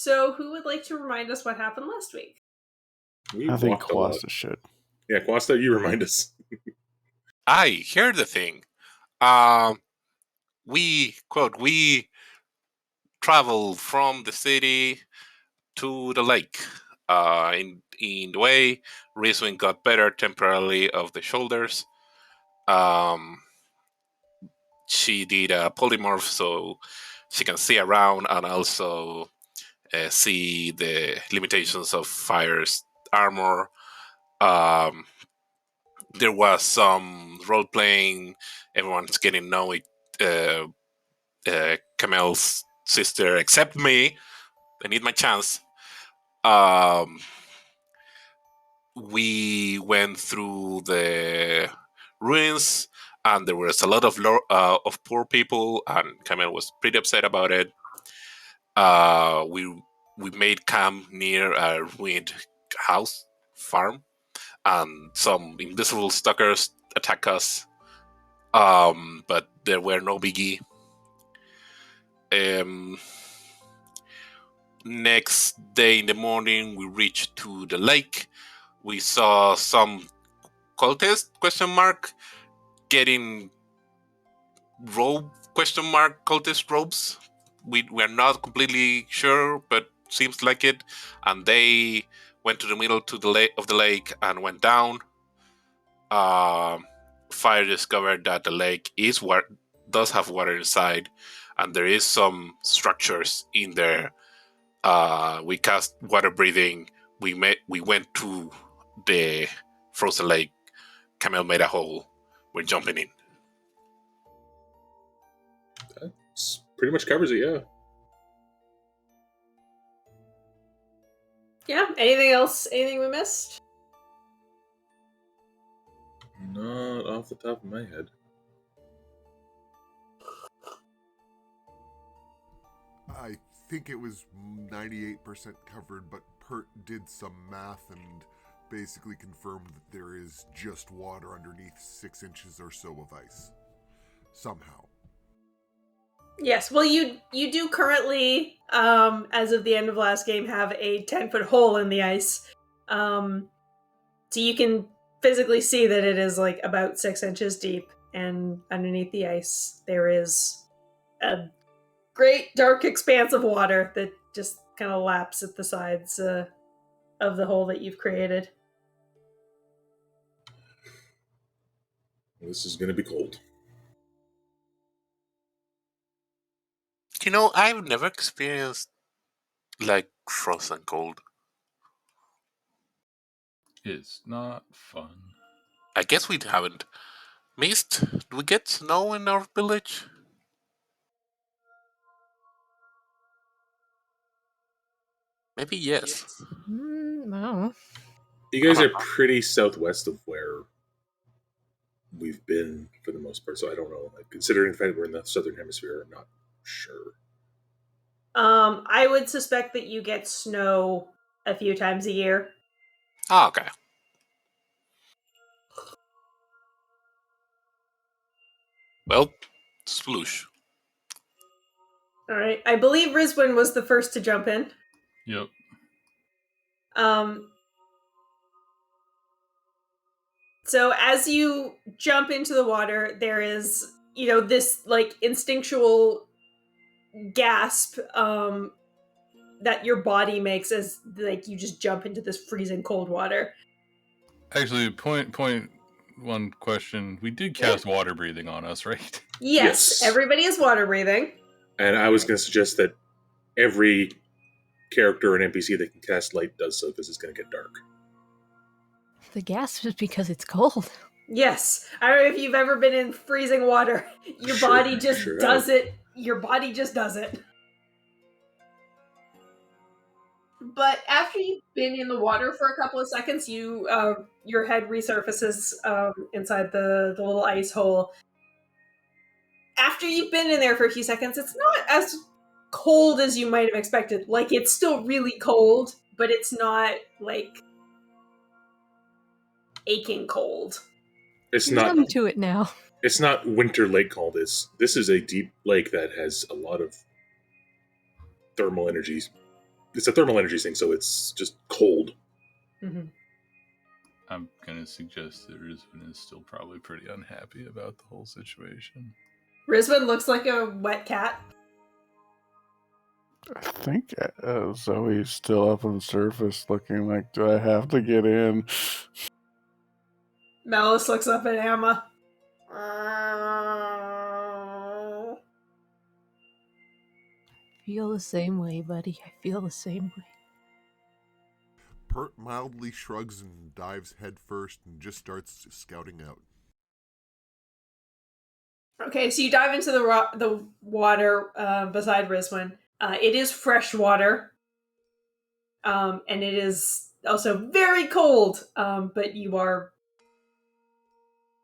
So, who would like to remind us what happened last week? I think Quasta should. Yeah, Quasta, you remind us. Here's the thing. We traveled from the city to the lake. In the way, Rizwin got better temporarily of the shoulders. She did a polymorph so she can see around and also see the limitations of Fire's armor. There was some role playing. Everyone's getting to know Kamel's sister, except me. I need my chance. We went through the ruins, and there was a lot of poor people, and Kamel was pretty upset about it. We made camp near a ruined house farm, and some invisible stalkers attack us. But there were no biggie. Next day in the morning, we reached to the lake. We saw some cultists, getting cultist robes. We're not completely sure, but seems like it. And they went to the middle of the lake and went down. Fire discovered that the lake does have water inside, and there is some structures in there. We cast water breathing. We went to the frozen lake. Camel made a hole. We're jumping in. That pretty much covers it, yeah. Yeah. Anything else? Anything we missed? Not off the top of my head. I think it was 98% covered, but Pert did some math and basically confirmed that there is just water underneath 6 inches or so of ice. Somehow. Yes, well, you do currently, as of the end of last game, have a 10-foot hole in the ice. So you can physically see that it is like about 6 inches deep, and underneath the ice there is a great dark expanse of water that just kind of laps at the sides of the hole that you've created. This is going to be cold. I've never experienced like frozen cold. It's not fun. I guess we haven't. Mist, do we get snow in our village? Maybe yes. No. You guys are pretty southwest of where we've been for the most part, so I don't know. Considering the fact we're in the southern hemisphere, I'm not sure. I would suspect that you get snow a few times a year. Oh, okay. Well, sploosh. All right. I believe Rizwin was the first to jump in. Yep. So as you jump into the water, there is, this like instinctual gasp that your body makes as like you just jump into this freezing cold water. Actually, point one question. We did cast water breathing on us, right? Yes. Everybody is water breathing. And I was going to suggest that every character and NPC that can cast light does so, because it's going to get dark. The gasp is because it's cold. Yes. I don't know if you've ever been in freezing water. Your body just does it. Your body just does it. But after you've been in the water for a couple of seconds, your head resurfaces inside the little ice hole. After you've been in there for a few seconds, it's not as cold as you might have expected. Like, it's still really cold, but it's not, like, aching cold. It's not Come to it now. It's not winter lake cold. This is a deep lake that has a lot of thermal energies. it's a thermal energy thing, so it's just cold. Mm-hmm. I'm gonna suggest that Rizvin is still probably pretty unhappy about the whole situation. Rizvin looks like a wet cat. I think Zoe's still up on the surface looking like, do I have to get in? Malice looks up at Emma. Feel the same way, buddy. I feel the same way. Pert mildly shrugs and dives headfirst and just starts scouting out. Okay, so you dive into the water beside Rizwin. It is fresh water, and it is also very cold, but you are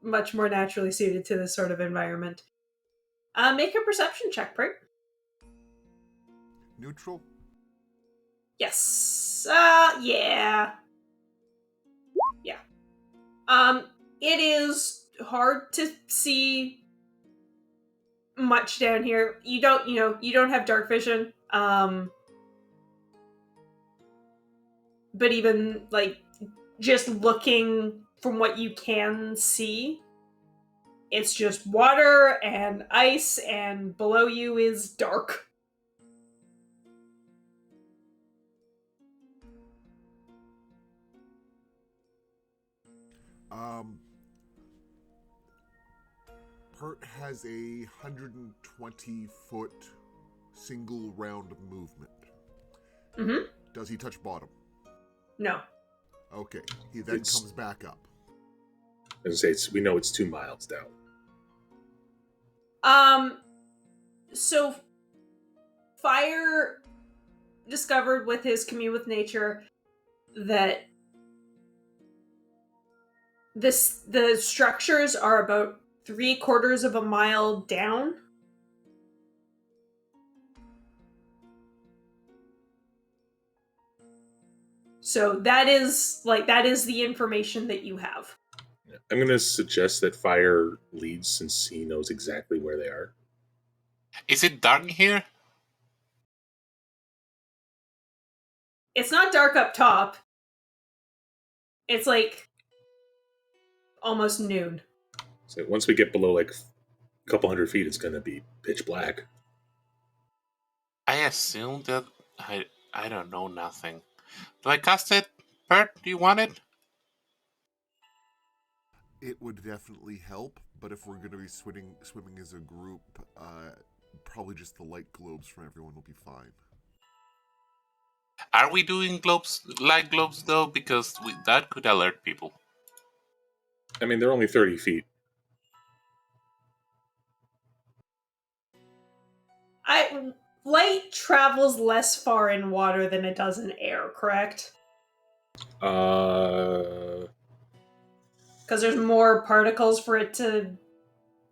much more naturally suited to this sort of environment. Make a perception check, Prick. Neutral? Yes. Yeah. Yeah. It is hard to see much down here. You don't have dark vision. But even like just looking from what you can see, it's just water and ice, and below you is dark. Pert has a 120-foot single round of movement. Mm-hmm. Does he touch bottom? No. Okay. He then comes back up. As I say, we know it's 2 miles down. So Fire discovered with his commune with nature that the structures are about 3/4 of a mile down. So that is the information that you have. I'm going to suggest that Fire leads since he knows exactly where they are. Is it dark here? It's not dark up top. It's like almost noon. So once we get below like a couple hundred feet, it's going to be pitch black. I assume that I don't know nothing. Do I cast it? Bert, do you want it? It would definitely help, but if we're going to be swimming as a group, probably just the light globes from everyone will be fine. Are we doing light globes though? Because that could alert people. I mean, they're only 30 feet. Light travels less far in water than it does in air, correct? Because there's more particles for it to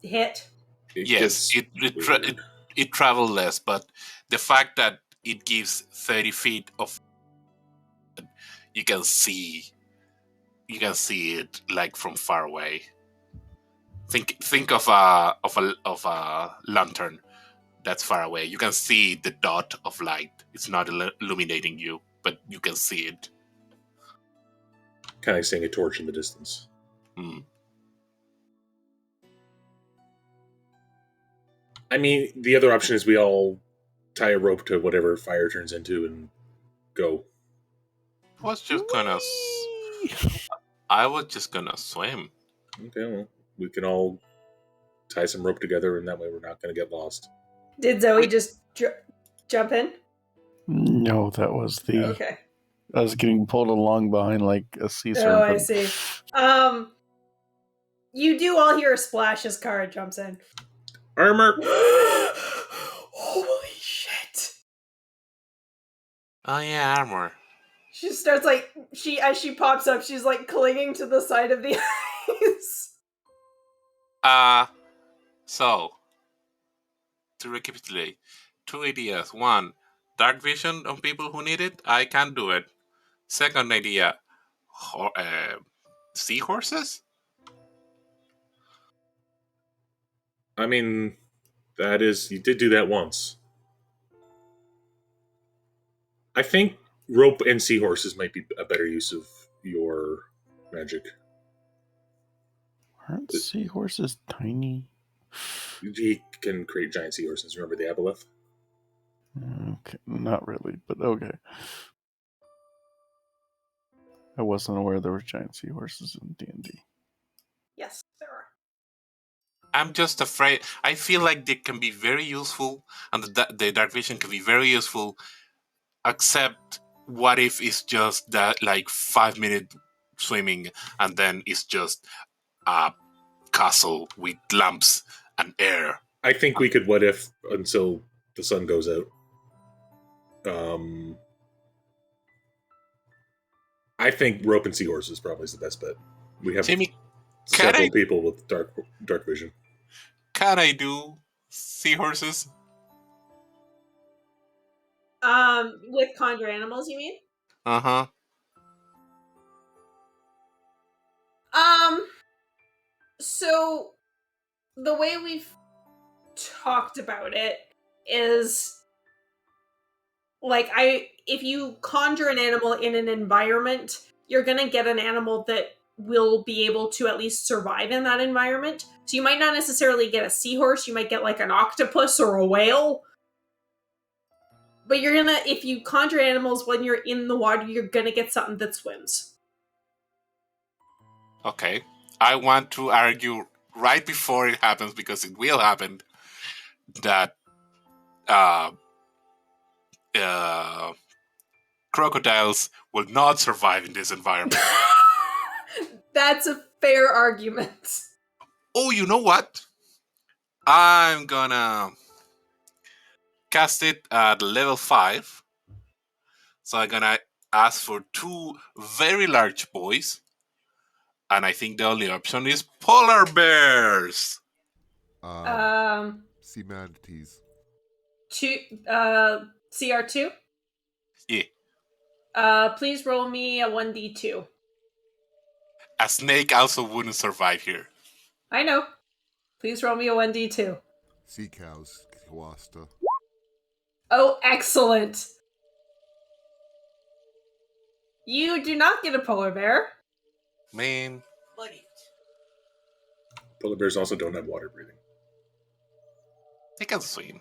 hit. Yes, it travels less, but the fact that it gives 30 feet of, you can see it like from far away. Think of a lantern that's far away. You can see the dot of light. It's not illuminating you, but you can see it. Kind of like seeing a torch in the distance. I mean, the other option is we all tie a rope to whatever Fire turns into and go. I was just gonna swim. Okay, well, we can all tie some rope together, and that way we're not going to get lost. Did Zoe just jump in? No, that was the... Okay. I was getting pulled along behind like a sea serpent. Oh, I see. You do all hear a splash as Kara jumps in. Armor! Holy shit! Oh yeah, armor. She starts as she pops up, she's like clinging to the side of the ice. So to recapitulate, 2 ideas. 1, dark vision on people who need it. I can do it. Second idea, seahorses? I mean, you did do that once. I think rope and seahorses might be a better use of your magic. Aren't seahorses tiny? He can create giant seahorses. Remember the aboleth? Okay, not really, but okay. I wasn't aware there were giant seahorses in D&D. Yes, there are. I'm just afraid. I feel like they can be very useful, and the dark vision can be very useful. Except, what if it's just that like 5-minute swimming, and then it's just a castle with lamps and air? I think we could what if until the sun goes out. I think rope and seahorses probably is the best bet. We have Timmy, several people with dark vision. can I do seahorses? With conjure animals, you mean? Uh-huh. So the way we've talked about it is like if you conjure an animal in an environment, you're gonna get an animal that will be able to at least survive in that environment. So you might not necessarily get a seahorse, you might get like an octopus or a whale. But you're gonna, if you conjure animals when you're in the water, you're gonna get something that swims. Okay. I want to argue right before it happens, because it will happen, that crocodiles will not survive in this environment. That's a fair argument. Oh, you know what? I'm gonna cast it at level 5. So I'm gonna ask for 2 very large boys. And I think the only option is polar bears. Sea manatees. CR2? Yeah. Please roll me a 1d2. A snake also wouldn't survive here. I know. Please roll me a 1d2. Sea cows. Kawasta. Oh, excellent. You do not get a polar bear. Man. Polar bears also don't have water breathing. They can swim.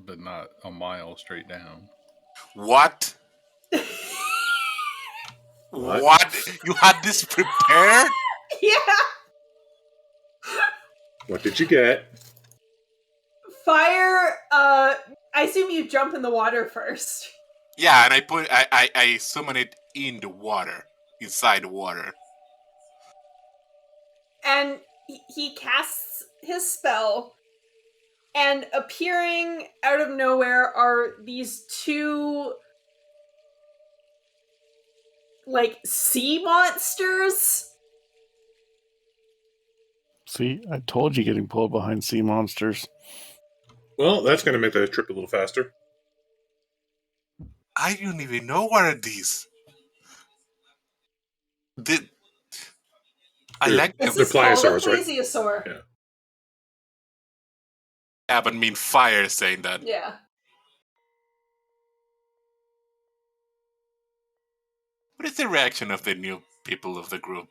But not a mile straight down. What? What? You had this prepared? Yeah. What did you get? Fire, I assume you jump in the water first. Yeah, and I summon it in the water. Inside the water. And he casts his spell, and appearing out of nowhere are these 2 like sea monsters. See, I told you getting pulled behind sea monsters. Well, that's going to make the trip a little faster. I don't even know what are these. I like This They're is called a pliosaurs, right? plesiosaur. Yeah. Yeah, but mean fire saying that. Yeah. What is the reaction of the new people of the group?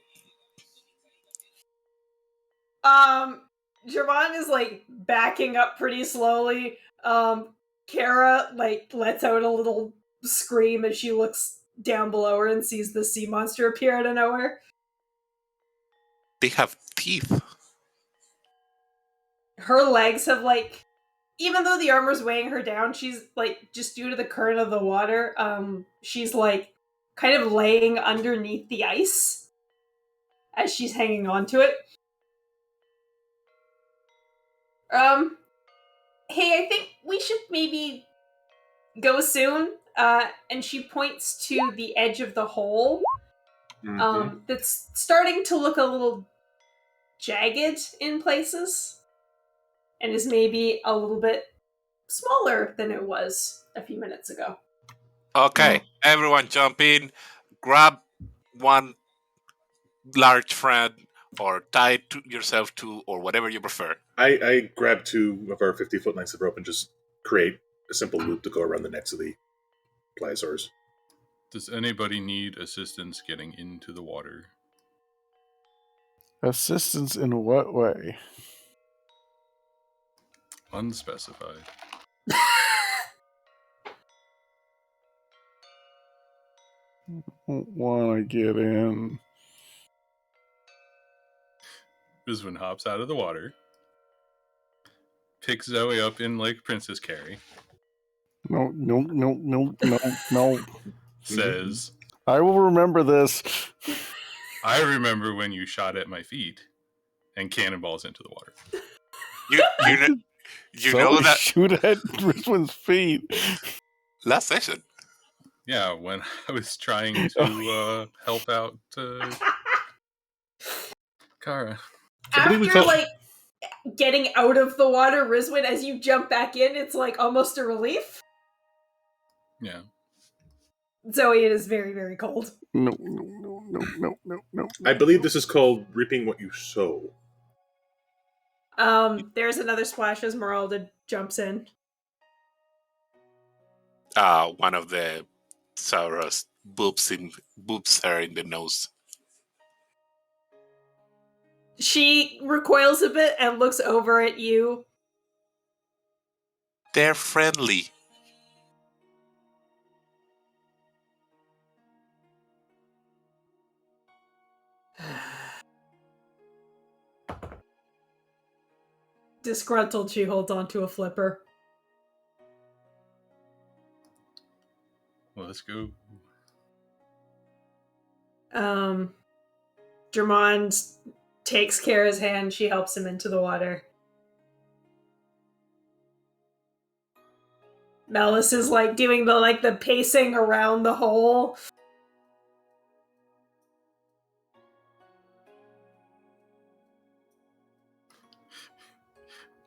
Javon is like backing up pretty slowly. Kara like lets out a little scream as she looks down below her and sees the sea monster appear out of nowhere. They have teeth. Her legs have like, even though the armor's weighing her down, she's like, just due to the current of the water, she's like kind of laying underneath the ice as she's hanging on to it. Hey, I think we should maybe go soon. And she points to the edge of the hole. That's starting to look a little jagged in places, and is maybe a little bit smaller than it was a few minutes ago. Okay, everyone jump in, grab one large friend, or tie it to yourself to, or whatever you prefer. I grab 2 of our 50-foot lengths of rope and just create a simple loop to go around the necks of the pliosaurs. Does anybody need assistance getting into the water? Assistance in what way? Unspecified. Want to get in? Rizwin hops out of the water, picks Zoe up in like Princess Carrie, No. says, I will remember this. I remember when you shot at my feet, and cannonballs into the water. You know that shoot at Rizwin's feet. last session. Yeah, when I was trying to help out Kara. After, like, getting out of the water, Rizwin, as you jump back in, it's, like, almost a relief. Yeah. Zoe, it is very, very cold. No. I believe this is called reaping what you sow. There's another splash as Meralda jumps in. One of the Sauros boops her in the nose. She recoils a bit and looks over at you. They're friendly. Disgruntled, she holds onto a flipper. Well, let's go. Drummond takes Kara's hand. She helps him into the water. Melis is like doing the pacing around the hole.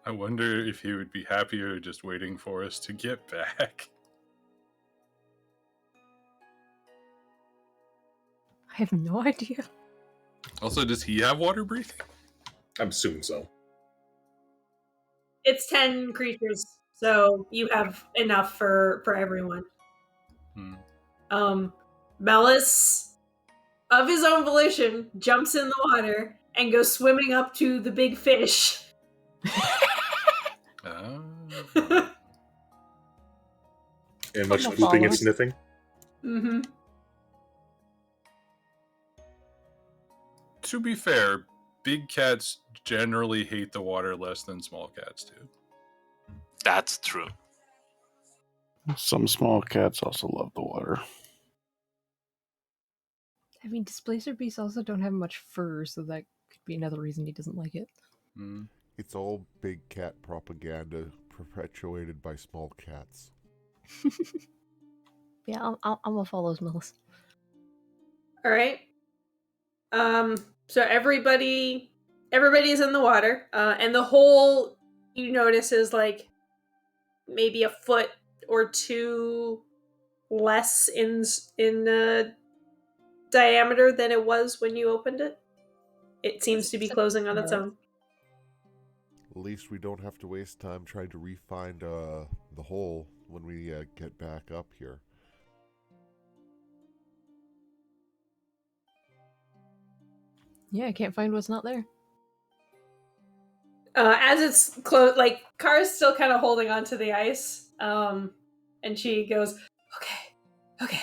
I wonder if he would be happier just waiting for us to get back. I have no idea. Also, does he have water breathing? I'm assuming so. It's 10 creatures, so you have enough for everyone. Melis, of his own volition, jumps in the water and goes swimming up to the big fish. And much I'm looping and follow. sniffing. Mm-hmm. To be fair, big cats generally hate the water less than small cats do. That's true. Some small cats also love the water. I mean, displacer beasts also don't have much fur, so that could be another reason he doesn't like it. It's all big cat propaganda perpetuated by small cats. Yeah, I'm gonna follow Melis. All right. So everybody's in the water, and the hole, you notice, is like maybe a foot or two less in diameter than it was when you opened it. It seems to be closing on its own. At least we don't have to waste time trying to re-find the hole when we get back up here. Yeah, I can't find what's not there. As it's close, like, Kara's still kind of holding onto the ice, and she goes, okay,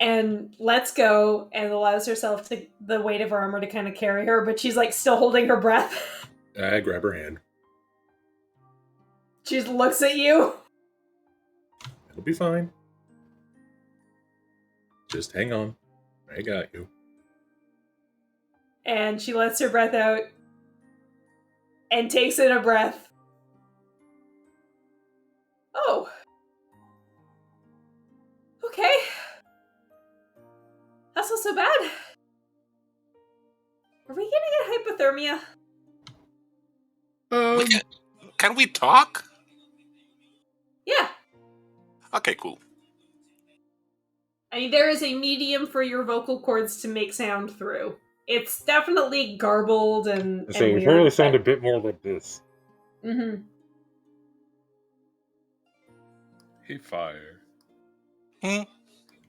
and lets go and allows herself to the weight of her armor to kind of carry her, but she's like still holding her breath. I grab her hand. She just looks at you. It'll be fine. Just hang on. I got you. And she lets her breath out and takes in a breath. Oh. Okay. That's not so bad. Are we gonna get hypothermia? Can we talk? Yeah. Okay, cool. I mean, there is a medium for your vocal cords to make sound through. It's definitely garbled and So weird. you probably sound a bit more like this. Mm-hmm. Hey, Fire. Hmm?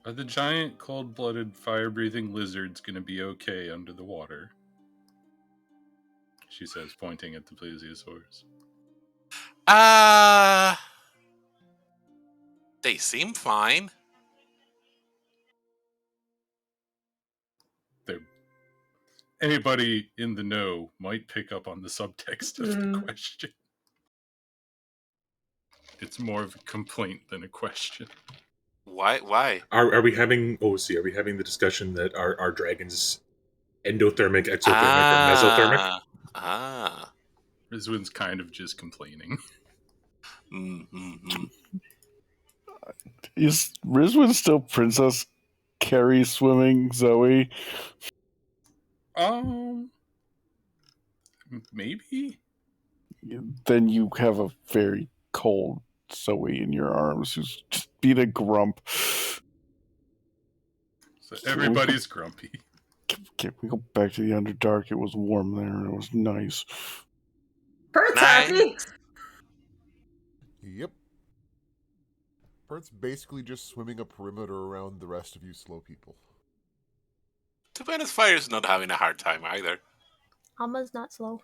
Are the giant, cold-blooded, fire-breathing lizards going to be okay under the water? She says, pointing at the plesiosaurs. They seem fine. Anybody in the know might pick up on the subtext of the Mm. question. It's more of a complaint than a question. Why? Are we having? Oh, see, are we having the discussion that our dragons endothermic, exothermic, or mesothermic? Ah. Rizwin's kind of just complaining. Mm. Is Rizwin still Princess Carrie swimming Zoe? Maybe? Then you have a very cold Zoe in your arms who's just being a grump. So everybody's grumpy. Can we go back to the Underdark? It was warm there and it was nice. Pert's Nice. happy. Yep. Bert's basically just swimming a perimeter around the rest of you slow people. To be honest, Fire's not having a hard time either. Alma's not slow.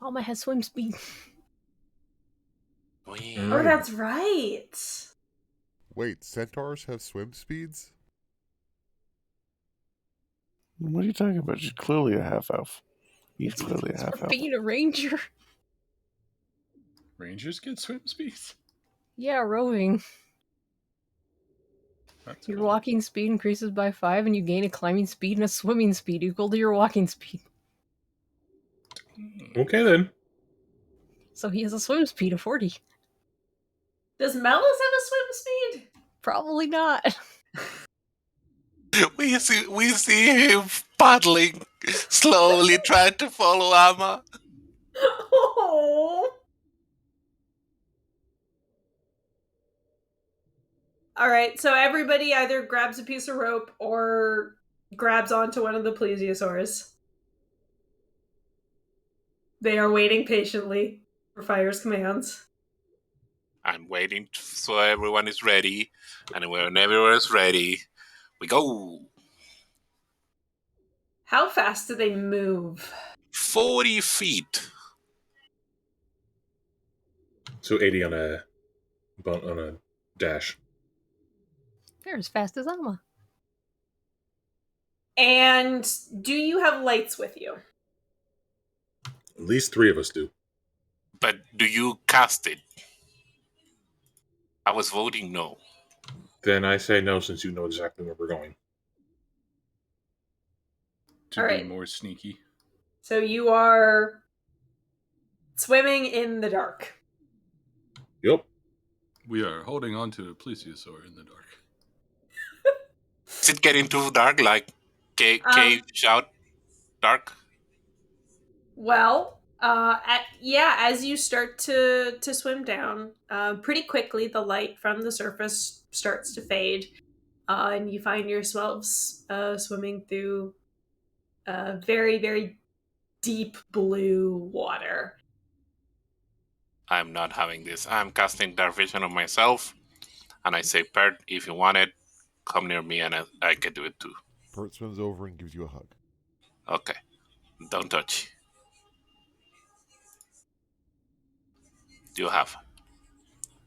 Alma has swim speed. Oh, that's right. Wait, centaurs have swim speeds? What are you talking about? She's clearly a half elf. He's clearly a half For elf. being a ranger. Rangers get swim speeds? Yeah, rowing. That's Your cool. walking speed increases by 5, and you gain a climbing speed and a swimming speed equal to your walking speed. Okay then. So he has a swim speed of 40. Does Mellus have a swim speed? Probably not. We see him paddling slowly, trying to follow Amma. Oh. All right, so everybody either grabs a piece of rope or grabs onto one of the plesiosaurs. They are waiting patiently for Fire's commands. I'm waiting so everyone is ready, and when everyone is ready, we go. How fast do they move? 40 feet. So 80 on a dash. They're as fast as Alma. And do you have lights with you? At least 3 of us do. But do you cast it? I was voting no. Then I say no, since you know exactly where we're going. To All be right. more sneaky. So you are swimming in the dark. Yep. We are holding on to a plesiosaur in the dark. Is it getting too dark, like cave shout dark? Well, as you start to swim down, pretty quickly the light from the surface starts to fade, and you find yourselves swimming through very, very deep blue water. I'm not having this. I'm casting dark vision on myself, and I say, Pert, if you want it, come near me, and I can do it too. Bert swims over and gives you a hug. Okay, don't touch. You have.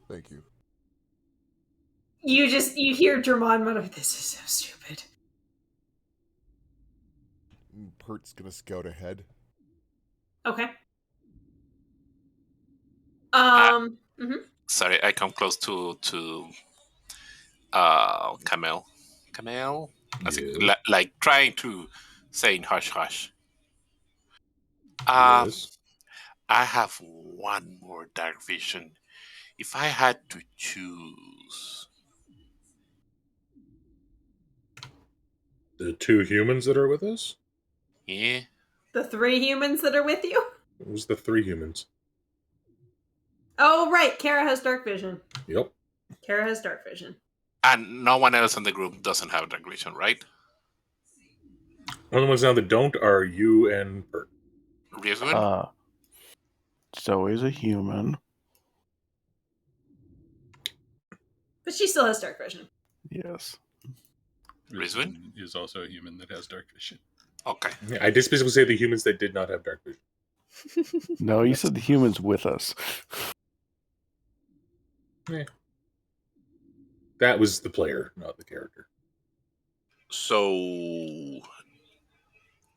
Thank you. You hear Dramon mutter, "This is so stupid." Pert's gonna scout ahead. Okay. Sorry, I come close to Camille. Camille? Yes. Like trying to say in hush hush. Yes. I have one more dark vision. If I had to choose, The 2 humans that are with us? yeah, The 3 humans that are with you? It was the 3 humans. Oh, right. Kara has dark vision. Yep. Kara has dark vision. and no one else in the group doesn't have dark vision, right? Only ones now that don't are you and Bert. Rizwin? Zoe's a human. But she still has dark vision. Yes. Rizwin is also a human that has dark vision. Okay. Yeah, I did specifically say the humans that did not have dark vision. No, you said the humans with us. Yeah. That was the player, not the character. So,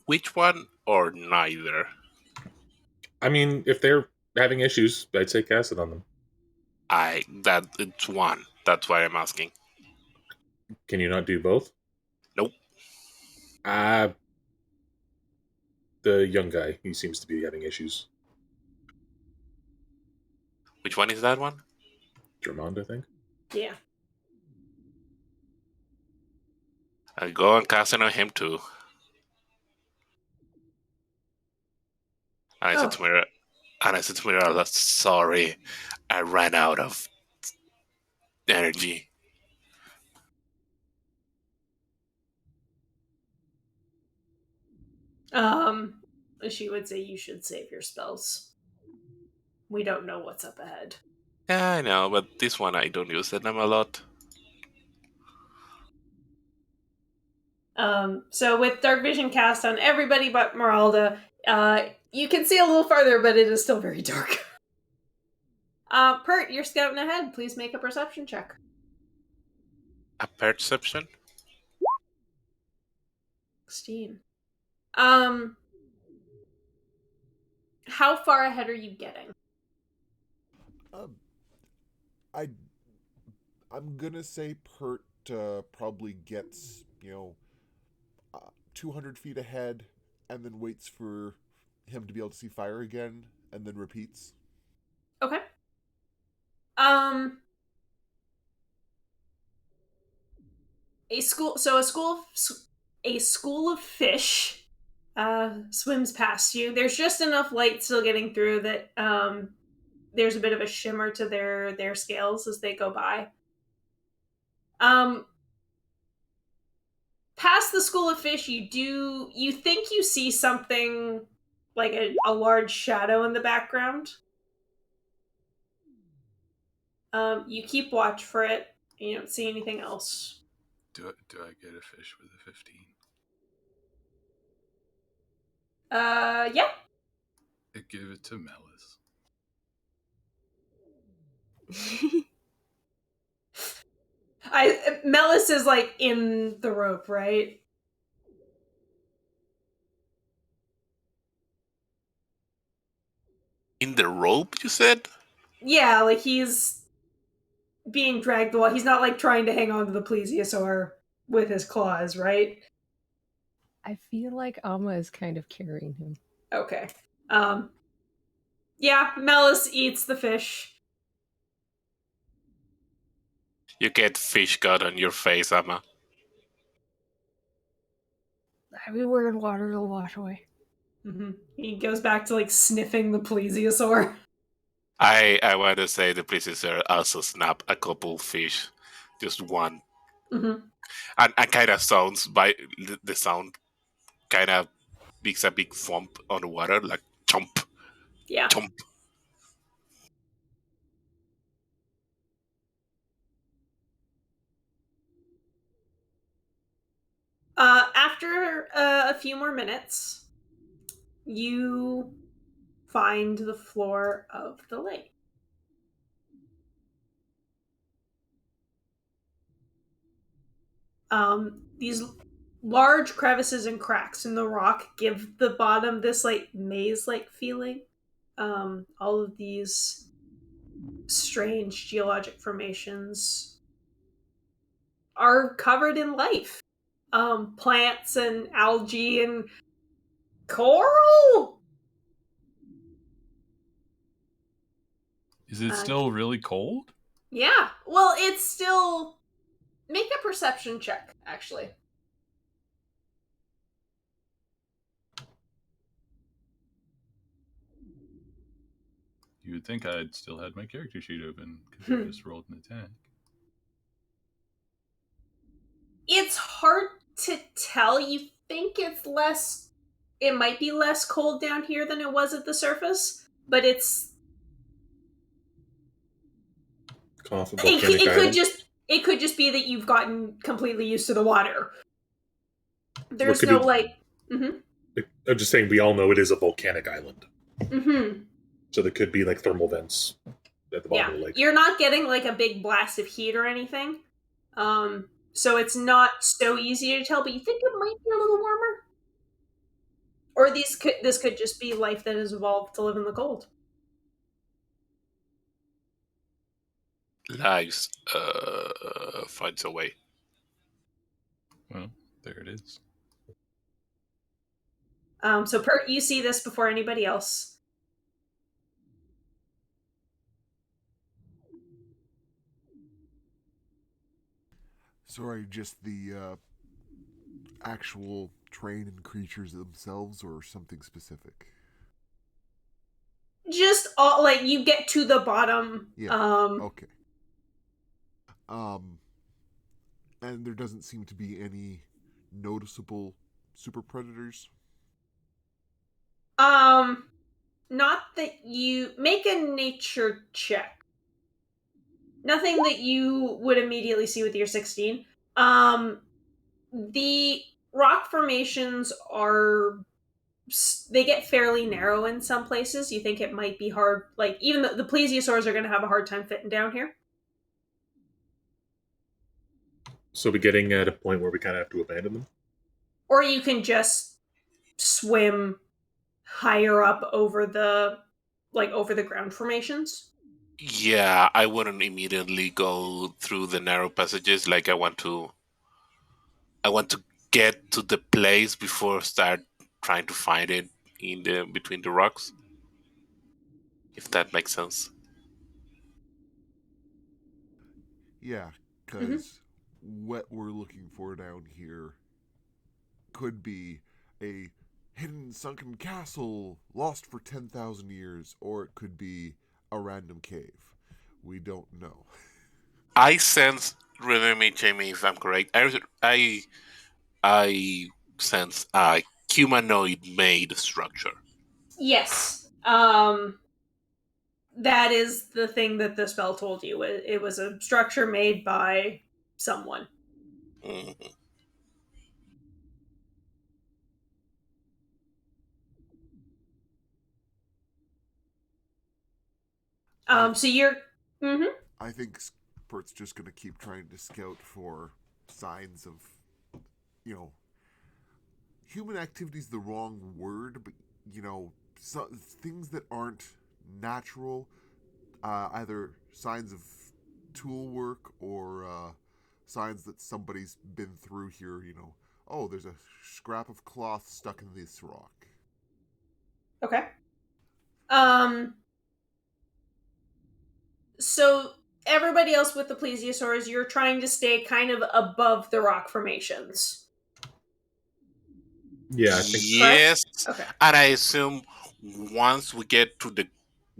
which one or neither? I mean, if they're having issues, I'd say cast it on them. It's one. That's why I'm asking. Can you not do both? Nope. The young guy, he seems to be having issues. Which one is that one? Drummond, I think. Yeah. I'll go and cast it on him too. And I said to Mirella, sorry, I ran out of energy. She would say you should save your spells. We don't know what's up ahead. Yeah, I know, but this one I don't use them a lot. So with dark vision cast on everybody but Meralda, you can see a little farther, but it is still very dark. Pert, you're scouting ahead. Please make a perception check. A perception? 16. How far ahead are you getting? I'm gonna say Pert probably gets 200 feet ahead, and then waits for him to be able to see fire again, and then repeats. Okay. A school of fish swims past you. There's just enough light still getting through that there's a bit of a shimmer to their scales as they go by. Past the school of fish, you think you see something like a large shadow in the background. You keep watch for it. You don't see anything else. Do I get a fish with a 15? Yeah. I give it to Melis. Melis is like in the rope, right? In the rope, you said? Yeah, like he's being dragged along. He's not like trying to hang on to the plesiosaur with his claws, right? I feel like Alma is kind of carrying him. Okay. Yeah, Melis eats the fish. You get fish gut on your face, Amma. I mean, we're in water, it'll wash away. Mm-hmm. He goes back to like sniffing the plesiosaur. I want to say the plesiosaur also snap a couple fish. Just one. Mm-hmm. And kind of sounds by the sound kind of makes a big thump on the water, like chomp, Yeah. chomp. After a few more minutes, you find the floor of the lake. These large crevices and cracks in the rock give the bottom this like maze-like feeling. All of these strange geologic formations are covered in life. Plants and algae and coral. Is it still really cold? Yeah. Well, it's still. Make a perception check, actually. You would think I'd still had my character sheet open because I just rolled an attack. It's hard to tell. You think it's less. It might be less cold down here than it was at the surface, but it's. Cough, It could just. it could just be that you've gotten completely used to the water. There's could no be- like. Mm-hmm. I'm just saying, we all know it is a volcanic island, Mm-hmm. so there could be like thermal vents at the bottom Yeah, of the lake. you're not getting like a big blast of heat or anything, so it's not so easy to tell. But you think it might be a little warmer, or this could just be life that has evolved to live in the cold. Lives finds a way. Well, there it is. So you see this before anybody else. Sorry, just the actual train and creatures themselves, or something specific? Just all like you get to the bottom. Yeah. Okay. And there doesn't seem to be any noticeable super predators. Not that you make a nature check. Nothing that you would immediately see with your 16. The rock formations they get fairly narrow in some places. You think it might be hard, like even the plesiosaurs are going to have a hard time fitting down here. So we're getting at a point where we kind of have to abandon them. Or you can just swim higher up over the ground formations. Yeah, I wouldn't immediately go through the narrow passages. Like I want to get to the place before start trying to find it in the between the rocks. If that makes sense. Yeah, because what we're looking for down here could be a hidden sunken castle lost for 10,000 years, or it could be a random cave. We don't know. I sense, remember me, Jamie, if I'm correct. I sense a humanoid-made structure. Yes. That is the thing that the spell told you. It was a structure made by someone. Mm-hmm. So you're. Mm-hmm. I think Spurt's just going to keep trying to scout for signs of, human activity is the wrong word, but, things that aren't natural, either signs of tool work or signs that somebody's been through here, oh, there's a scrap of cloth stuck in this rock. Okay. So everybody else with the plesiosaurs, you're trying to stay kind of above the rock formations. Yeah, I think yes. Okay. And I assume once we get to the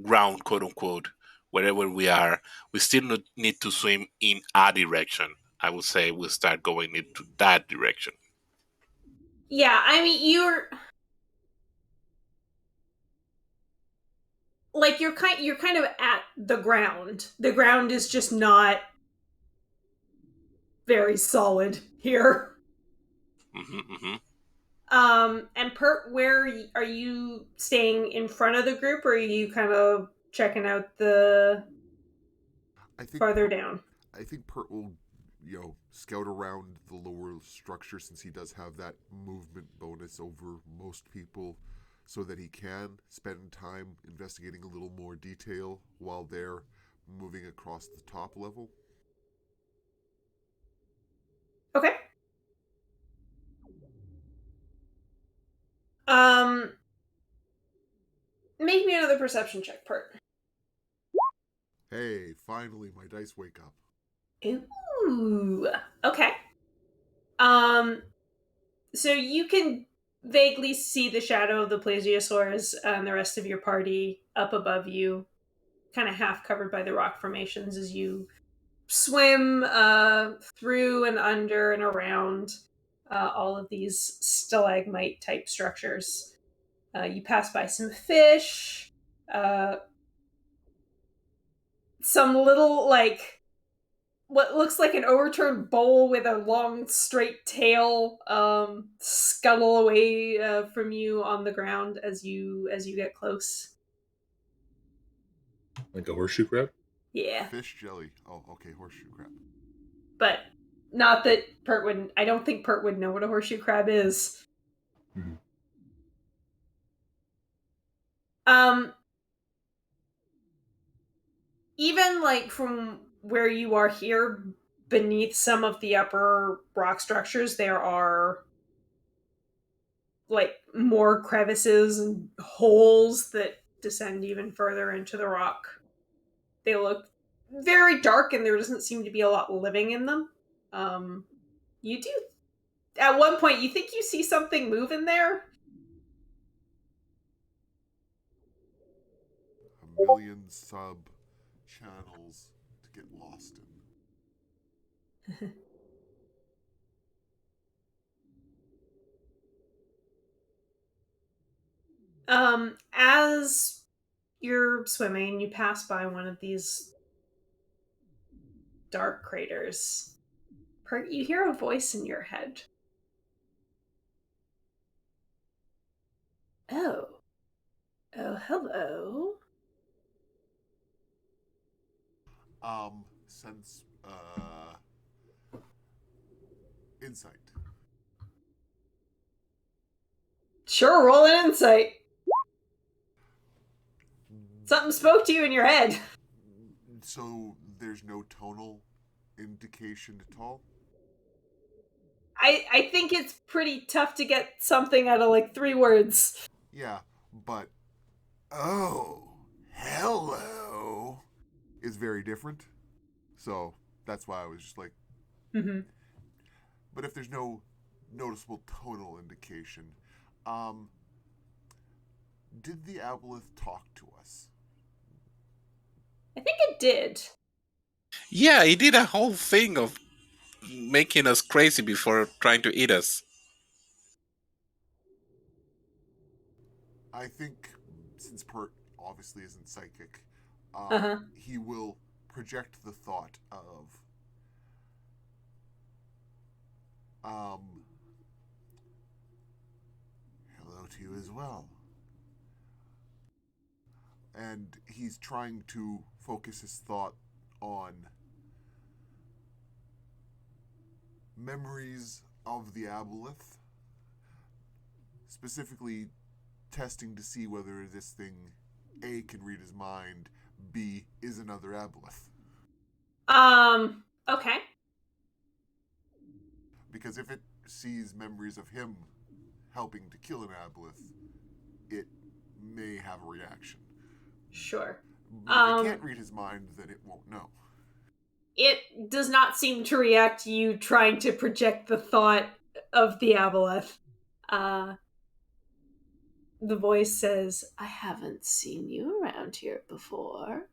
ground, quote unquote, wherever we are, we still need to swim in a direction. I would say we'll start going into that direction. Yeah, I mean you're kind of at the ground. The ground is just not very solid here. Mm-hmm. And Pert, where are you staying in front of the group, or are you kind of checking out the farther down? I think Pert will, scout around the lower structure, since he does have that movement bonus over most people, so that he can spend time investigating a little more detail while they're moving across the top level. Okay. Make me another perception check, Pert. Hey, finally my dice wake up. Ooh. Okay. So you can vaguely see the shadow of the plesiosaurs and the rest of your party up above you, kind of half covered by the rock formations as you swim through and under and around all of these stalagmite type structures. You pass by some fish, some little what looks like an overturned bowl with a long straight tail scuttle away from you on the ground as you get close. Like a horseshoe crab? Yeah, Fish jelly. Oh, okay, horseshoe crab. but not that Pert would. I don't think Pert would know what a horseshoe crab is. Mhm. Um, even like from where you are here, beneath some of the upper rock structures, there are like more crevices and holes that descend even further into the rock. They look very dark and there doesn't seem to be a lot living in them. You do at one point you think you see something move in there. A million sub channels to get lost in. As you're swimming, you pass by one of these dark craters. You hear a voice in your head. Oh. Oh, hello. Sense insight. Sure, roll an insight. Something spoke to you in your head. So there's no tonal indication at all? I think it's pretty tough to get something out of like 3 words. Yeah, but oh, hello is very different. So that's why I was just like, Mm-hmm. but if there's no noticeable tonal indication, did the aboleth talk to us? I think it did. Yeah, he did a whole thing of making us crazy before trying to eat us. I think since Pert obviously isn't psychic, Uh-huh. he will project the thought of hello to you as well. And he's trying to focus his thought on memories of the aboleth, specifically testing to see whether this thing A can read his mind, B is another aboleth. Okay. Because if it sees memories of him helping to kill an aboleth, it may have a reaction. Sure. But if it can't read his mind, then it won't know. It does not seem to react to you trying to project the thought of the aboleth. The voice says, I haven't seen you around here before.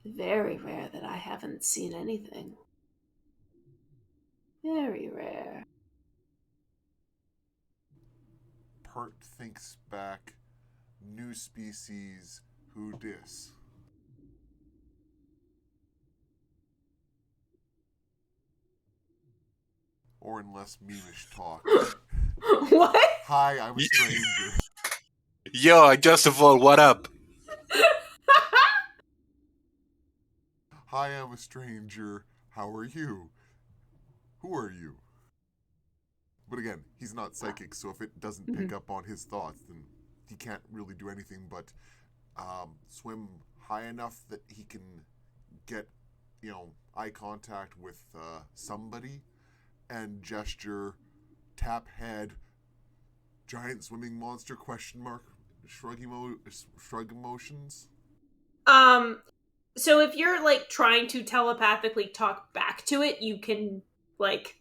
Very rare that I haven't seen anything. Very rare. Pert thinks back, new species, who dis? Or in less memeish talk. What? Hi, I'm a stranger. Yo, just of all, what up? Hi, I'm a stranger. How are you? Who are you? But again, he's not psychic, so if it doesn't pick up on his thoughts, then he can't really do anything but swim high enough that he can get, eye contact with somebody and gesture, tap head, giant swimming monster, question mark, shrug emotions. So if you're like trying to telepathically talk back to it, you can like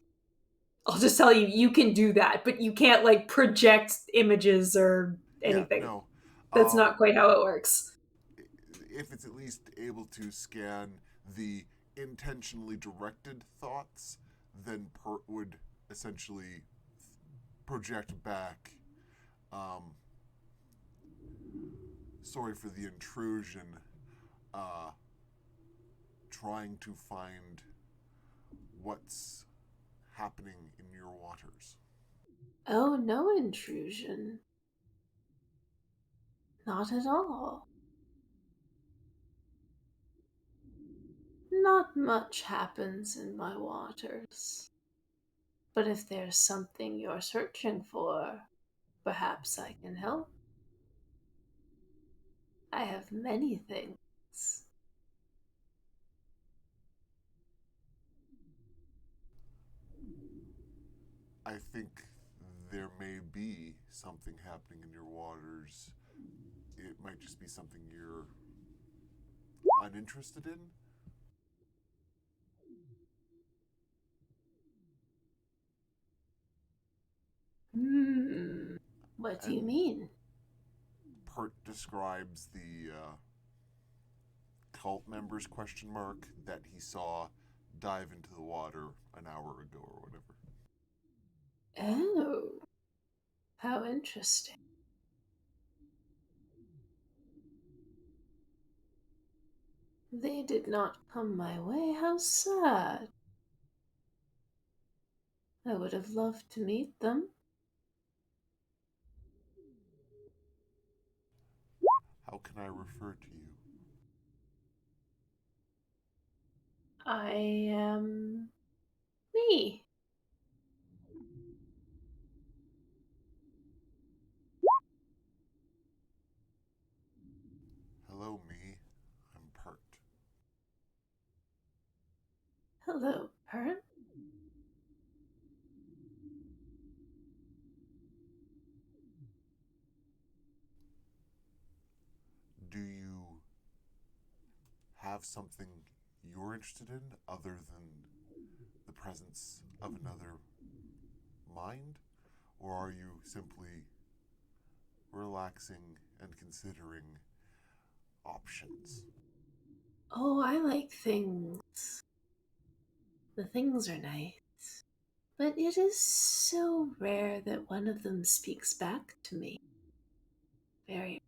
I'll just tell you, you can do that, but you can't like project images or anything. Yeah, no. That's not quite how it works. If it's at least able to scan the intentionally directed thoughts, then Pert would essentially project back sorry for the intrusion. Trying to find what's happening in your waters. Oh, no intrusion. Not at all. Not much happens in my waters. But if there's something you're searching for, perhaps I can help. I have many things. I think there may be something happening in your waters. It might just be something you're uninterested in. What do you And mean? Pert describes the cult members that he saw dive into the water an hour ago or whatever. Oh, how interesting. They did not come my way. How sad. I would have loved to meet them. How can I refer to you? I am me. Hello, me. I'm Pert. Hello, Pert. Do you have something you're interested in other than the presence of another mind? Or are you simply relaxing and considering options? Oh, I like things. The things are nice. But it is so rare that one of them speaks back to me. Very.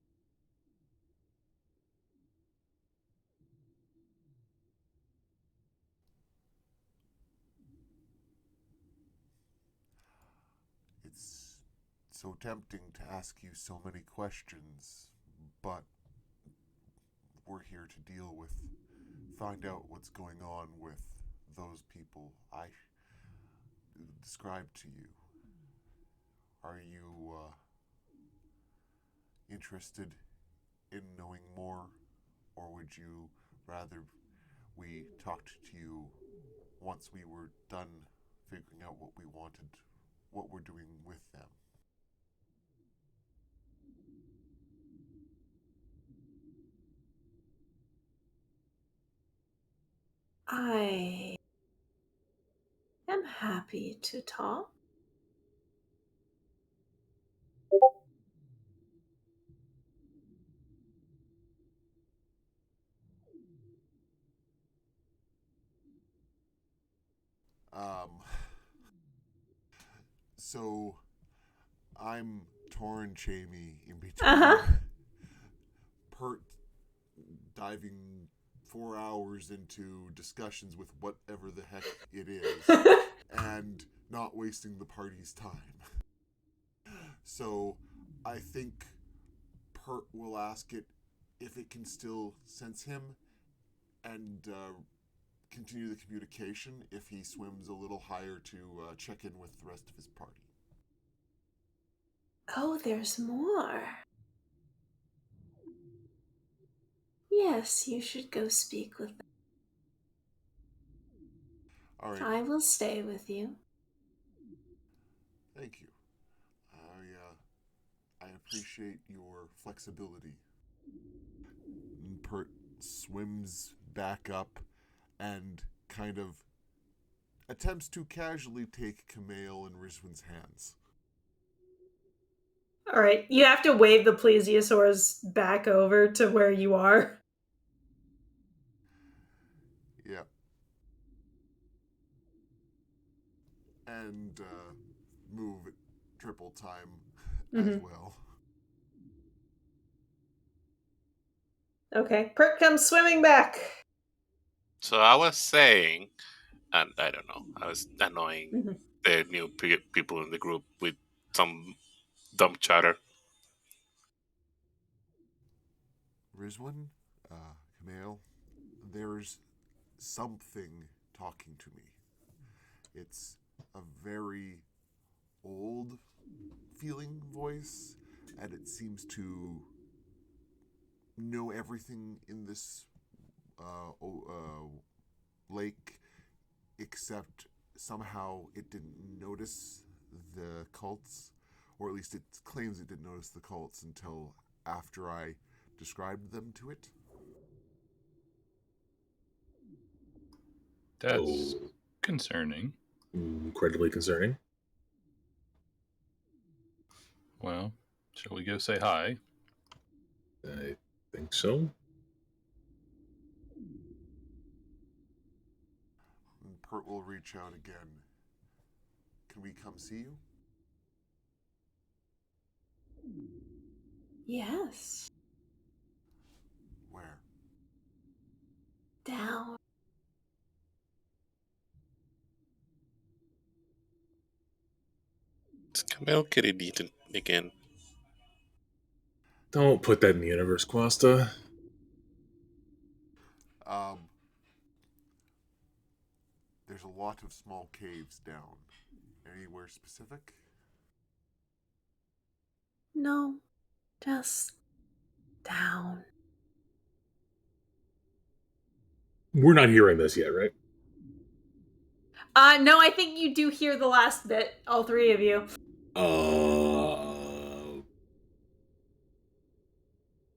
It's so tempting to ask you so many questions, but we're here to find out what's going on with those people I described to you. Are you interested in knowing more, or would you rather we talked to you once we were done figuring out what we're doing with them? I am happy to talk. Um, so I'm torn Chamey in between Pert diving 4 hours into discussions with whatever the heck it is and not wasting the party's time. So I think Pert will ask it if it can still sense him and continue the communication if he swims a little higher to check in with the rest of his party. Oh, there's more. Yes, you should go speak with them. All right. I will stay with you. Thank you. I appreciate your flexibility. Pert swims back up and kind of attempts to casually take Camille and Rizwin's hands. All right, you have to wave the plesiosaurs back over to where you are. Yeah. And move at triple time as well. Okay. Perk comes swimming back. So I was saying, and I don't know, I was annoying Mhm. the new people in the group with some dumb chatter. Rizwan, Camille, there's something talking to me. It's a very old feeling voice, and it seems to know everything in this lake, except somehow it didn't notice the cults, or at least it claims it didn't notice the cults until after I described them to it. That's Oh, concerning. incredibly concerning. Well, shall we go say hi? I think so. And Pert will reach out again. Can we come see you? Yes. Where? Down. Is Camille getting eaten again? Don't put that in the universe, Quasta. Um, there's a lot of small caves down. Anywhere specific? No. Just down. We're not hearing this yet, right? No, I think you do hear the last bit, all three of you.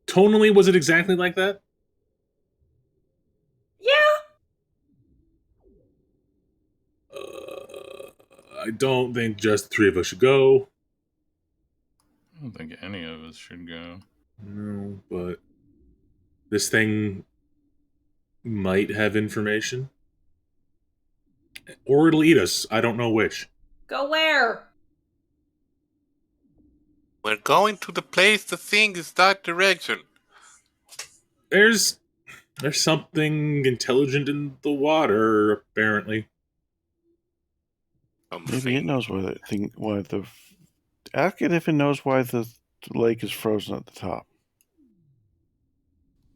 Tonally, was it exactly like that? Yeah. I don't think just the three of us should go. I don't think any of us should go. No, but this thing might have information. Or it'll eat us. I don't know which. Go where? We're going to the place the thing is that direction. There's something intelligent in the water, apparently. Maybe it Something. knows why the. Ask it if it knows why the lake is frozen at the top.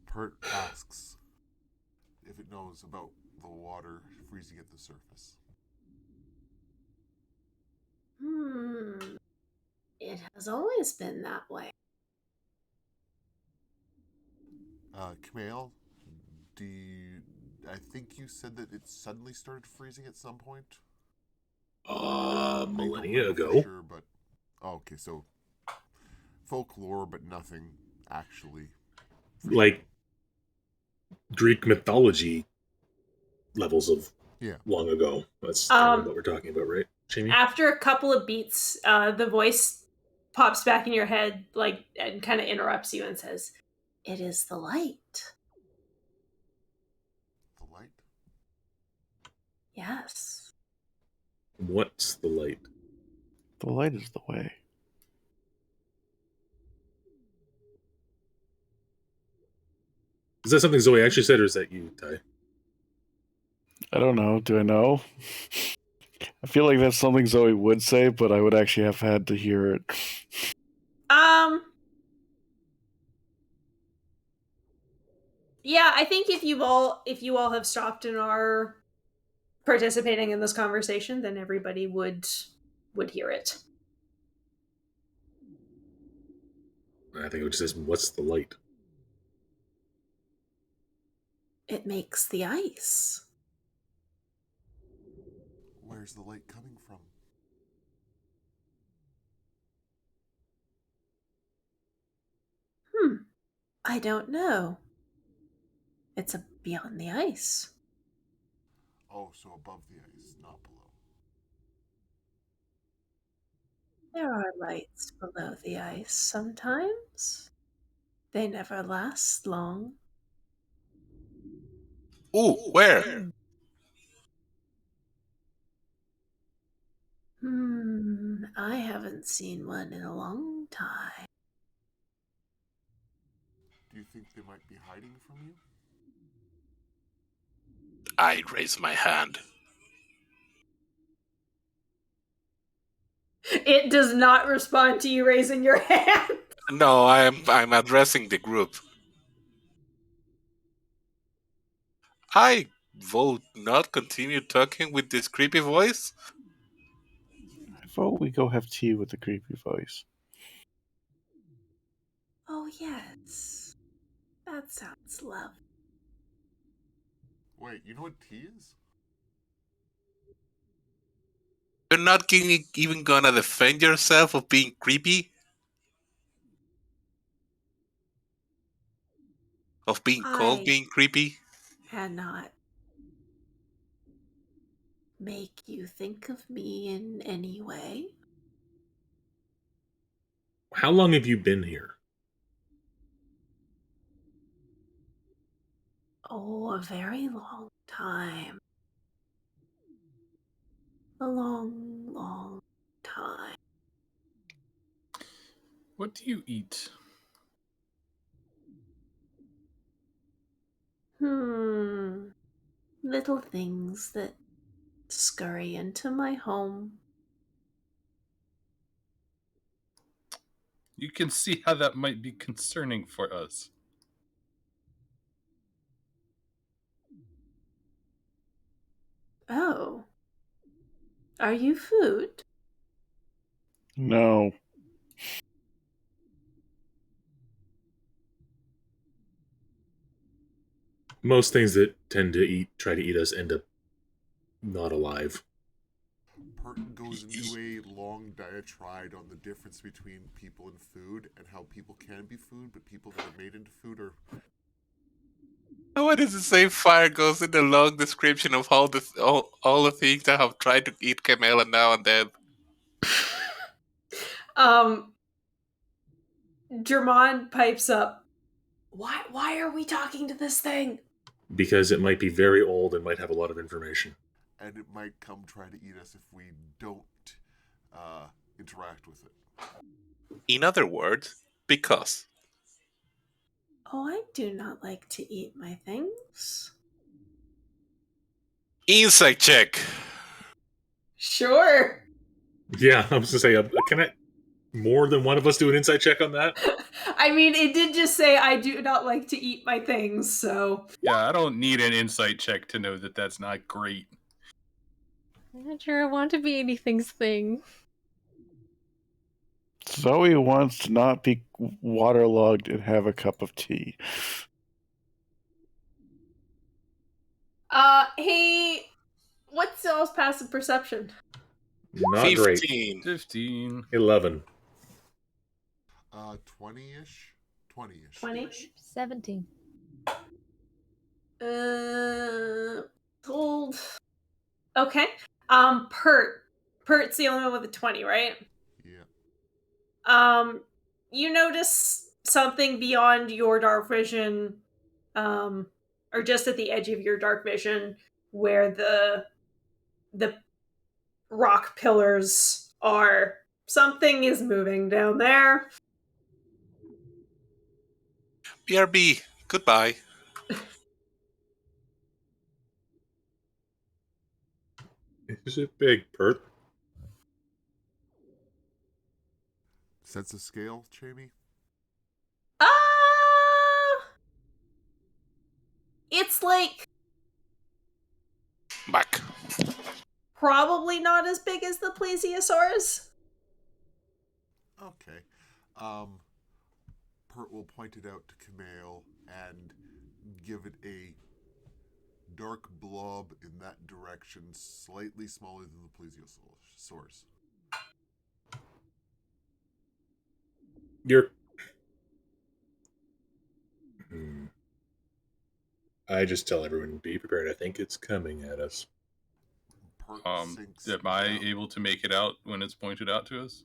Pert asks if it knows about the water freezing at the surface. It has always been that way. Camille, I think you said that it suddenly started freezing at some point? Millennia I don't remember ago. for sure, but okay, so folklore, but nothing actually. Like Greek mythology levels of long ago. That's kind of what we're talking about, right, Jamie? After a couple of beats, the voice pops back in your head, like, and kind of interrupts you and says, "It is the light." The light? Yes. What's the light? The light is the way. Is that something Zoe actually said, or is that you, Ty? I don't know. Do I know? I feel like that's something Zoe would say, but I would actually have had to hear it. Yeah, I think if you all have stopped and are participating in this conversation, then everybody would hear it. I think it just says, "What's the light?" It makes the ice. Where's the light coming from? I don't know. It's beyond the ice. Oh, so above the ice, not below. There are lights below the ice sometimes. They never last long. Ooh, where? I haven't seen one in a long time. Do you think they might be hiding from you? I raise my hand. It does not respond to you raising your hand. No, I'm addressing the group. I vote not continue talking with this creepy voice. I vote we go have tea with the creepy voice. Oh, yes. That sounds lovely. Wait, you know what tea is? You're not even gonna defend yourself of being creepy? Of being called I being creepy? cannot make you think of me in any way. How long have you been here? Oh, a very long time. A long, long time. What do you eat? Little things that scurry into my home. You can see how that might be concerning for us. Oh. Are you food? No. Most things that tend to try to eat us end up not alive. Pert goes into a long diatribe on the difference between people and food and how people can be food, but people that are made into food are. What is the same fire goes in the long description of all the things I have tried to eat Camela now and then. Germond pipes up. Why are we talking to this thing? Because it might be very old and might have a lot of information. And it might come try to eat us if we don't interact with it. In other words, because. Oh, I do not like to eat my things. Insight check. Sure. Yeah, I was going to say, can I more than one of us do an insight check on that? I mean, it did just say I do not like to eat my things, so. Yeah, I don't need an insight check to know that that's not great. I'm not sure I want to be anything's thing. Zoe wants to not be waterlogged and have a cup of tea. Hey, what's Zell's passive perception? Not 15. 15. 11. 20-ish? 20-ish. 20? 17. Hold. Okay. Pert's the only one with a 20, right? Yeah. You notice something beyond your dark vision, or just at the edge of your dark vision, where the rock pillars are. Something is moving down there. BRB, goodbye. Is it big, Pert? Sense of scale, Jamie? It's like Back. probably not as big as the plesiosaurus. Okay. Pert will point it out to Kamale and give it a dark blob in that direction, slightly smaller than the plesiosaurus. You're. I just tell everyone, be prepared. I think it's coming at us. Pert sinks Am I down. able to make it out when it's pointed out to us?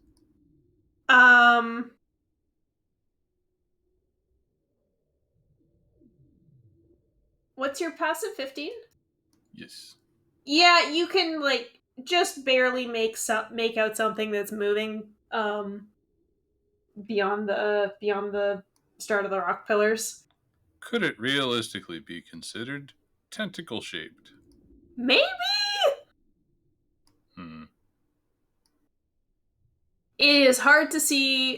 What's your passive 15? Yes. Yeah, you can like just barely make out something that's moving beyond the start of the rock pillars. Could it realistically be considered tentacle shaped? Maybe? It is hard to see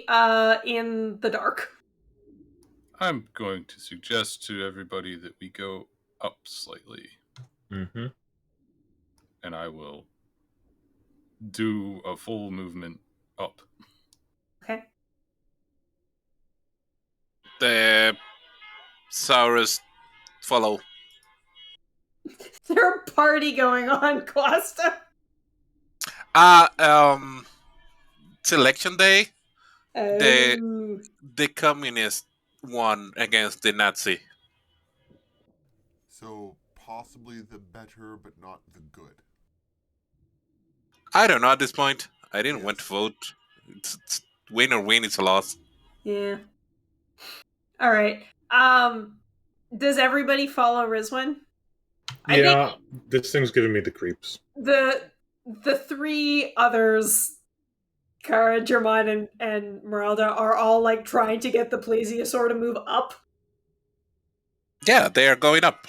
in the dark. I'm going to suggest to everybody that we go up slightly. Mm-hmm. And I will do a full movement up. Okay. The Saurus follow. There's a party going on, Costa. Selection day. The Oh. the communist won against the Nazi. So possibly the better, but not the good. I don't know at this point. I didn't want to Yes. vote. It's win or win. It's a loss. Yeah. All right. Does everybody follow Rizwan? I Yeah, this thing's giving me the creeps. think the three others, Kara, German, and Meralda, are all like trying to get the plesiosaur to move up. Yeah, they are going up.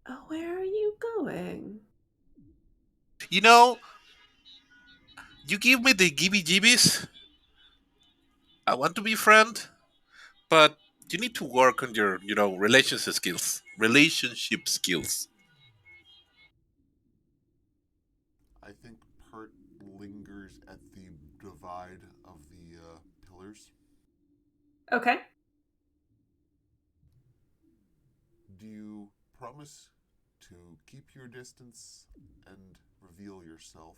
Oh, where are you going? You know, you give me the gibby jibbies. I want to be friend, but you need to work on your, relationship skills. Relationship skills. I think Pert lingers at the divide of the pillars. Okay. Do you promise to keep your distance and reveal yourself?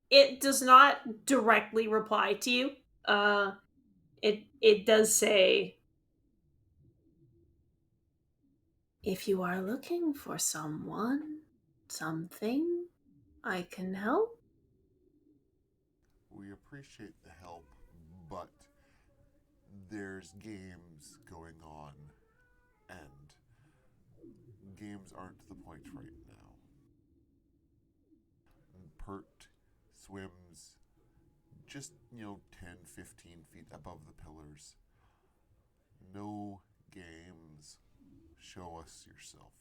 It does not directly reply to you. It does say, if you are looking for someone, something, I can help. We appreciate the help, but there's games going on, and games aren't the point right now. Pert swims just, 10, 15 feet above the pillars. No games. Show us yourself.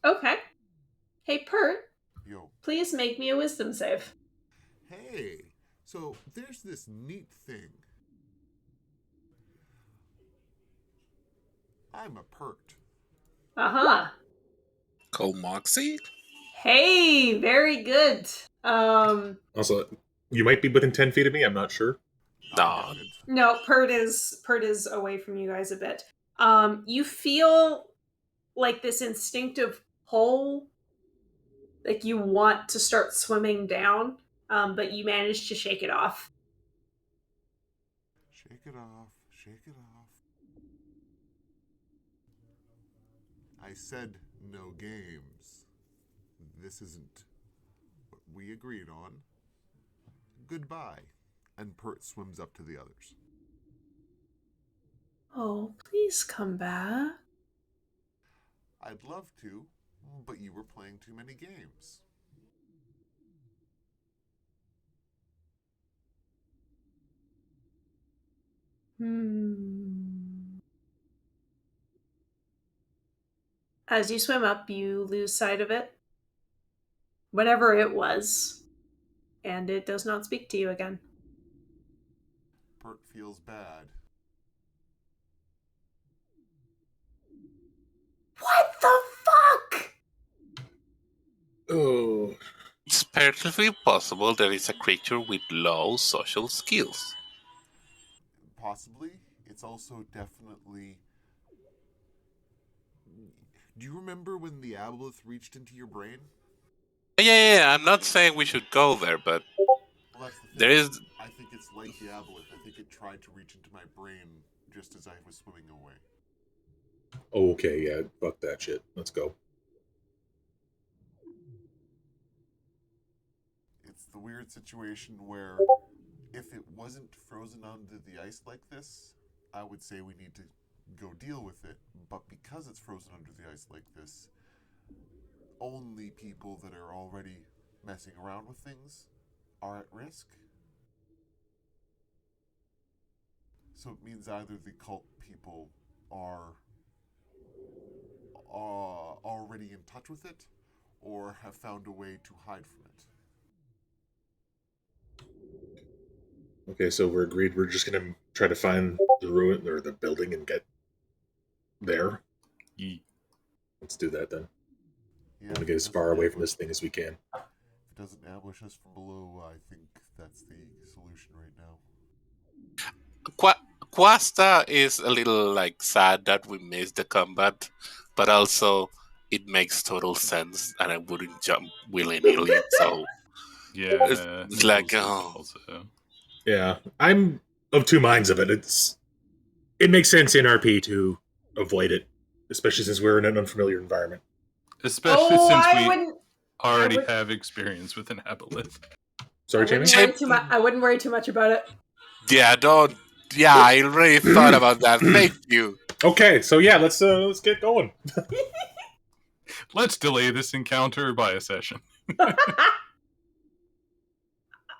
Okay. Hey, Pert, Yo. please make me a wisdom save. Hey, so there's this neat thing. I'm a Pert. Uh-huh. Call Moxie? Hey, very good. Also, you might be within 10 feet of me. I'm not sure. No. I doubt it. No, Pert is away from you guys a bit. You feel like this instinctive pull, like you want to start swimming down, but you manage to shake it off. Shake it off. Shake it off. I said no games. This isn't what we agreed on. Goodbye. And Pert swims up to the others. Oh, please come back. I'd love to, but you were playing too many games. As you swim up, you lose sight of it. Whatever it was. And it does not speak to you again. Pert feels bad. What the fuck? Oh. It's perfectly possible that it's a creature with low social skills. Possibly. It's also definitely... Do you remember when the aboleth reached into your brain? Yeah, I'm not saying we should go there, but Well, that's the thing. there is... I think it's like the aboleth. I think it tried to reach into my brain just as I was swimming away. Okay, yeah, fuck that shit. Let's go. the weird situation where if it wasn't frozen under the ice like this, I would say we need to go deal with it. But because it's frozen under the ice like this, only people that are already messing around with things are at risk. So it means either the cult people are already in touch with it, or have found a way to hide from it. Okay, so we're agreed. We're just gonna try to find the ruin or the building and get there. Ye- Let's do that then. Yeah, I'm gonna if get it as far doesn't away from ambush- this thing as we can. If it doesn't ambush us from below, I think that's the solution right now. Quasta is a little like sad that we missed the combat, but also it makes total sense, and I wouldn't jump willy nilly. So Yeah, it's like, Nichols is oh, also. Yeah, I'm of two minds of it. It makes sense in RP to avoid it, especially since we're in an unfamiliar environment. Especially Oh, since I we wouldn't. already would- have experience with an aboleth. Sorry, I wouldn't Jamie. worry too much. I wouldn't worry too much about it. yeah, don't. Yeah, I really thought about that. Thank you. Okay, so yeah, let's get going. Let's delay this encounter by a session.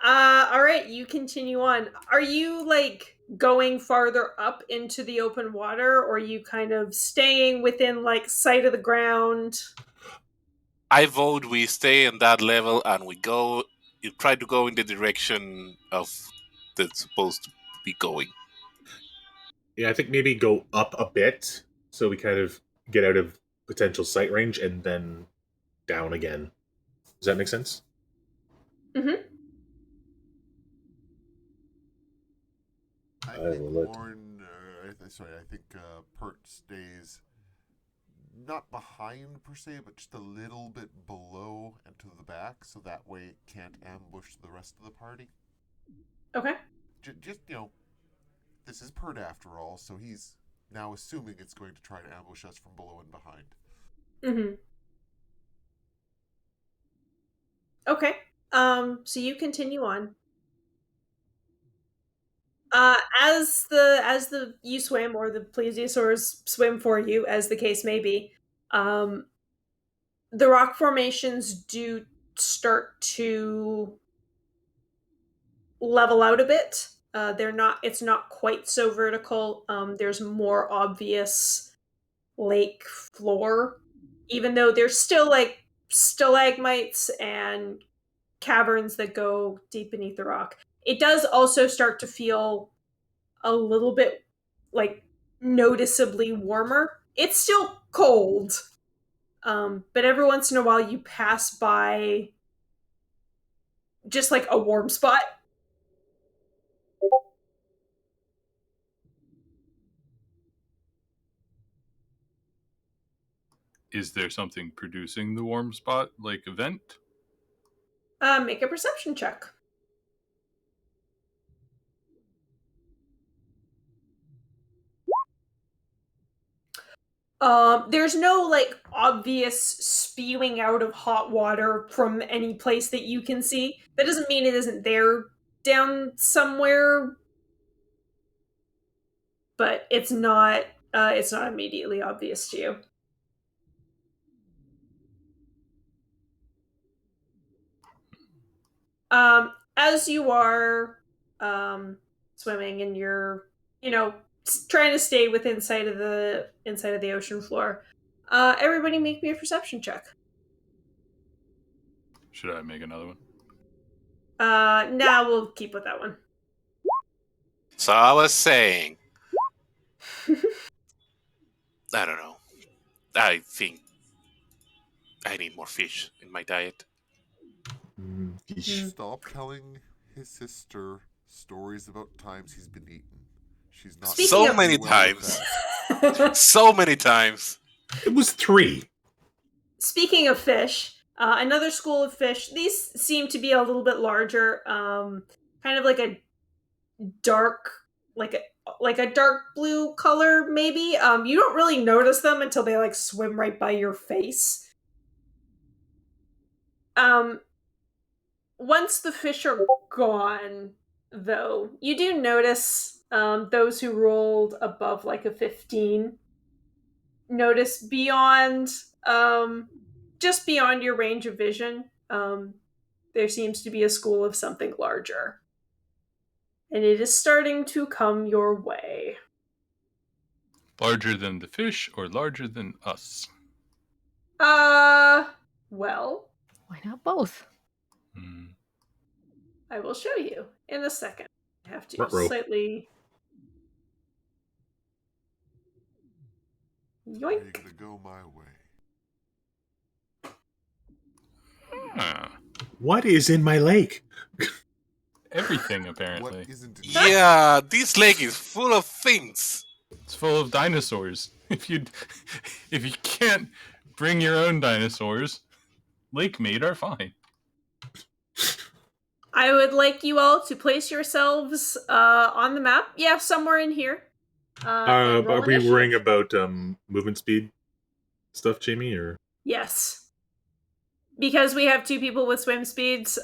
All right, you continue on. Are you like going farther up into the open water, or are you kind of staying within like sight of the ground? I vote we stay in that level and we go. You try to go in the direction of that's supposed to be going. Yeah, I think maybe go up a bit so we kind of get out of potential sight range and then down again. Does that make sense? Mm-hmm. I I think will let- Lorne, I think Pert stays not behind per se, but just a little bit below and to the back, so that way it can't ambush the rest of the party. Okay. Just this is Pert after all, so he's now assuming it's going to try to ambush us from below and behind. Mm-hmm. Okay. So you continue on. As the you swim or the plesiosaurs swim for you, as the case may be, the rock formations do start to level out a bit. It's not quite so vertical. There's more obvious lake floor, even though there's still like stalagmites and caverns that go deep beneath the rock. It does also start to feel a little bit like noticeably warmer. It's still cold. But every once in a while you pass by just like a warm spot. Is there something producing the warm spot, like a vent? Make a perception check. There's no like obvious spewing out of hot water from any place that you can see. That doesn't mean it isn't there down somewhere, but it's not immediately obvious to you. As you are swimming and you're, trying to stay within sight of the ocean floor, everybody make me a perception check. Should I make another one? Nah, we'll keep with that one. So I was saying, I don't know. I think I need more fish in my diet. Yeesh. Stop telling his sister stories about times he's been eaten. She's not Speaking So of- many well with times. that. So many times. It was 3. Speaking of fish, another school of fish. These seem to be a little bit larger, kind of like a dark, like a dark blue color, maybe. You don't really notice them until they like swim right by your face. once the fish are gone, though, you do notice those who rolled above like a 15 notice beyond, just beyond your range of vision, there seems to be a school of something larger. And it is starting to come your way. Larger than the fish or larger than us? Well, Why not both? Hmm. I will show you in a second. I have to Ruh-roh. slightly... Are you Yoink. gonna go my way? Huh. What is in my lake? Everything, What apparently. isn't? Yeah, this lake is full of things. It's full of dinosaurs. If you can't bring your own dinosaurs, lake mate are fine. I would like you all to place yourselves on the map. Yeah, somewhere in here. And roll Are we initiative. worrying about movement speed stuff, Jamie? Or Yes. Because we have 2 people with swim speeds,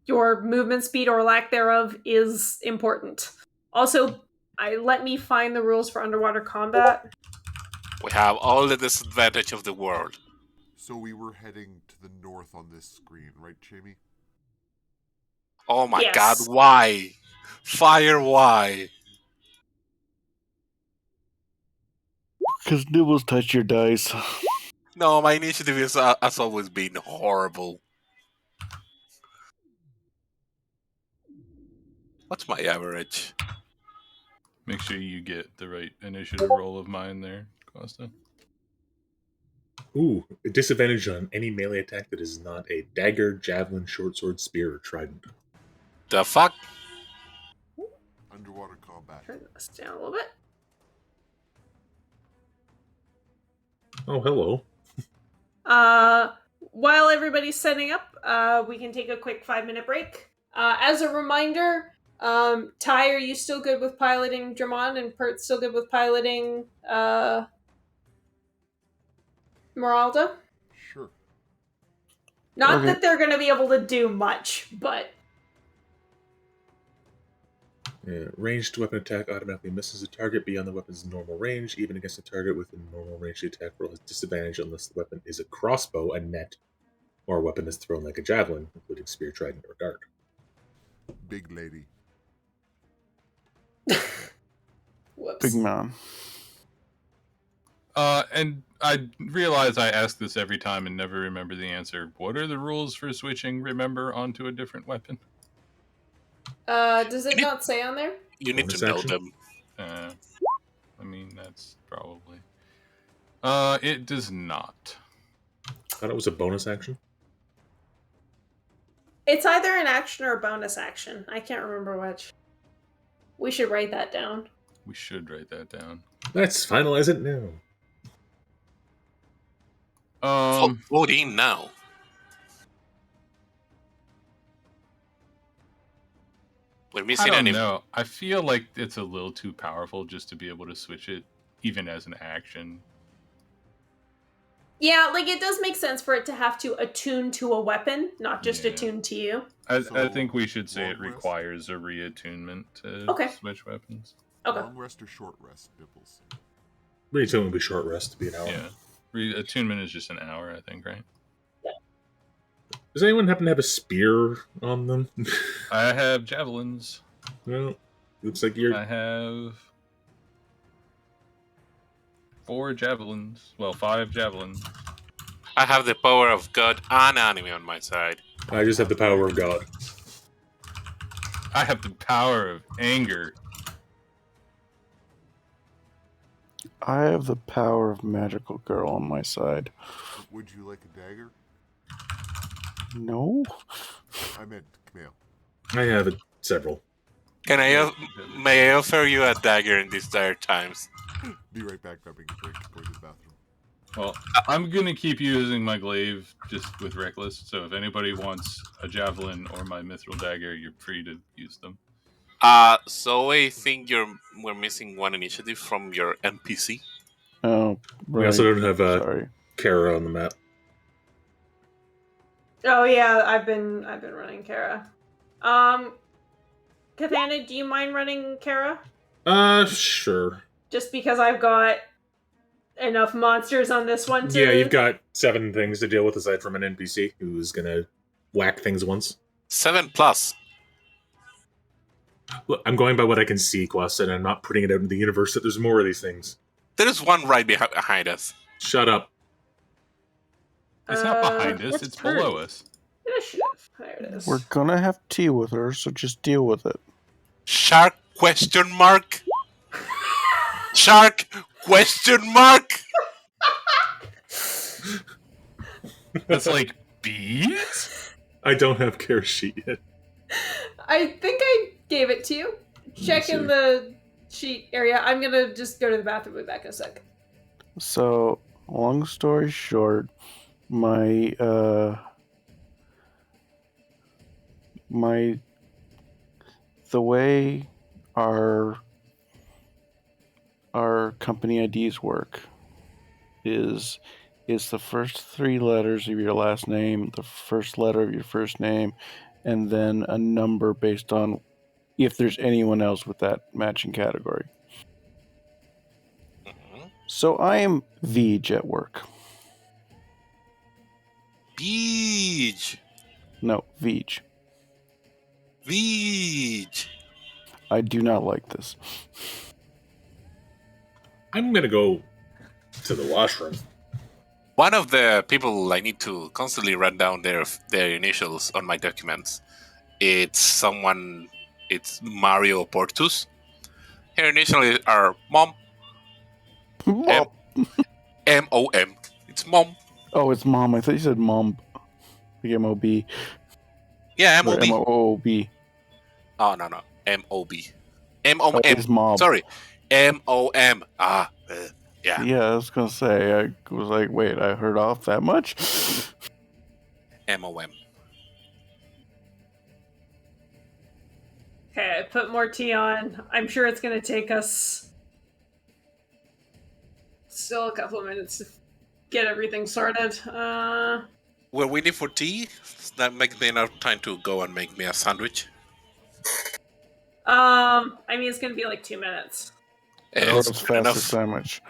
your movement speed or lack thereof is important. Also, let me find the rules for underwater combat. We have all the disadvantage of the world. So we were heading to the north on this screen, right, Jamie? Oh my Yes. god, why? Fire, why? Because Nibbles touched your dice. No, my initiative has always been horrible. What's my average? Make sure you get the right initiative roll of mine there, Costa. ooh, a disadvantage on any melee attack that is not a dagger, javelin, short sword, spear, or trident. The fuck? Underwater combat. Turn this down a little bit. Oh, hello. While everybody's setting up, we can take a quick 5-minute break. As a reminder, Ty, are you still good with piloting Dramon, and Pert's still good with piloting Meralda? Sure. Not Okay. that they're going to be able to do much, but Ranged weapon attack automatically misses a target beyond the weapon's normal range. Even against a target within normal range, the attack roll has disadvantage unless the weapon is a crossbow, a net, or a weapon is thrown like a javelin, including spear, trident, or dart. Big lady. whoops. Big man. And I realize I ask this every time and never remember the answer. What are the rules for switching, remember, onto a different weapon? Does it not say on there? You need Bonus to know action? them. I mean, that's probably... it does not. I thought it was a bonus action. It's either an action or a bonus action. I can't remember which. We should write that down. We should write that down. Let's finalize it now. Vote in now. We're I missing don't an know. I feel like it's a little too powerful just to be able to switch it, even as an action. Yeah, like it does make sense for it to have to attune to a weapon, not just Yeah. attune to you. I So, think we should say long it rest? requires a reattunement to Okay. switch weapons. Okay. Long rest or short rest, Nipples? Really, it's only be short rest to be an hour. Yeah. Reattunement is just an hour, I think, right? Does anyone happen to have a spear on them? I have javelins. Well, looks like you're. I have 4 javelins. Well, 5 javelins. I have the power of God and anime on my side. I just have the power of God. I have the power of anger. I have the power of magical girl on my side. Would you like a dagger? No? I meant Camille. I have several. May I offer you a dagger in these dire times? Be right back, grabbing a drink, going to the bathroom. Well, I'm going to keep using my glaive just with Reckless, so if anybody wants a javelin or my mithril dagger, you're free to use them. So I think we're missing one initiative from your NPC. Oh, right. We also don't have Sorry. Kara on the map. Oh yeah, I've been running Kara. Kathana, do you mind running Kara? Sure. Just because I've got enough monsters on this one to. Yeah, you've got 7 things to deal with aside from an NPC who's gonna whack things once. 7+. Look, I'm going by what I can see, Quest, and I'm not putting it out in the universe that there's more of these things. There is one right behind us. Shut up. It's not behind us, That's it's Pert. below us. There it is. We're gonna have tea with her, so just deal with it. Shark question mark? Shark question mark? That's like bees? I don't have care sheet yet. I think I gave it to you. Check see. in the sheet area. I'm gonna just go to the bathroom. Be back in a sec. So, long story short, my the way our company IDs work is the first 3 letters of your last name, the first letter of your first name, and then a number based on if there's anyone else with that matching category. So I am Vij at work. Beach. No, Vij. Beach. I do not like this. I'm gonna go to the washroom. One of the people I need to constantly run down their initials on my documents. It's Mario Portus. Her initials are Mom. Mom. M-O-M. It's Mom. Oh, it's mom. I thought you said mom. Like M-O-B. Yeah, Or M-O-B. M-O-O-B. Oh, no. M-O-B. Oh, M-O-M. it's mob. Sorry. M-O-M. Yeah. Yeah, I was gonna say. I was like, wait, I heard off that much? M-O-M. Okay, I put more tea on. I'm sure it's gonna take us still a couple of minutes to get everything sorted. We're waiting for tea. That makes me enough time to go and make me a sandwich. I mean, it's gonna be like 2 minutes. World's It's good fastest enough. sandwich.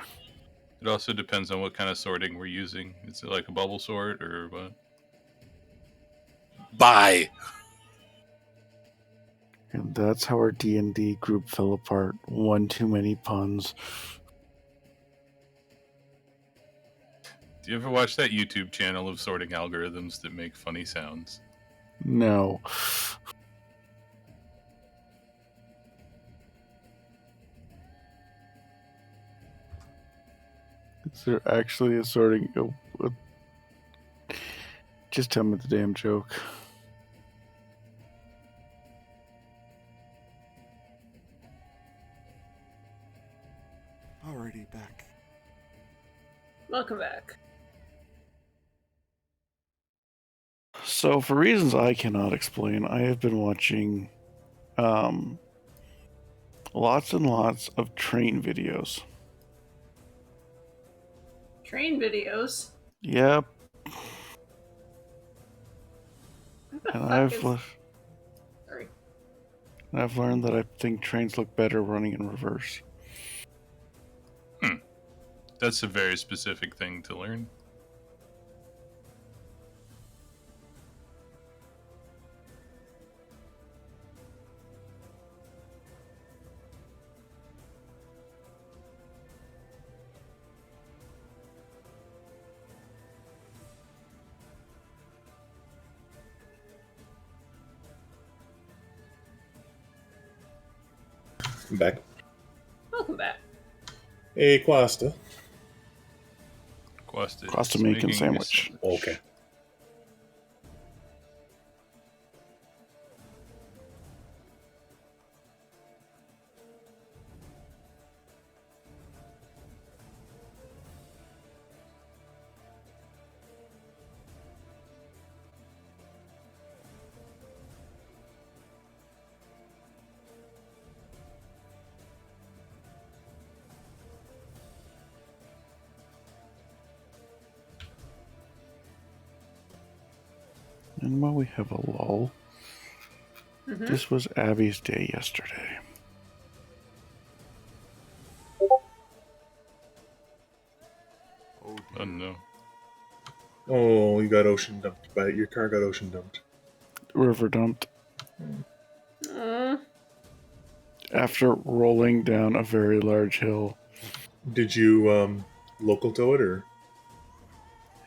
It also depends on what kind of sorting we're using. Is it like a bubble sort or what? Bye. And that's how our D&D group fell apart. One too many puns. Do you ever watch that YouTube channel of sorting algorithms that make funny sounds? No. Is there actually a sorting... Just tell me the damn joke. Alrighty, back. Welcome back. So, for reasons I cannot explain, I have been watching lots and lots of train videos. Train videos. Yep. What the And fuck Sorry. I've learned that I think trains look better running in reverse. That's a very specific thing to learn. I'm back. Welcome back. Hey, Quasta. Costa making sandwich. Okay. And while we have a lull, this was Abby's day yesterday. Oh, Oh dear. no. Oh, you got ocean dumped. Your car got ocean dumped. River dumped. Mm. After rolling down a very large hill. Did you local tow it or?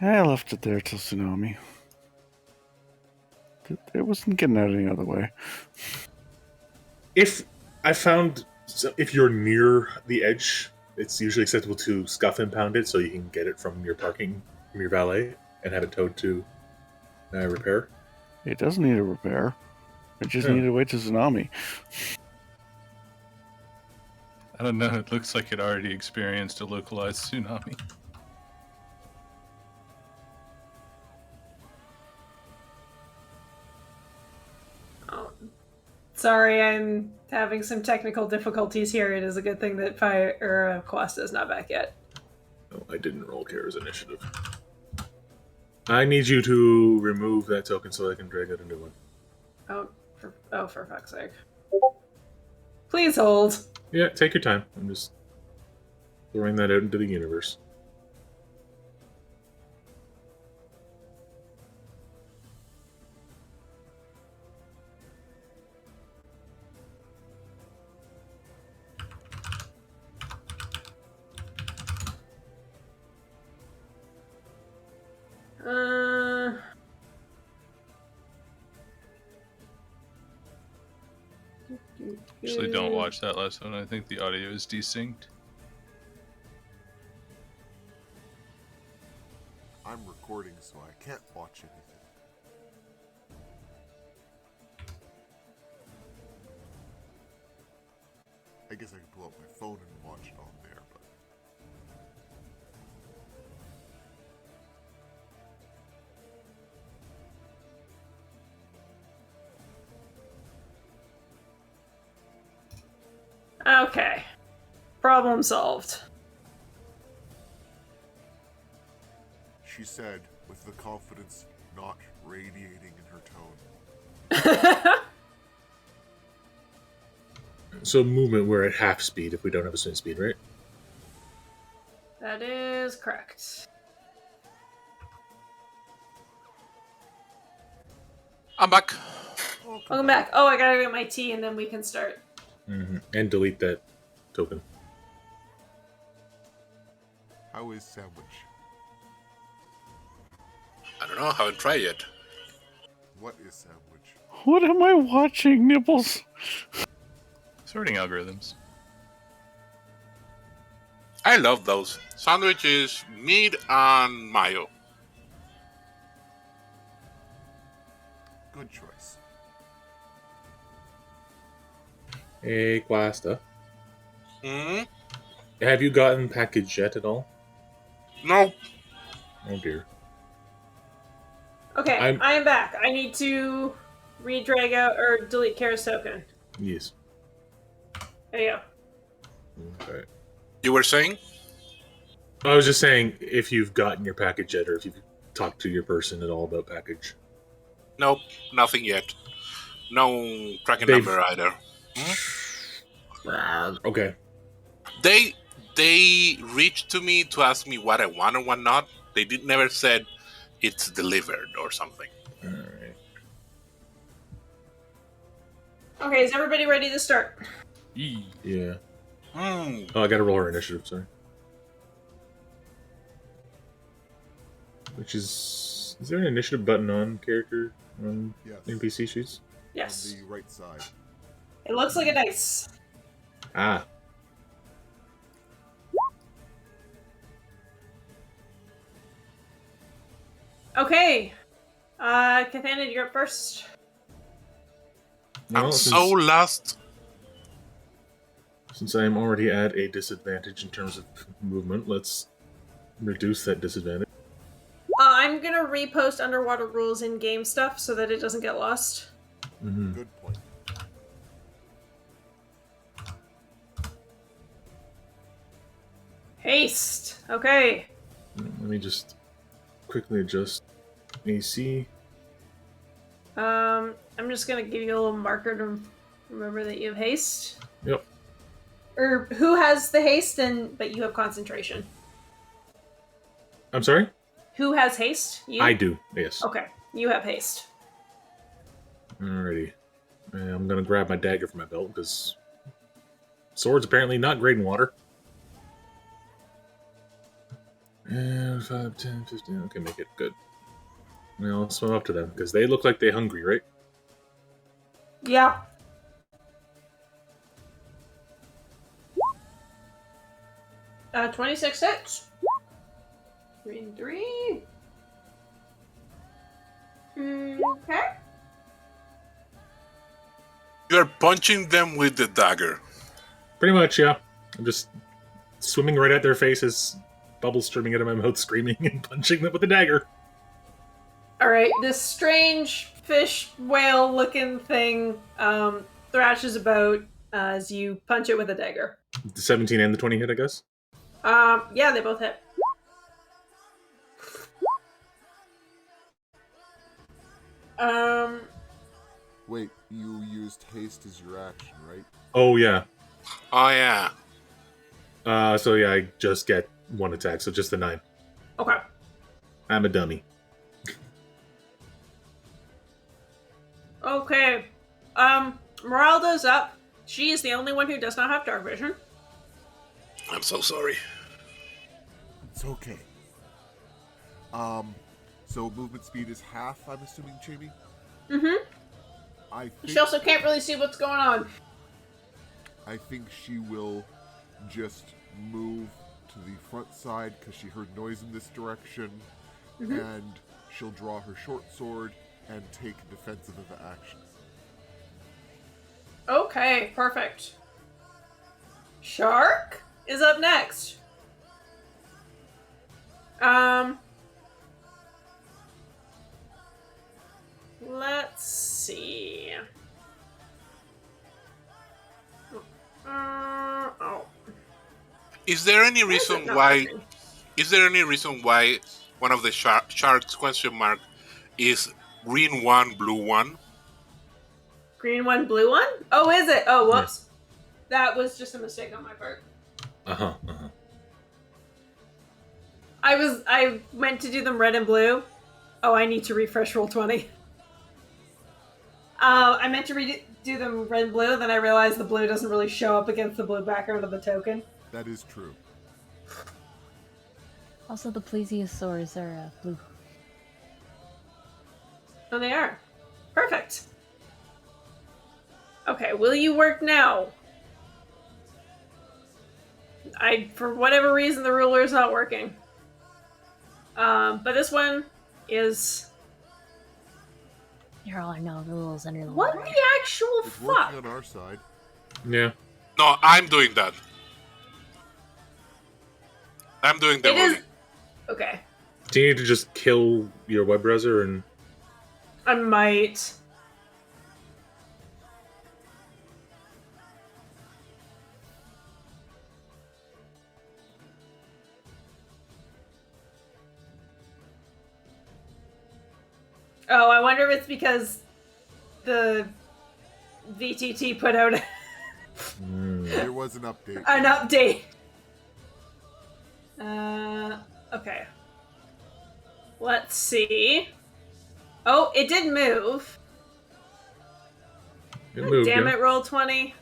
I left it there till tsunami. It wasn't getting out any other way. If I found if you're near the edge, it's usually acceptable to scuff impound it so you can get it from your valet, and have it towed to repair. It doesn't need a repair. It just Yeah. needed to wait till tsunami. I don't know. It looks like it already experienced a localized tsunami. Oh, sorry, I'm having some technical difficulties here. It is a good thing that Costa is not back yet. No, I didn't roll Kara's initiative. I need you to remove that token so I can drag out a new one. For fuck's sake. Please hold. Yeah, take your time. I'm just throwing that out into the universe. Actually, don't watch that last one. I think the audio is desynced. I'm recording, so I can't watch anything. I guess I can pull up my phone and watch it on there, but... Okay. Problem solved. She said, with the confidence not radiating in her tone. So movement, we're at half speed if we don't have a swim speed, right? That is correct. I'm back. Welcome back. Oh, I gotta get my tea and then we can start. Mm-hmm. And delete that token. How is Sandwich? I don't know. I haven't tried yet. What is Sandwich? What am I watching, Nibbles? Sorting algorithms. I love those. Sandwiches, meat and mayo. Good choice. Hey, Quasta. Hmm? Have you gotten package yet at all? No. Oh dear. Okay, I am back. I need to redrag out or delete Kara's token. Yes. There you go. Okay. You were saying? I was just saying if you've gotten your package yet, or if you've talked to your person at all about package. Nope, nothing yet. No tracking number either. Okay. They reached to me to ask me what I want or what not. They never said it's delivered or something. All right. Okay, is everybody ready to start? Yeah. Oh, I gotta roll her initiative, sorry. Which is there an initiative button on character on NPC sheets? Yes. On the right side. It looks like a dice. Ah. Okay. Cathana, you're up first. Well, I'm so lost. Since I am already at a disadvantage in terms of movement, let's reduce that disadvantage. I'm gonna repost underwater rules in game stuff so that it doesn't get lost. Mm-hmm. Good point. Haste. Okay. Let me just quickly adjust AC. I'm just gonna give you a little marker to remember that you have haste. Yep. Or who has the haste but you have concentration? I'm sorry? Who has haste? You? I do, yes. Okay, you have haste. Alrighty. I'm gonna grab my dagger from my belt, because sword's apparently not great in water. And 5, 10, 15. Okay, make it good. I'll swim up to them, because they look like they're hungry, right? Yeah. Uh, 26 hits. 3 and 3. Okay. You're punching them with the dagger. Pretty much, yeah. I'm just swimming right at their faces, bubbles streaming out of my mouth, screaming and punching them with the dagger. Alright, this strange fish whale looking thing thrashes about as you punch it with a dagger. The 17 and the 20 hit, I guess? Yeah, they both hit. Wait, you used haste as your action, right? Oh, yeah. Oh yeah. So yeah, I just get one attack, so just the 9. Okay. I'm a dummy. Okay. Meralda's up. She is the only one who does not have dark vision. I'm so sorry. It's okay. So movement speed is half, I'm assuming, Jamie? Mm-hmm. I She think, also can't really see what's going on. I think she will just move to the front side because she heard noise in this direction, and she'll draw her short sword and take defensive action. Okay, perfect. Shark is up next. Let's see. Oh. Is there any Why is it reason not why? working? Is there any reason why one of the sharks question mark is green one, blue one? Green one, blue one? Oh, is it? Oh, whoops. That was just a mistake on my part. I meant to do them red and blue. Oh, I need to refresh Roll20. I meant to do them red and blue, then I realized the blue doesn't really show up against the blue background of the token. That is true. Also, the plesiosaurs are blue. Oh, they are. Perfect. Okay, will you work now? For whatever reason, the ruler is not working. But this one is... There are no rules under the What water. the actual It's fuck? working on our side. Yeah. No, I'm doing that. I'm doing the It is... ruling. Okay. Do you need to just kill your web browser and... I might... Oh, I wonder if it's because the VTT put out There was an update. an update. Okay. Let's see. Oh, it did move. It moved, Damn yeah. it, Roll20.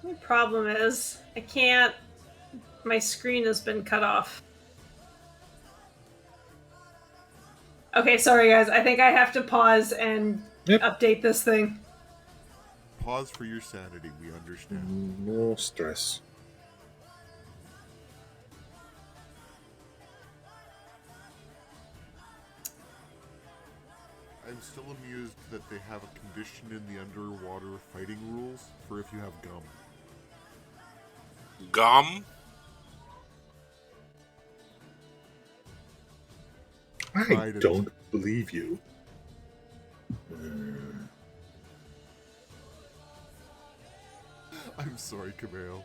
The problem is, I can't... My screen has been cut off. Okay, sorry guys. I think I have to pause and update this thing. Pause for your sanity, we understand. No stress. I'm still amused that they have a condition in the underwater fighting rules for if you have gum. Gum? I don't believe you. I'm sorry, Camille.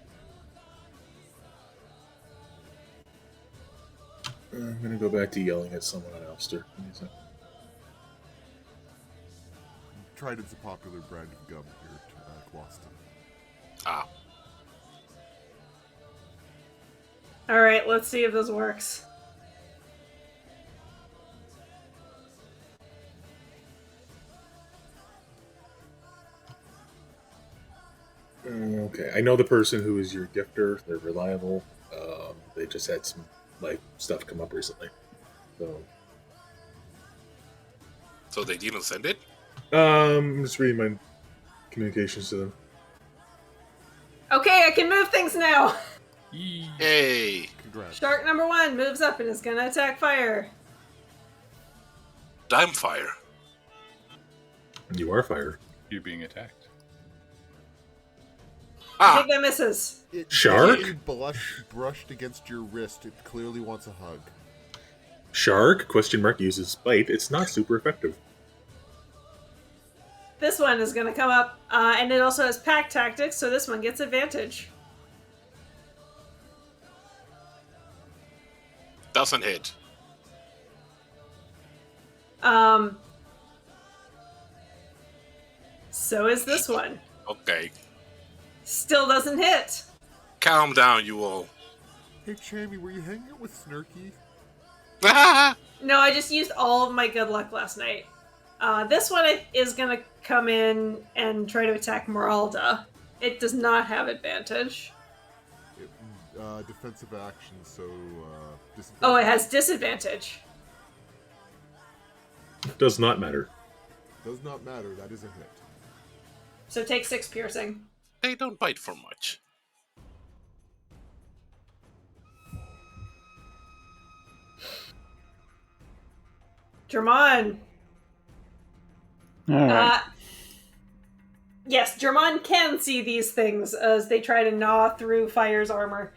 I'm gonna go back to yelling at someone on Elster. Trident's a popular brand of gum here at Quaston. Ah. Alright, let's see if this works. Okay, I know the person who is your gifter. They're reliable. They just had some stuff come up recently. So they didn't send it? I'm just reading my communications to them. Okay, I can move things now! Hey! Congrats. Shark number 1 moves up and is gonna attack fire. I'm fire. You are fired. You're being attacked. I think that misses. It Shark? gently brushed against your wrist. It clearly wants a hug. Shark? ? Uses bite. It's not super effective. This one is gonna come up, and it also has pack tactics, so this one gets advantage. Doesn't hit. So is this one. Okay. Still doesn't hit. Calm down, you all. Hey, Chammy, were you hanging out with Snurky? No, I just used all of my good luck last night. This one is gonna come in and try to attack Meralda. It does not have advantage. Defensive action, so disadvantage. Oh, it has disadvantage. Does not matter. Does not matter. That is a hit. So take 6 piercing. They don't bite for much. German. Alright. Yes, German can see these things as they try to gnaw through Fire's armor.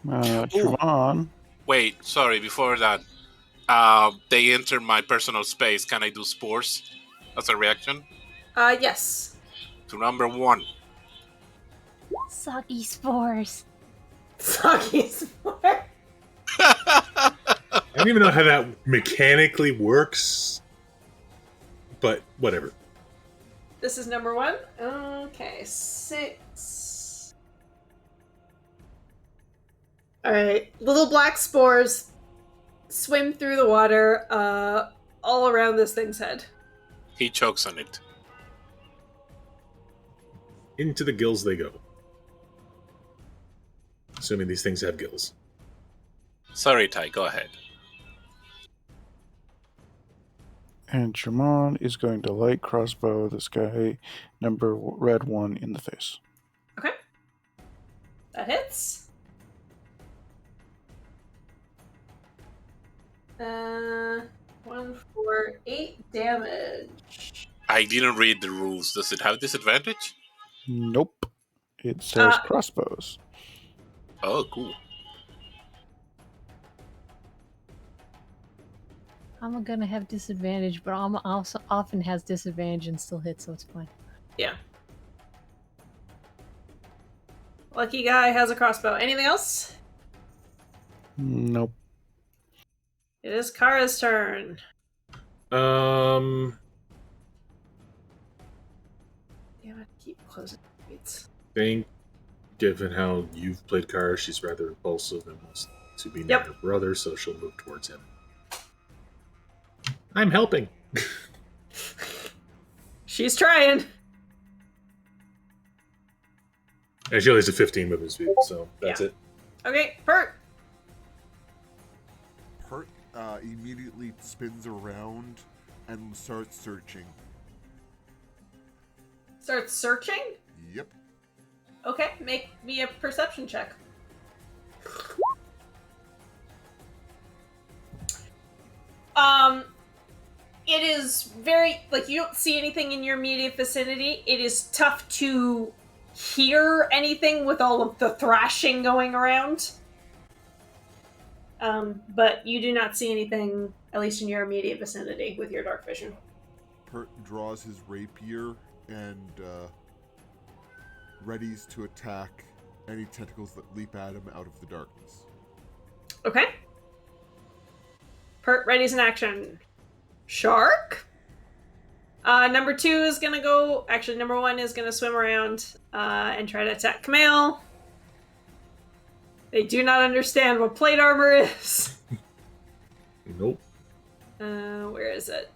Trevon. Wait, sorry, before that. They enter my personal space. Can I do spores as a reaction? Yes. To number 1. Soggy spores. Soggy spore. I don't even know how that mechanically works, but whatever. This is number 1. Okay, 6. Alright, little black spores swim through the water all around this thing's head. He chokes on it. Into the gills they go. Assuming these things have gills. Sorry, Ty, go ahead. And Jermon is going to light crossbow this guy, red 1, in the face. Okay. That hits. 1, 4, 8 damage. I didn't read the rules. Does it have disadvantage? Nope. It says crossbows. Oh, cool. I'm gonna have disadvantage, but I'm also often has disadvantage and still hits, so it's fine. Yeah. Lucky guy has a crossbow. Anything else? Nope. It is Kara's turn. Damn it, keep closing the gates. think, given how you've played Kara, she's rather impulsive and wants to be near her brother, so she'll move towards him. I'm helping. She's trying. And she only has a 15 movement speed, so that's it. Okay, Pert. Pert immediately spins around and starts searching. Starts searching? Yep. Okay, make me a perception check. It is very, you don't see anything in your immediate vicinity. It is tough to hear anything with all of the thrashing going around. But you do not see anything, at least in your immediate vicinity, with your dark vision. Pert draws his rapier and readies to attack any tentacles that leap at him out of the darkness. Okay. Pert readies in action. Shark? Number 2 is gonna go... Actually, number 1 is gonna swim around and try to attack Camille. They do not understand what plate armor is. Nope. Where is it?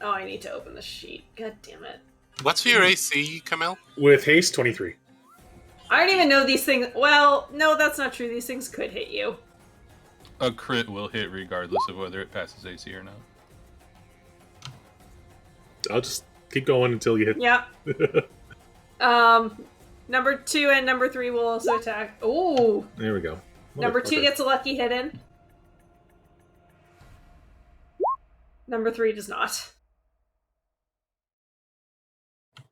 Oh, I need to open the sheet. God damn it. What's your AC, Camille? With haste, 23. I don't even know these things... Well, no, that's not true. These things could hit you. A crit will hit regardless of whether it passes AC or not. I'll just keep going until you hit. Yeah. Number 2 and number 3 will also attack. Ooh. There we go. Number 2 Motherfucker. gets a lucky hit in. Number 3 does not.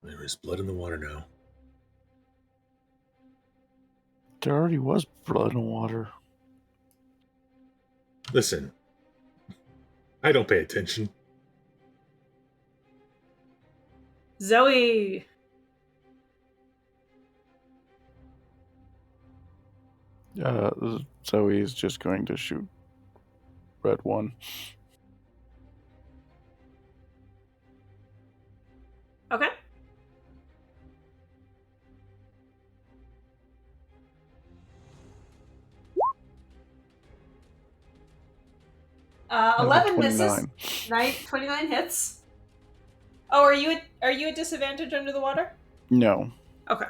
There is blood in the water now. There already was blood and water. Listen. I don't pay attention. Zoe. Zoe's just going to shoot red one. Okay. Number 11 29. misses. 29 hits. Oh, are you at disadvantage under the water? No. Okay.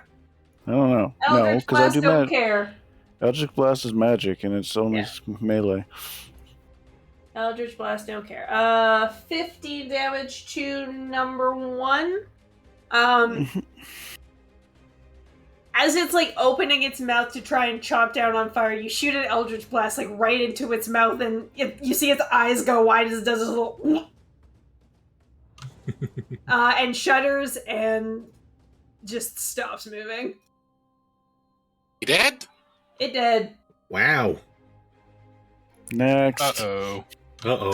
I don't know. No, Eldritch because I Blast do don't care. Eldritch Blast is magic, and it's only melee. Eldritch Blast don't care. 15 damage to number 1. As it's like opening its mouth to try and chomp down on fire, you shoot an Eldritch Blast like right into its mouth, and you see its eyes go wide as it does this little and shudders and just stops moving. You dead? It did. Wow. Next. Uh-oh. Uh-oh.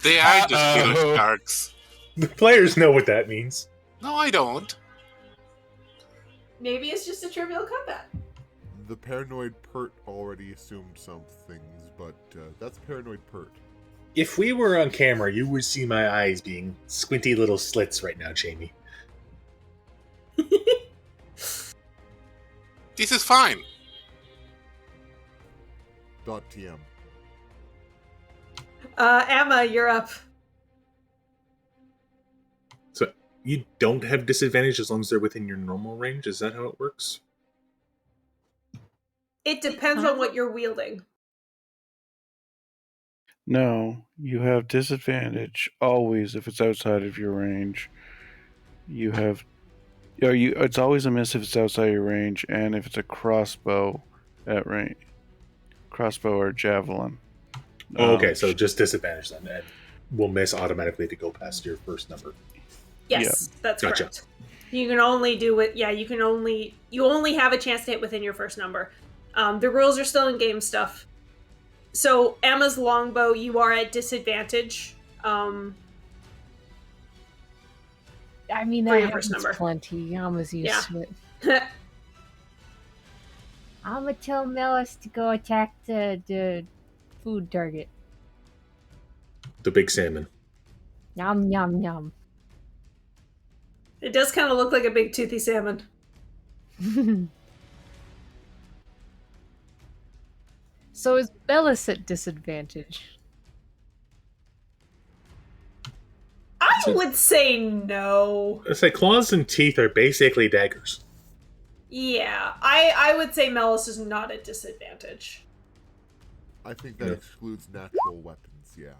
They are just little sharks. The players know what that means. No, I don't. Maybe it's just a trivial combat. The paranoid Pert already assumed some things, but that's paranoid Pert. If we were on camera, you would see my eyes being squinty little slits right now, Jamie. This is fine. .tm. Emma, you're up. So you don't have disadvantage as long as they're within your normal range? Is that how it works? It depends on what you're wielding. No, you have disadvantage always if it's outside of your range. You have... It's always a miss if it's outside your range, and if it's a crossbow at range. Crossbow or javelin. Oh, okay, so just disadvantage then. And we'll miss automatically if you go past your first number. Yes, that's Gotcha. correct. You can only do it. Yeah, you only have a chance to hit within your first number. The rules are still in game stuff. So Emma's longbow, you are at disadvantage. I mean, For that your happens first number. plenty. Almost used Yeah. to it. I'm gonna tell Melis to go attack the food target. The big salmon. Yum, yum, yum. It does kind of look like a big toothy salmon. So is Melis at disadvantage? I would say no. It's like claws and teeth are basically daggers. Yeah, I would say Melis is not at disadvantage. I think that Yeah. excludes natural weapons, yeah.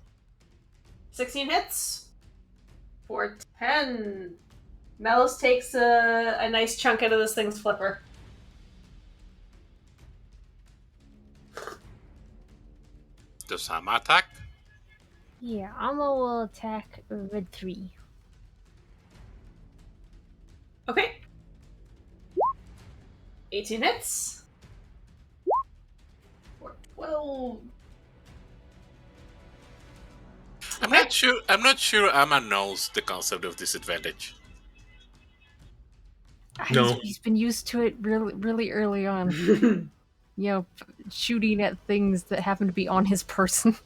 16 hits. For 10. Melis takes a nice chunk out of this thing's flipper. Does Sam attack? Yeah, Amma will attack red 3. Okay. 18 hits. For 12. I'm not sure. I'm not sure Amma knows the concept of disadvantage. No. He's been used to it really early on. Shooting at things that happen to be on his person.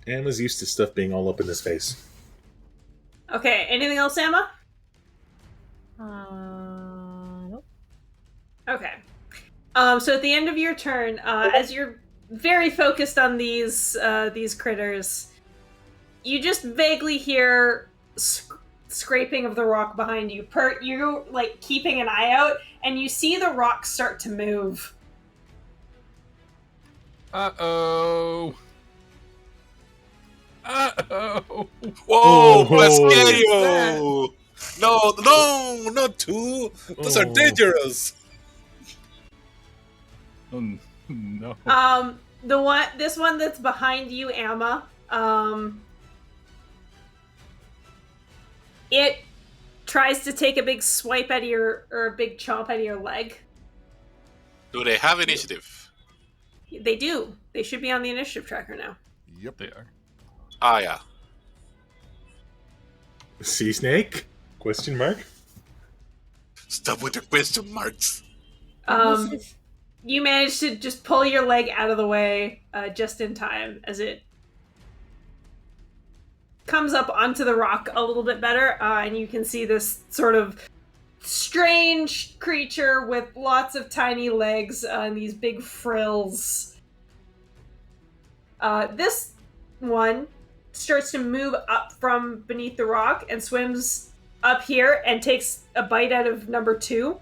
Emma's used to stuff being all up in his face. Okay, anything else, Emma? Nope. Okay. So at the end of your turn, as you're very focused on these critters, you just vaguely hear scraping of the rock behind you. You're like keeping an eye out, and you see the rock start to move. Uh-oh. Uh-oh. Whoa, Oh. Pescario! No, not two. Those are Oh. dangerous. No. This one that's behind you, Amma, it tries to take a big swipe at a big chomp out of your leg. Do they have initiative? They do. They should be on the initiative tracker now. Yep. They are. Ah, yeah. Sea snake? Question mark? Stop with the question marks. You managed to just pull your leg out of the way just in time as it comes up onto the rock a little bit better, and you can see this sort of strange creature with lots of tiny legs and these big frills. This one starts to move up from beneath the rock and swims up here and takes a bite out of number 2.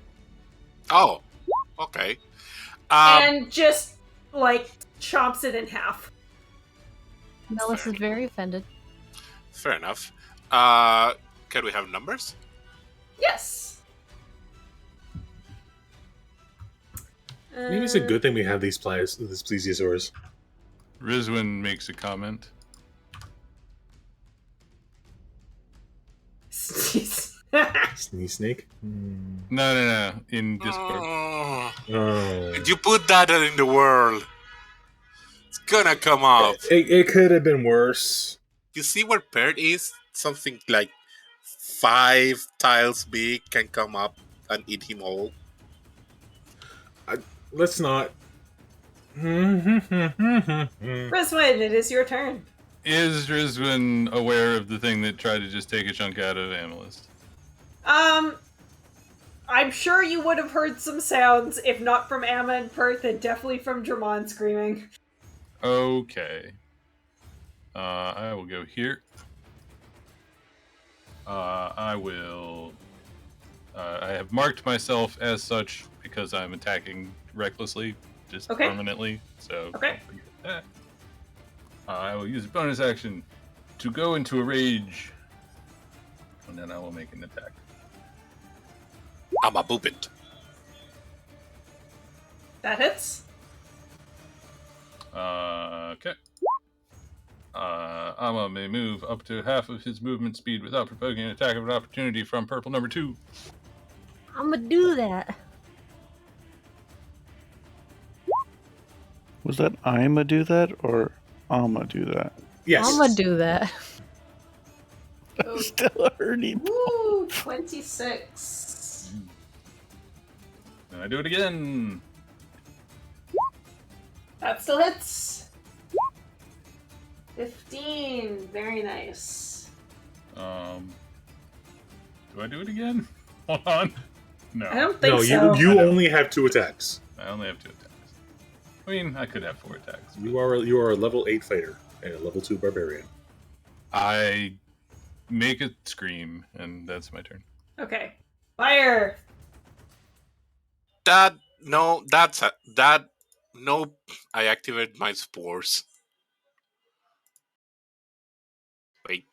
Oh, okay. And just, like, chomps it in half. Melis is very offended. Fair enough. Can we have numbers? Yes. Maybe it's a good thing we have these plesiosaurs. Rizwin makes a comment. Sneeze snake? No. In Discord. Oh, Oh. you put that in the world. It's gonna come up. It could have been worse. You see where Pert is? Something like 5 tiles big can come up and eat him whole. Let's not. Rizwin, it is your turn. Is Rizwin aware of the thing that tried to just take a chunk out of Amelist? I'm sure you would have heard some sounds, if not from Amma and Perth, and definitely from Dramon screaming. Okay. I will go here. I will... I have marked myself as such because I'm attacking recklessly, just permanently, so don't forget that. I will use a bonus action to go into a rage, and then I will make an attack. I'm a boopit. That hits. Okay. Amma may move up to half of his movement speed without provoking an attack of an opportunity from purple number 2. I'm gonna do that. Was that I'ma do that or I'ma do that? Yes. I'm gonna do that. Still hurting. Woo! 26. And I do it again. That still hits. 15. Very nice. Do I do it again? Hold on. No. I don't think No, so. you only have 2 attacks. I only have 2 attacks. I mean, I could have 4 attacks. You are a level 8 fighter and a level 2 barbarian. I make a scream, and that's my turn. Okay. Fire! No, I activate my spores. Wait.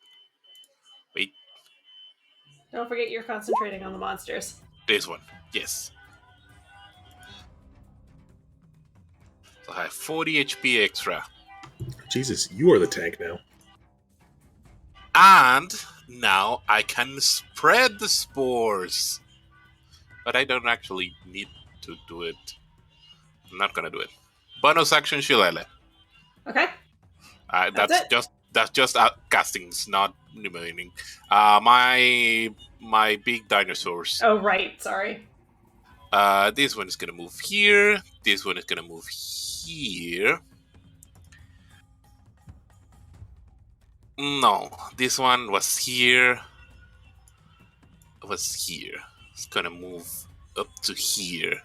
Don't forget you're concentrating on the monsters. This one, yes. So I have 40 HP extra. Jesus, you are the tank now. And now I can spread the spores. But I don't actually need to do it. I'm not gonna do it. Bonus action Shillelagh. Okay. That's just castings, not remaining. My big dinosaurs. Oh right, sorry. This one is gonna move here. This one is gonna move here. No, this one was here. Was here. It's gonna move up to here.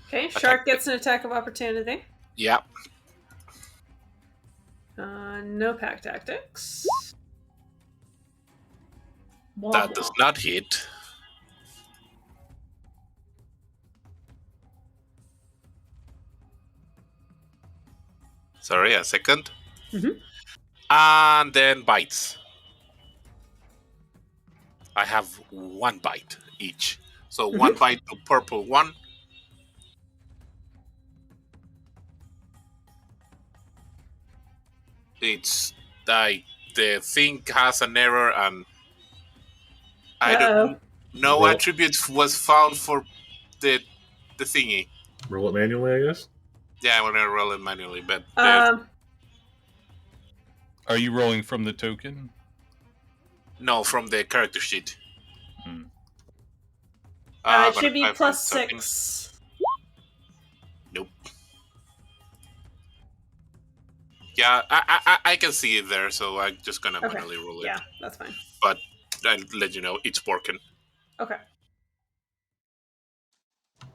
Okay, Shark gets an attack of opportunity. Yep. No pack tactics. That does not hit. Sorry, a second. Mm-hmm. And then bites. I have one bite each. So one bite to purple one. It's like the thing has an error and I don't. No attribute was found for the thingy. Roll it manually, I guess. Yeah, I'm gonna roll it manually, but are you rolling from the token? No, from the character sheet. It should be +6. Nope. Yeah, I can see it there, so I'm just gonna manually roll it. Yeah, that's fine. But I'll let you know it's working. Okay.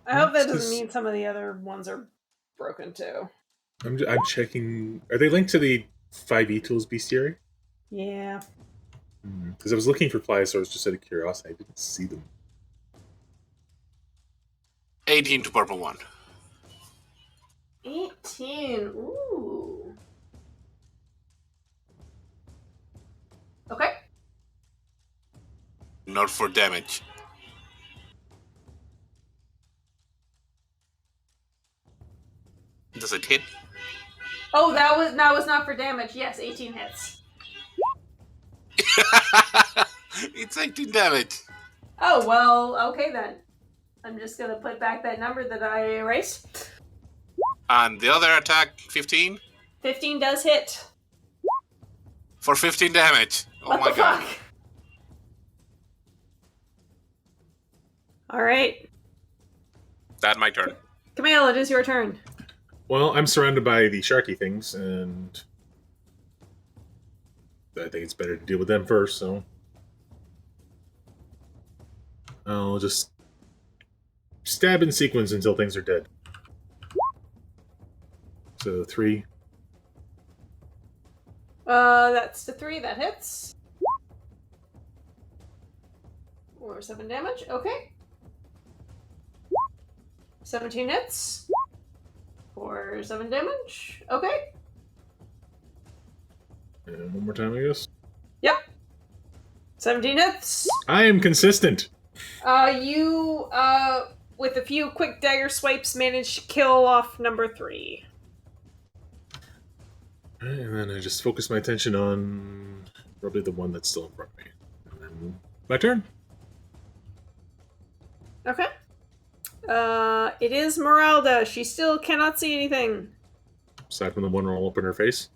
I hope that doesn't mean some of the other ones are broken too. I'm checking. Are they linked to the 5e tools bestiary? Yeah. Because I was looking for pliosaurs just out of curiosity. I didn't see them. 18 to purple one. 18. Ooh. Okay. Not for damage. Does it hit? Oh, that was not for damage. Yes, 18 hits. It's 18 damage. Oh, well, okay then. I'm just going to put back that number that I erased. And the other attack, 15? 15 does hit. For 15 damage. Oh what my the god. Fuck? Alright. That's my turn. Camille, it is your turn. Well, I'm surrounded by the sharky things, and I think it's better to deal with them first, so I'll just stab in sequence until things are dead. So 3. That's the 3 that hits. Or 7 damage. Okay. 17 hits. For 7 damage. Okay. And one more time, I guess. Yep. 17 hits. I am consistent. You, with a few quick dagger swipes, managed to kill off number 3. And then I just focus my attention on probably the one that's still in front of me. And then my turn. Okay. It is Meralda. She still cannot see anything. Aside from the one roll up in her face.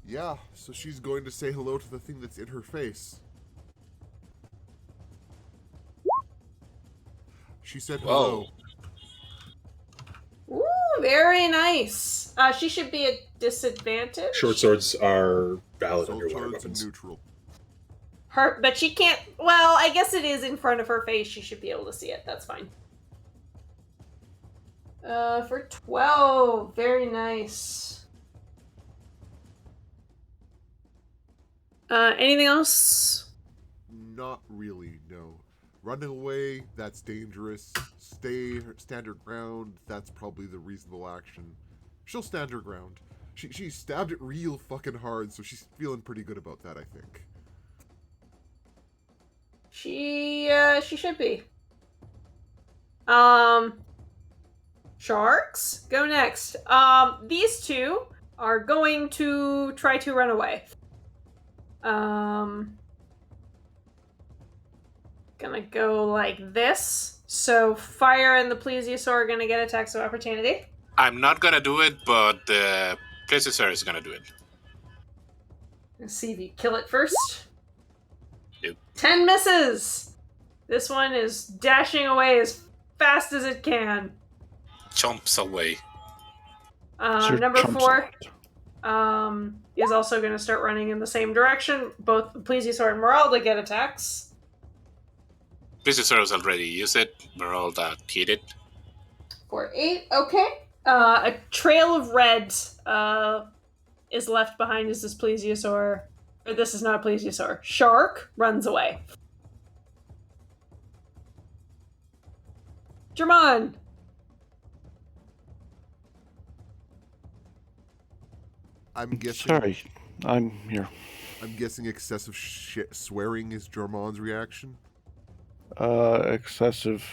Yeah, so she's going to say hello to the thing that's in her face. She said hello. Ooh, very nice. She should be at disadvantage. Short swords are valid Soul underwater charge weapons. neutral. But she can't. Well, I guess it is in front of her face. She should be able to see it. That's fine. For 12. Very nice. Anything else? Not really, no. Running away, that's dangerous. Stand her ground, that's probably the reasonable action. She'll stand her ground. She stabbed it real fucking hard, so she's feeling pretty good about that, I think. She should be. Sharks? Go next. These two are going to try to run away. Gonna go like this. So Fire and the Plesiosaur are gonna get attacks of opportunity. I'm not gonna do it, but the Plesiosaur is gonna do it. Let's see if you kill it first. Yep. 10 misses! This one is dashing away as fast as it can. Chomps away. Number 4 is also going to start running in the same direction. Both Plesiosaur and Meralda get attacks. Plesiosaur has already used it. Meralda hit it. For 8, okay. A trail of red is left behind as this Plesiosaur, or this is not a Plesiosaur. Shark runs away. German! I'm guessing. Sorry, I'm here. I'm guessing excessive swearing is Jormon's reaction. Excessive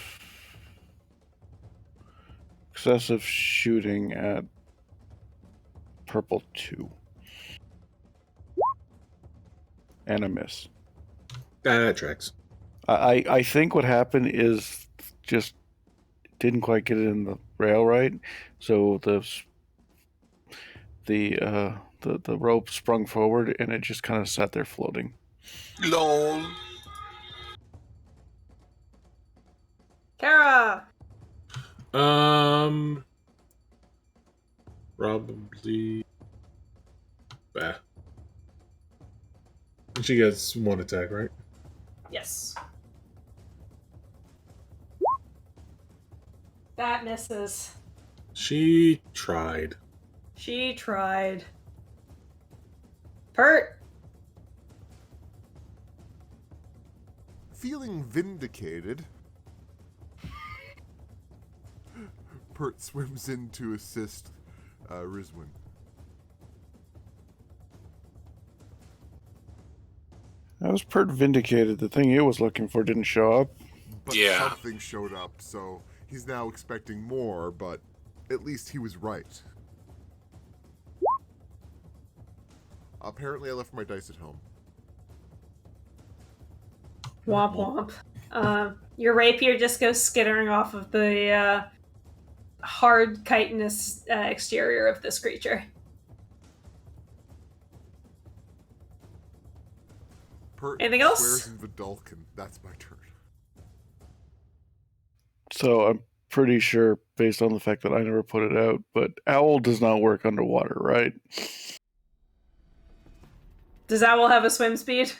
shooting at purple 2. And a miss. That tracks. I think what happened is just didn't quite get it in the rail right, so the rope sprung forward and it just kind of sat there floating. LOL. Kara! Probably. Bah. She gets 1 attack, right? Yes. That misses. She tried. She tried. Pert! Feeling vindicated, Pert swims in to assist Rizwin. I was Pert vindicated. The thing he was looking for didn't show up. But Yeah. something showed up, so he's now expecting more, but at least he was right. Apparently I left my dice at home. Womp womp. Your rapier just goes skittering off of the hard chitinous exterior of this creature. Pert Anything else? swears in Vidalcan. That's my turn. So I'm pretty sure, based on the fact that I never put it out, but Owl does not work underwater, right? Does Owl have a swim speed?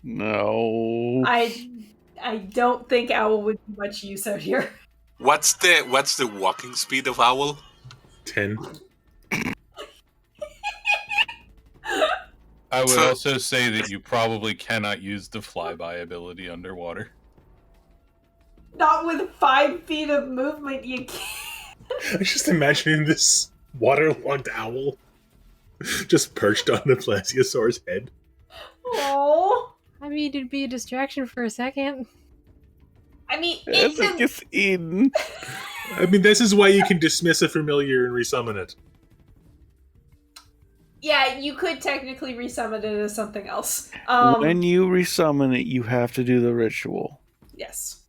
No. I don't think Owl would be much use out here. What's the walking speed of Owl? 10. I would also say that you probably cannot use the flyby ability underwater. Not with 5 feet of movement, you can't. I'm just imagining this waterlogged owl just perched on the Plesiosaur's head. Oh. I mean, it'd be a distraction for a second. I mean, As it gets eaten. I mean, this is why you can dismiss a familiar and resummon it. Yeah, you could technically resummon it as something else. When you resummon it, you have to do the ritual. Yes.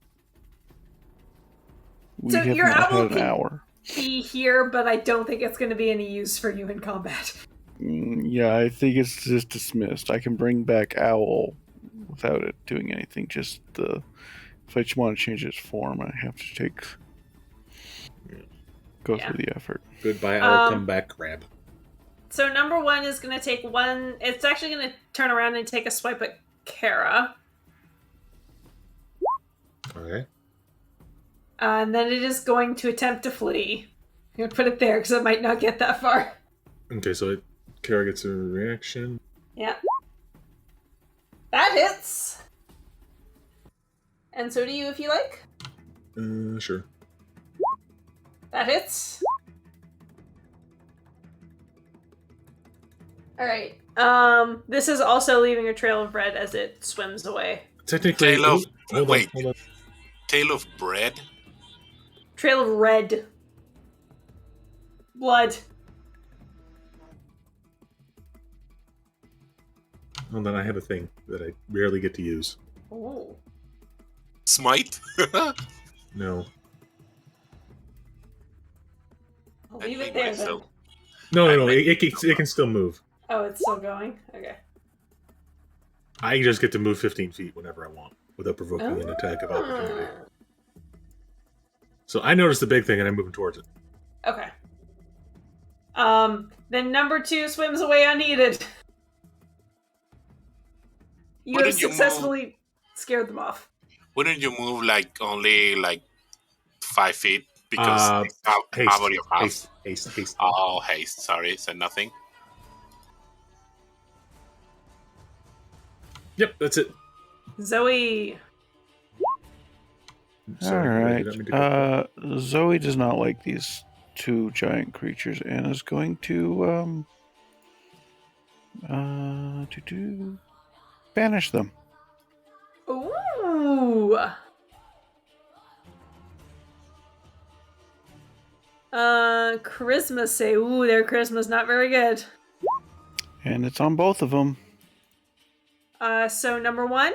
We So have your not owl had an can- hour. Be here, but I don't think it's going to be any use for you in combat. Yeah, I think it's just dismissed. I can bring back Owl without it doing anything. Just if I just want to change its form, I have to go through the effort. Goodbye, I'll come back, crab. So number 1 is going to take one. It's actually going to turn around and take a swipe at Kara. Okay. And then it is going to attempt to flee. I'm going to put it there because it might not get that far. Okay, so Kara gets a reaction. Yeah. That hits. And so do you if you like. Sure. That hits. Alright. This is also leaving a trail of red as it swims away. Technically, Tail of hold on. Tail of bread. Trail of red. Blood. Hold on, I have a thing that I rarely get to use. Oh. Smite. No. I'll leave it there then. No. It can still move. Oh, it's still going? Okay. I just get to move 15 feet whenever I want without provoking an attack of opportunity. So I noticed the big thing and I'm moving towards it. Okay. Then number 2 swims away unneeded. You have successfully scared them off. Wouldn't you move only 5 feet? Because haste. Oh, haste. Sorry, said nothing. Yep, that's it. Zoe. Sorry, all right. Zoe does not like these 2 giant creatures and is going to banish them. Ooh. Charisma say, ooh, their charisma's not very good. And it's on both of them. So number 1.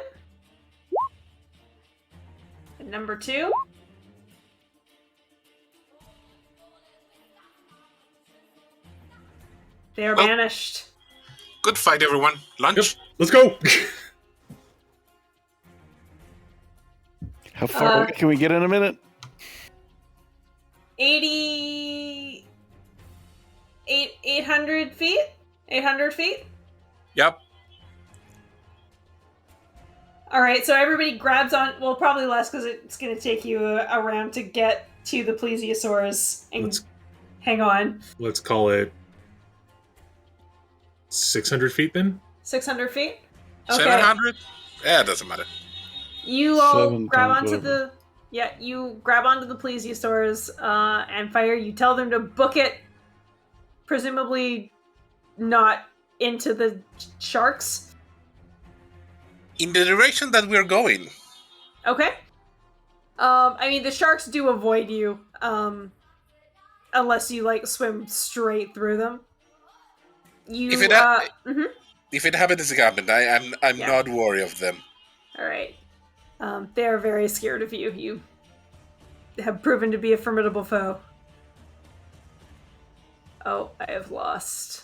And number 2. They are banished. Good fight, everyone. Lunch? Yep. Let's go! How far away can we get in a minute? 800 feet? 800 feet? Yep. Alright, so everybody grabs on... Well, probably less, because it's going to take you a round to get to the plesiosaurs and hang on. Let's call it 600 feet, then? 600 feet? Okay. 700? Yeah, it doesn't matter. You all grab onto the... Yeah, you grab onto the plesiosaurs and fire. You tell them to book it, presumably not into the sharks. In the direction that we're going. Okay. I mean, the sharks do avoid you, unless you, swim straight through them. If it happens, it happened. I'm not worried of them. Alright. They are very scared of you. You have proven to be a formidable foe. Oh, I have lost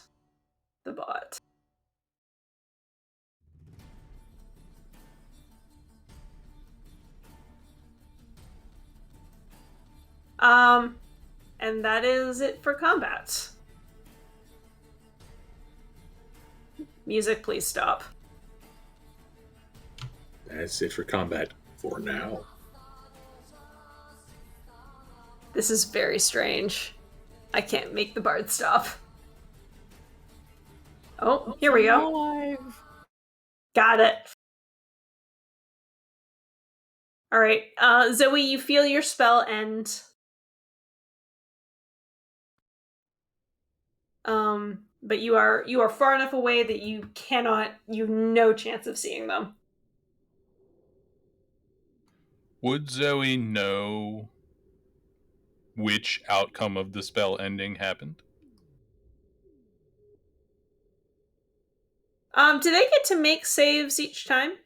the bot. And that is it for combat. Music, please stop. That's it for combat for now. This is very strange. I can't make the bard stop. Oh, here we go. Got it. Alright, Zoe, you feel your spell end. But you are far enough away that you have no chance of seeing them. Would Zoe know which outcome of the spell ending happened? Do they get to make saves each time?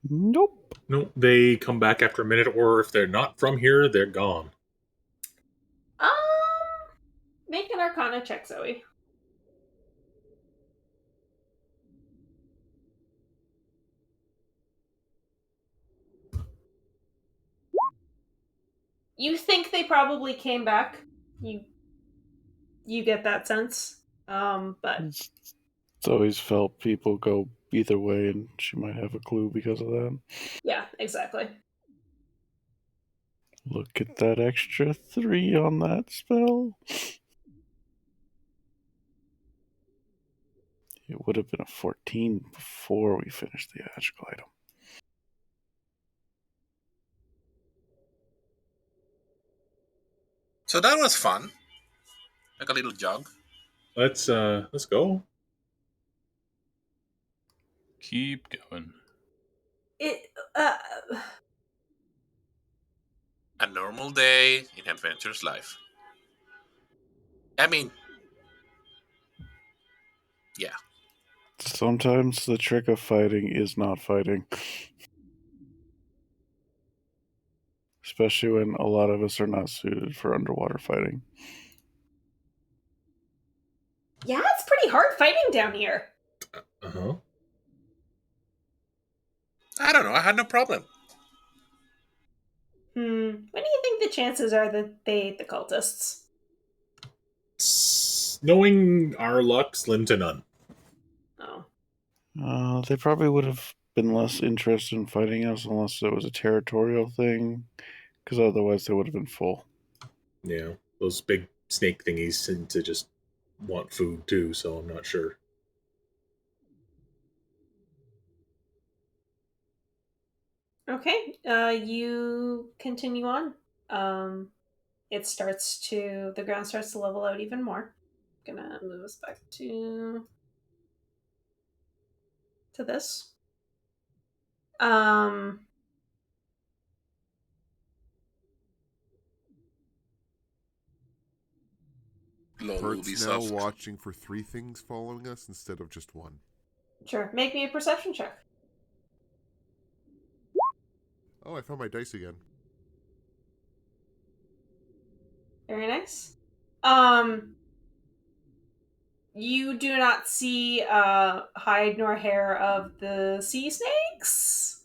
Nope. Nope. They come back after a minute, or if they're not from here, they're gone. Make an Arcana check, Zoe. You think they probably came back. You get that sense. But It's always felt people go either way, and she might have a clue because of that. Yeah, exactly. Look at that extra 3 on that spell. It would have been a 14 before we finished the magical item. So that was fun. Like a little jog. Let's go. Keep going. A normal day in Adventure's life. I mean, yeah. Sometimes the trick of fighting is not fighting. Especially when a lot of us are not suited for underwater fighting. Yeah, it's pretty hard fighting down here. Uh-huh. I don't know. I had no problem. What do you think the chances are that they ate the cultists? Knowing our luck, slim to none. Oh. They probably would have been less interested in fighting us unless it was a territorial thing, because otherwise they would have been full. Yeah, those big snake thingies seem to just want food too, so I'm not sure. Okay, you continue on. The ground starts to level out even more. Gonna move us back to this. Pert's now watching for 3 things following us instead of just 1. Sure. Make me a perception check. Oh, I found my dice again. Very nice. You do not see hide nor hair of the sea snakes,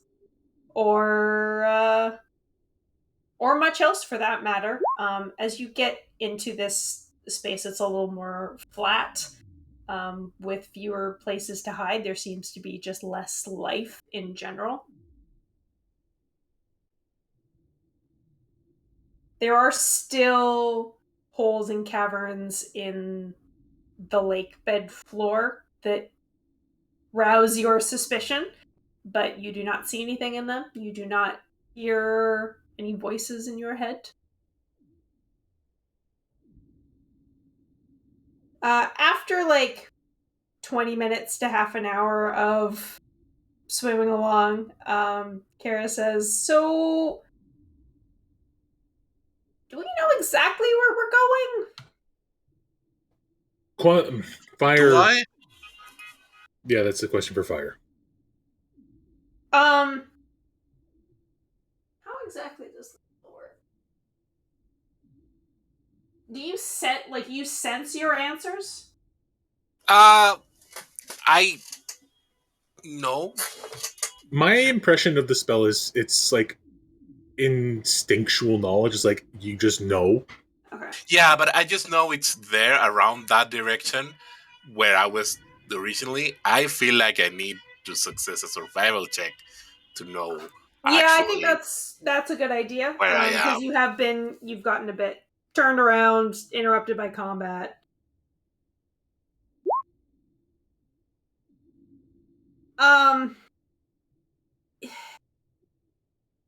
or much else for that matter. As you get into this space, it's a little more flat, with fewer places to hide. There seems to be just less life in general. There are still holes and caverns in the lake bed floor that rouse your suspicion, but you do not see anything in them. You do not hear any voices in your head. After like 20 minutes to half an hour of swimming along, Kara says, "So, do we know exactly where we're going?" Fire. Do I? Yeah, that's a question for Fire. How exactly does this work? Do you sense your answers? I no. My impression of the spell is it's like instinctual knowledge. It's like you just know. Okay. Yeah, but I just know it's there around that direction where I was originally. I feel like I need to success a survival check to know Yeah, I think actually that's a good idea. where I Because am. you've gotten a bit turned around, interrupted by combat.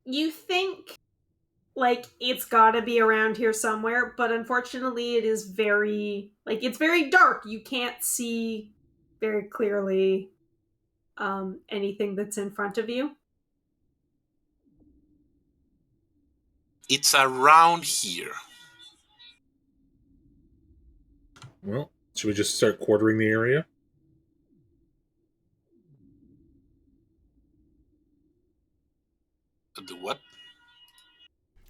You think like it's got to be around here somewhere, but unfortunately, it's very dark. You can't see very clearly anything that's in front of you. It's around here. Well, should we just start quartering the area? The what?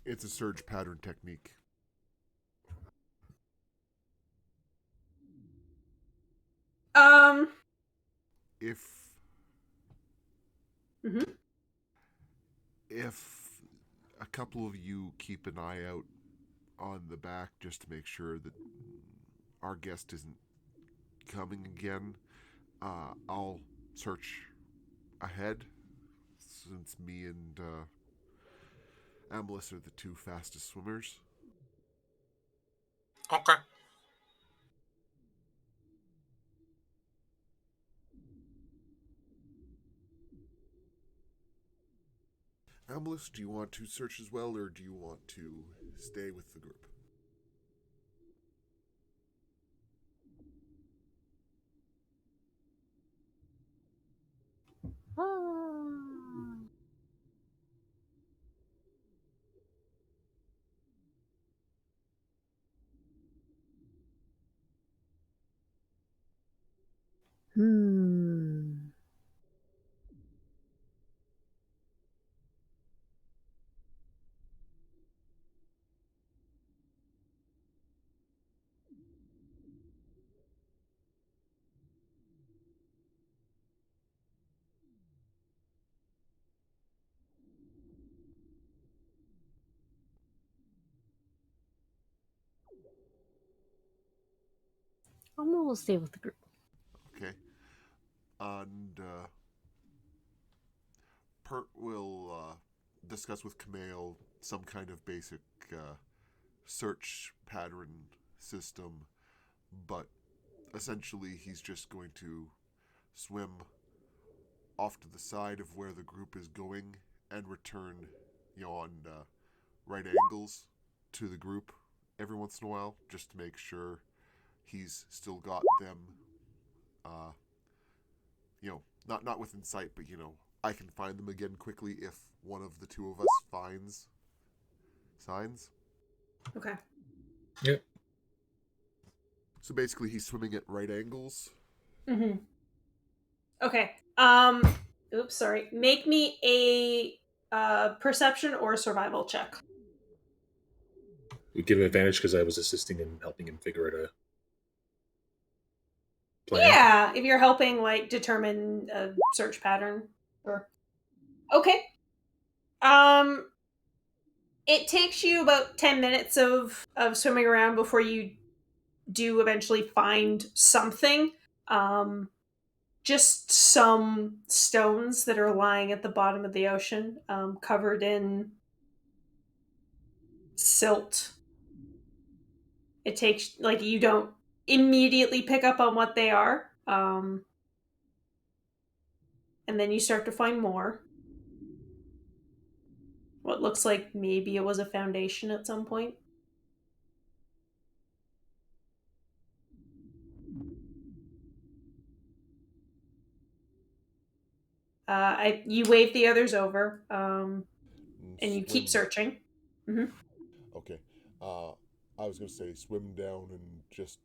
It's a surge pattern technique. If Mm-hmm. if a couple of you keep an eye out on the back just to make sure that our guest isn't coming again, I'll search ahead since me and Amelis are the 2 fastest swimmers. Okay. Amelis, do you want to search as well, or do you want to stay with the group? Hmm. We'll stay with the group. Okay. And Pert will discuss with Kameo some kind of basic search pattern system, but essentially he's just going to swim off to the side of where the group is going and return, on right angles to the group every once in a while, just to make sure he's still got them, not within sight, but I can find them again quickly if one of the two of us finds signs. Okay. Yep. So basically, he's swimming at right angles. Mm-hmm. Okay. Oops, sorry. Make me a perception or survival check. We give him advantage because I was assisting in helping him figure out a plan. Yeah, if you're helping, like, determine a search pattern. Or okay. It takes you about 10 minutes of swimming around before you do eventually find something. Just some stones that are lying at the bottom of the ocean, covered in silt. It takes, like, you don't immediately pick up on what they are. And then you start to find more. What looks like maybe it was a foundation at some point. You wave the others over, and you keep searching. Mm-hmm. Okay. I was going to say swim down and just,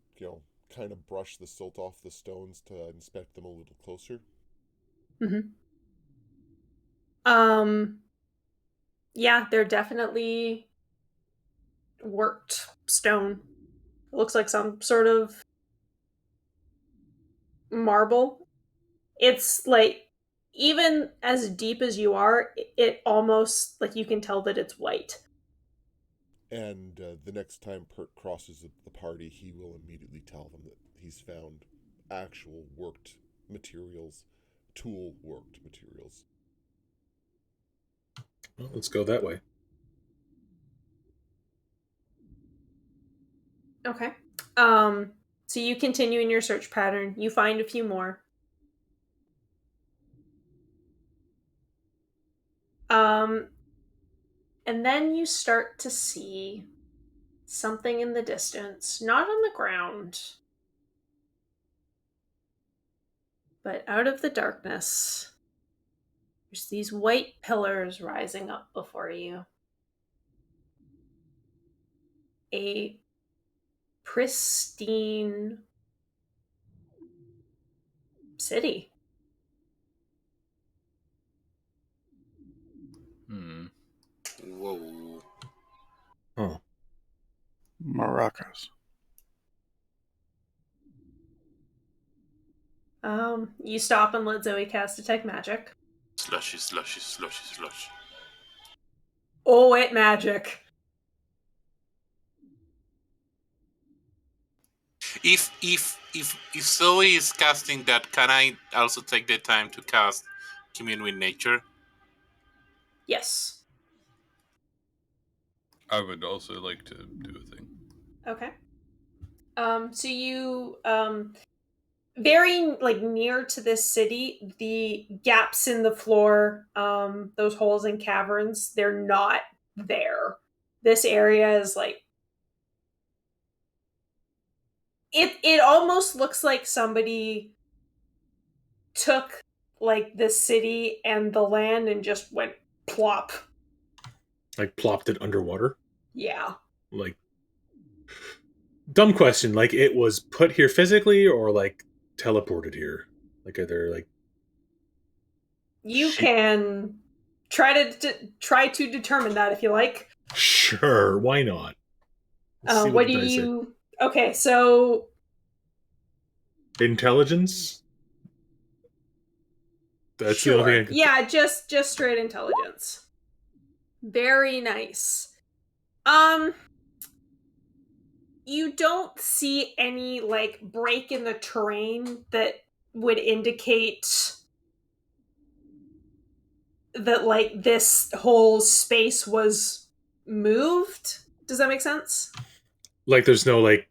kind of brush the silt off the stones to inspect them a little closer. Mm-hmm. Yeah, they're definitely worked stone. It looks like some sort of marble. It's like, even as deep as you are, it almost, like, you can tell that it's white. And the next time Pert crosses the party, he will immediately tell them that he's found actual worked materials, tool worked materials. Well, let's go that way. Okay. So you continue in your search pattern. You find a few more. And then you start to see something in the distance, not on the ground, but out of the darkness. There's these white pillars rising up before you. A pristine city. Whoa. Oh. Maracas. You stop and let Zoe cast Detect Magic. Slushy, slushy, slushy, slush. Oh, it magic. If Zoe is casting that, can I also take the time to cast Commune with Nature? Yes. I would also like to do a thing. Okay. So you, very, like, near to this city, the gaps in the floor, those holes and caverns, they're not there. This area is like, it almost looks like somebody took, like, the city and the land and just went plop. Like plopped it underwater? Yeah. Like, dumb question. Like, it was put here physically or like teleported here? Like, are there like You can try to determine that if you like. Sure, why not? What do you? Okay, so intelligence. That's sure. the only thing I can. Yeah, just straight— very nice. You don't see any, like, break in the terrain that would indicate that, like, this whole space was moved. Does that make sense? Like, there's no, like,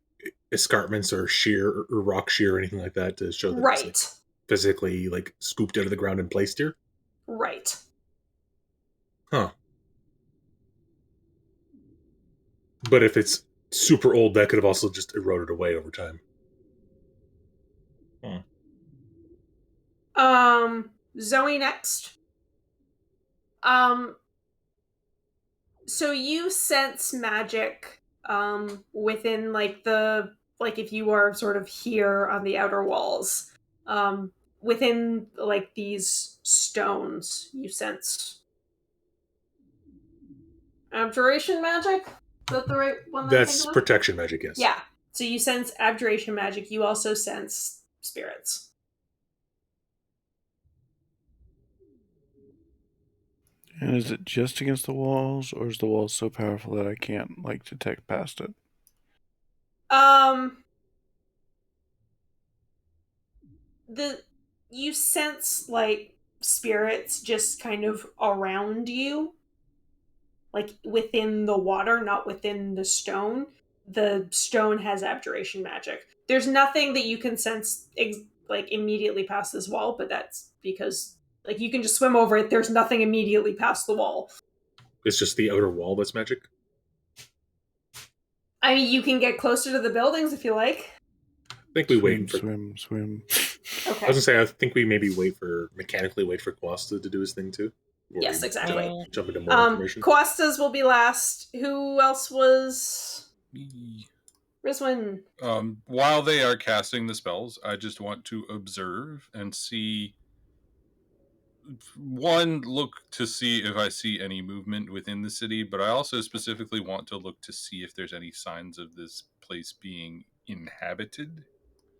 escarpments or shear or rock shear or anything like that to show that it's, like, physically, like, scooped out of the ground and placed here? Right. Huh. But if it's super old, that could have also just eroded away over time. Zoe next. So you sense magic within, like, if you are sort of here on the outer walls, within, like, these stones, you sense abjuration magic. Is that the right one? That's protection magic, yes. Yeah. So you sense abjuration magic. You also sense spirits. And is it just against the walls, or is the wall so powerful that I can't, like, detect past it? You sense, like, spirits just kind of around you, like within the water, not within the stone. The stone has abjuration magic. There's nothing that you can sense like immediately past this wall, but that's because, like, you can just swim over it. There's nothing immediately past the wall. It's just the outer wall that's magic? I mean, you can get closer to the buildings if you like. I think we wait for... Swim. Okay. I was gonna say, I think we maybe mechanically wait for Quasta to do his thing too. Yes, exactly. Jump into more information. Quastas will be last. Who else was? Rizwin. While they are casting the spells, I just want to observe and see. One, look to see if I see any movement within the city, but I also specifically want to look to see if there's any signs of this place being inhabited.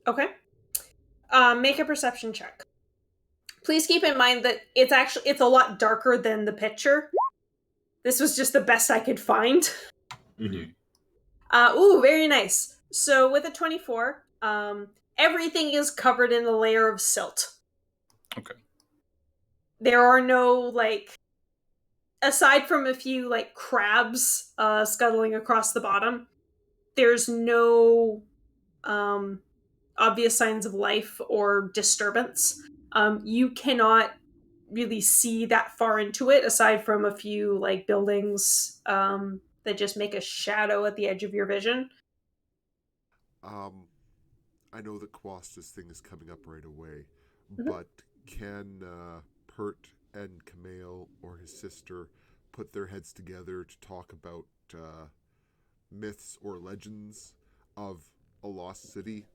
Okay. Make a perception check. Please keep in mind that it's a lot darker than the picture. This was just the best I could find. Mm-hmm. Ooh, very nice. So with a 24, everything is covered in a layer of silt. Okay. There are no, like, aside from a few, like, crabs scuttling across the bottom, there's no obvious signs of life or disturbance. You cannot really see that far into it, aside from a few, like, buildings that just make a shadow at the edge of your vision. I know that Quasta's thing is coming up right away, but can Pert and Camille or his sister put their heads together to talk about myths or legends of a lost city?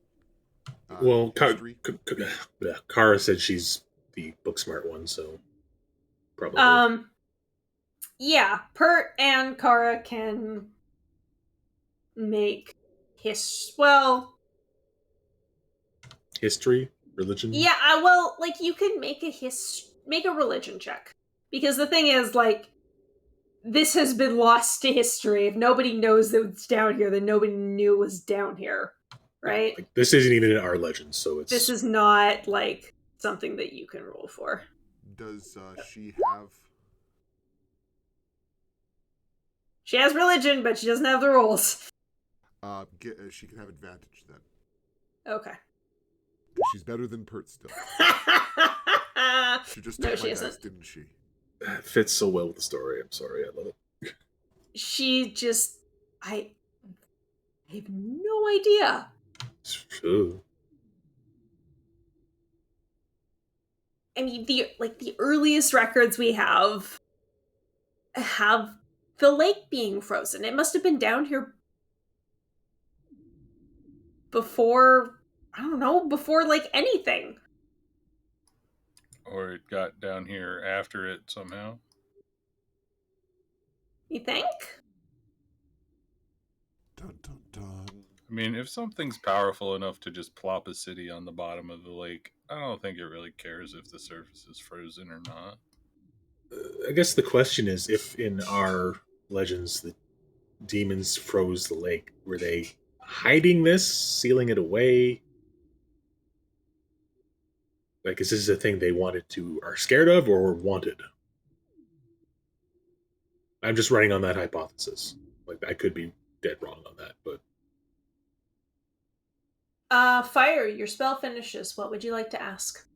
Well, Kara said she's the book smart one, so probably. Yeah, Pert and Kara can make history, religion. Yeah, like, you can make a religion check, because the thing is, like, this has been lost to history. If nobody knows that it's down here, then nobody knew it was down here, right? Like, this isn't even in our legends, so it's... This is not, like, something that you can roll for. Does she have... She has religion, but she doesn't have the rolls. She can have advantage then. Okay. She's better than Pert still. She just took my dice, didn't she? That fits so well with the story. I'm sorry, I love it. She just... I have no idea. True. I mean, the earliest records we have the lake being frozen. It must have been down here before, I don't know, before, like, anything. Or it got down here after it somehow. You think? Dun, dun, dun. I mean, if something's powerful enough to just plop a city on the bottom of the lake, I don't think it really cares if the surface is frozen or not. I guess the question is, if in our legends the demons froze the lake, were they hiding this, sealing it away? Like, is this a thing they are scared of or wanted? I'm just running on that hypothesis. Like, I could be dead wrong on that, but Fire, your spell finishes. What would you like to ask?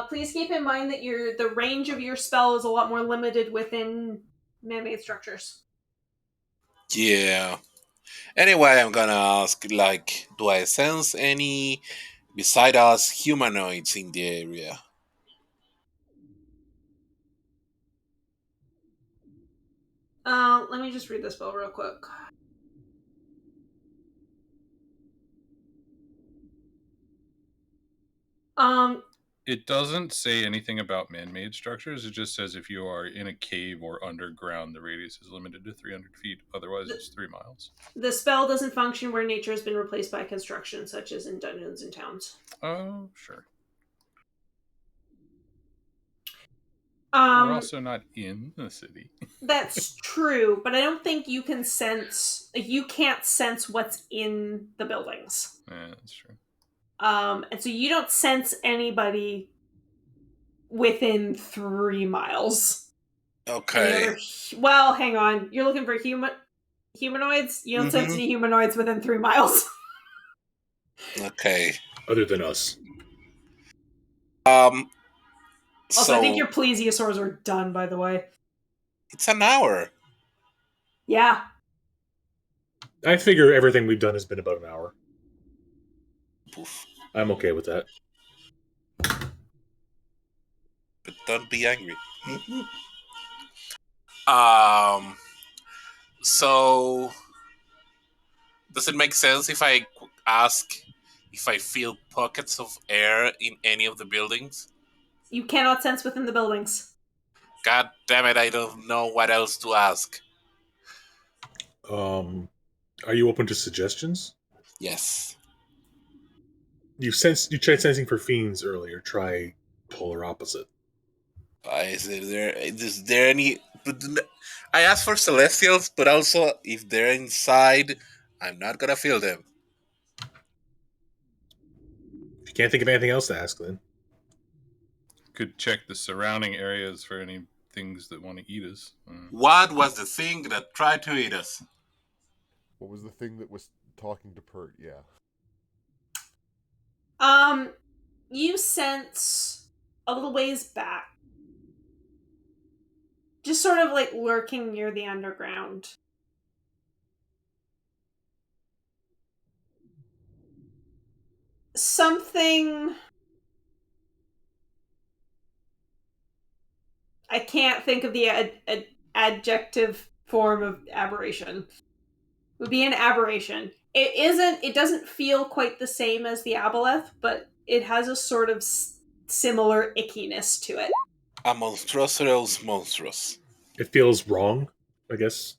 Please keep in mind that the range of your spell is a lot more limited within man-made structures. Yeah. Anyway, I'm gonna ask, like, do I sense any, beside us, humanoids in the area? Let me just read this spell real quick. It doesn't say anything about man-made structures. It just says if you are in a cave or underground, the radius is limited to 300 feet. Otherwise, it's 3 miles. The spell doesn't function where nature has been replaced by construction, such as in dungeons and towns. Oh, sure. We're also not in the city. That's true, but I don't think you can sense. Like, you can't sense what's in the buildings. Yeah, that's true. And so you don't sense anybody within 3 miles. Okay. Well, hang on. You're looking for humanoids? You don't sense any humanoids within 3 miles. Okay. Other than us. Also, I think your plesiosaurs are done, by the way. It's an hour. Yeah. I figure everything we've done has been about an hour. Poof. I'm okay with that. But don't be angry. So, does it make sense if I ask if I feel pockets of air in any of the buildings? You cannot sense within the buildings. God damn it, I don't know what else to ask. Are you open to suggestions? Yes. You tried sensing for fiends earlier. Try polar opposite. Is there any? I asked for celestials, but also if they're inside, I'm not gonna feel them. If you can't think of anything else to ask, then could check the surrounding areas for any things that want to eat us. What was the thing that tried to eat us? What was the thing that was talking to Pert? Yeah. You sense a little ways back, just sort of like lurking near the underground, something. I can't think of the adjective form of aberration. It would be an aberration. It doesn't feel quite the same as the aboleth, but it has a sort of similar ickiness to it. A monstrosity monstrous. It feels wrong, I guess.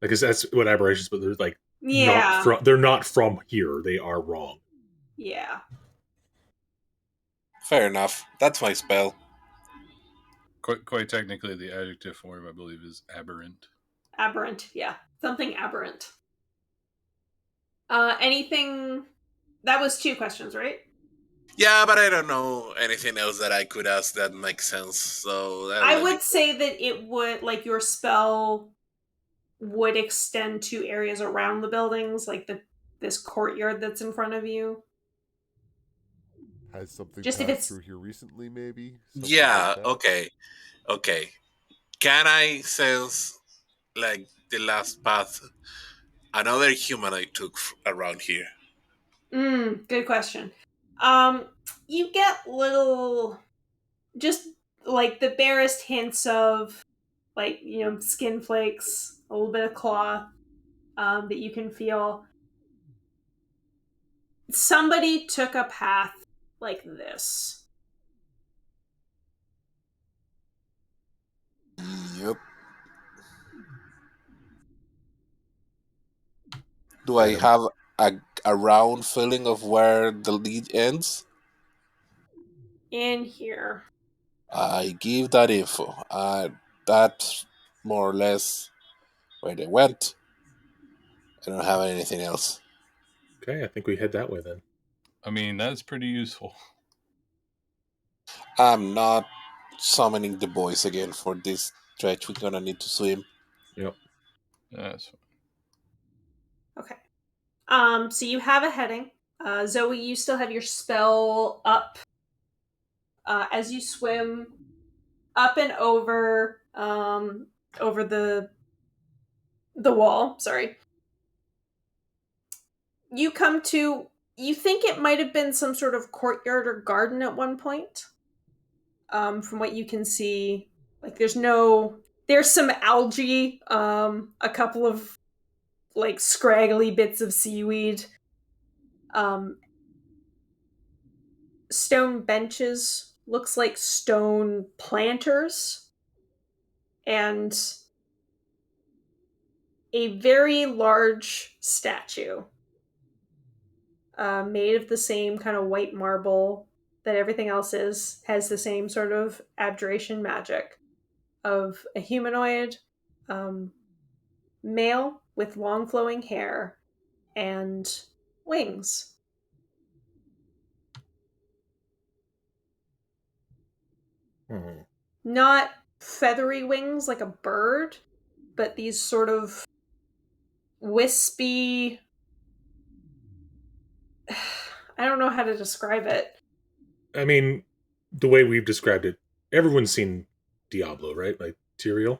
I guess that's what aberrations, but they're like they're not from here. They are wrong. Yeah. Fair enough. That's my spell. Quite technically, the adjective form, I believe, is aberrant. Aberrant, yeah. Something aberrant. Anything... That was 2 questions, right? Yeah, but I don't know anything else that I could ask that makes sense. So I would say that it would, like, your spell would extend to areas around the buildings, like this courtyard that's in front of you. Has something just passed through here recently, maybe? Something yeah, like okay. Can I sense, like, the last path another human I took around here? Good question. You get little, just like the barest hints of, like, skin flakes, a little bit of cloth, that you can feel. Somebody took a path like this. Yep. Do I have a round feeling of where the lead ends? In here. I give that info. That's more or less where they went. I don't have anything else. Okay, I think we head that way then. I mean, that's pretty useful. I'm not summoning the boys again for this stretch. We're gonna need to swim. Yep. That's fine. Okay. So you have a heading. Zoe, you still have your spell up. As you swim up and over the wall. Sorry. You come to. You think it might have been some sort of courtyard or garden at one point. From what you can see, like there's some algae, a couple of like scraggly bits of seaweed, stone benches, looks like stone planters, and a very large statue made of the same kind of white marble that everything else is, has the same sort of abjuration magic of a humanoid male with long flowing hair and wings. Not feathery wings like a bird, but these sort of wispy. I don't know how to describe it. I mean, the way we've described it, everyone's seen Diablo, right? Like Tyrael.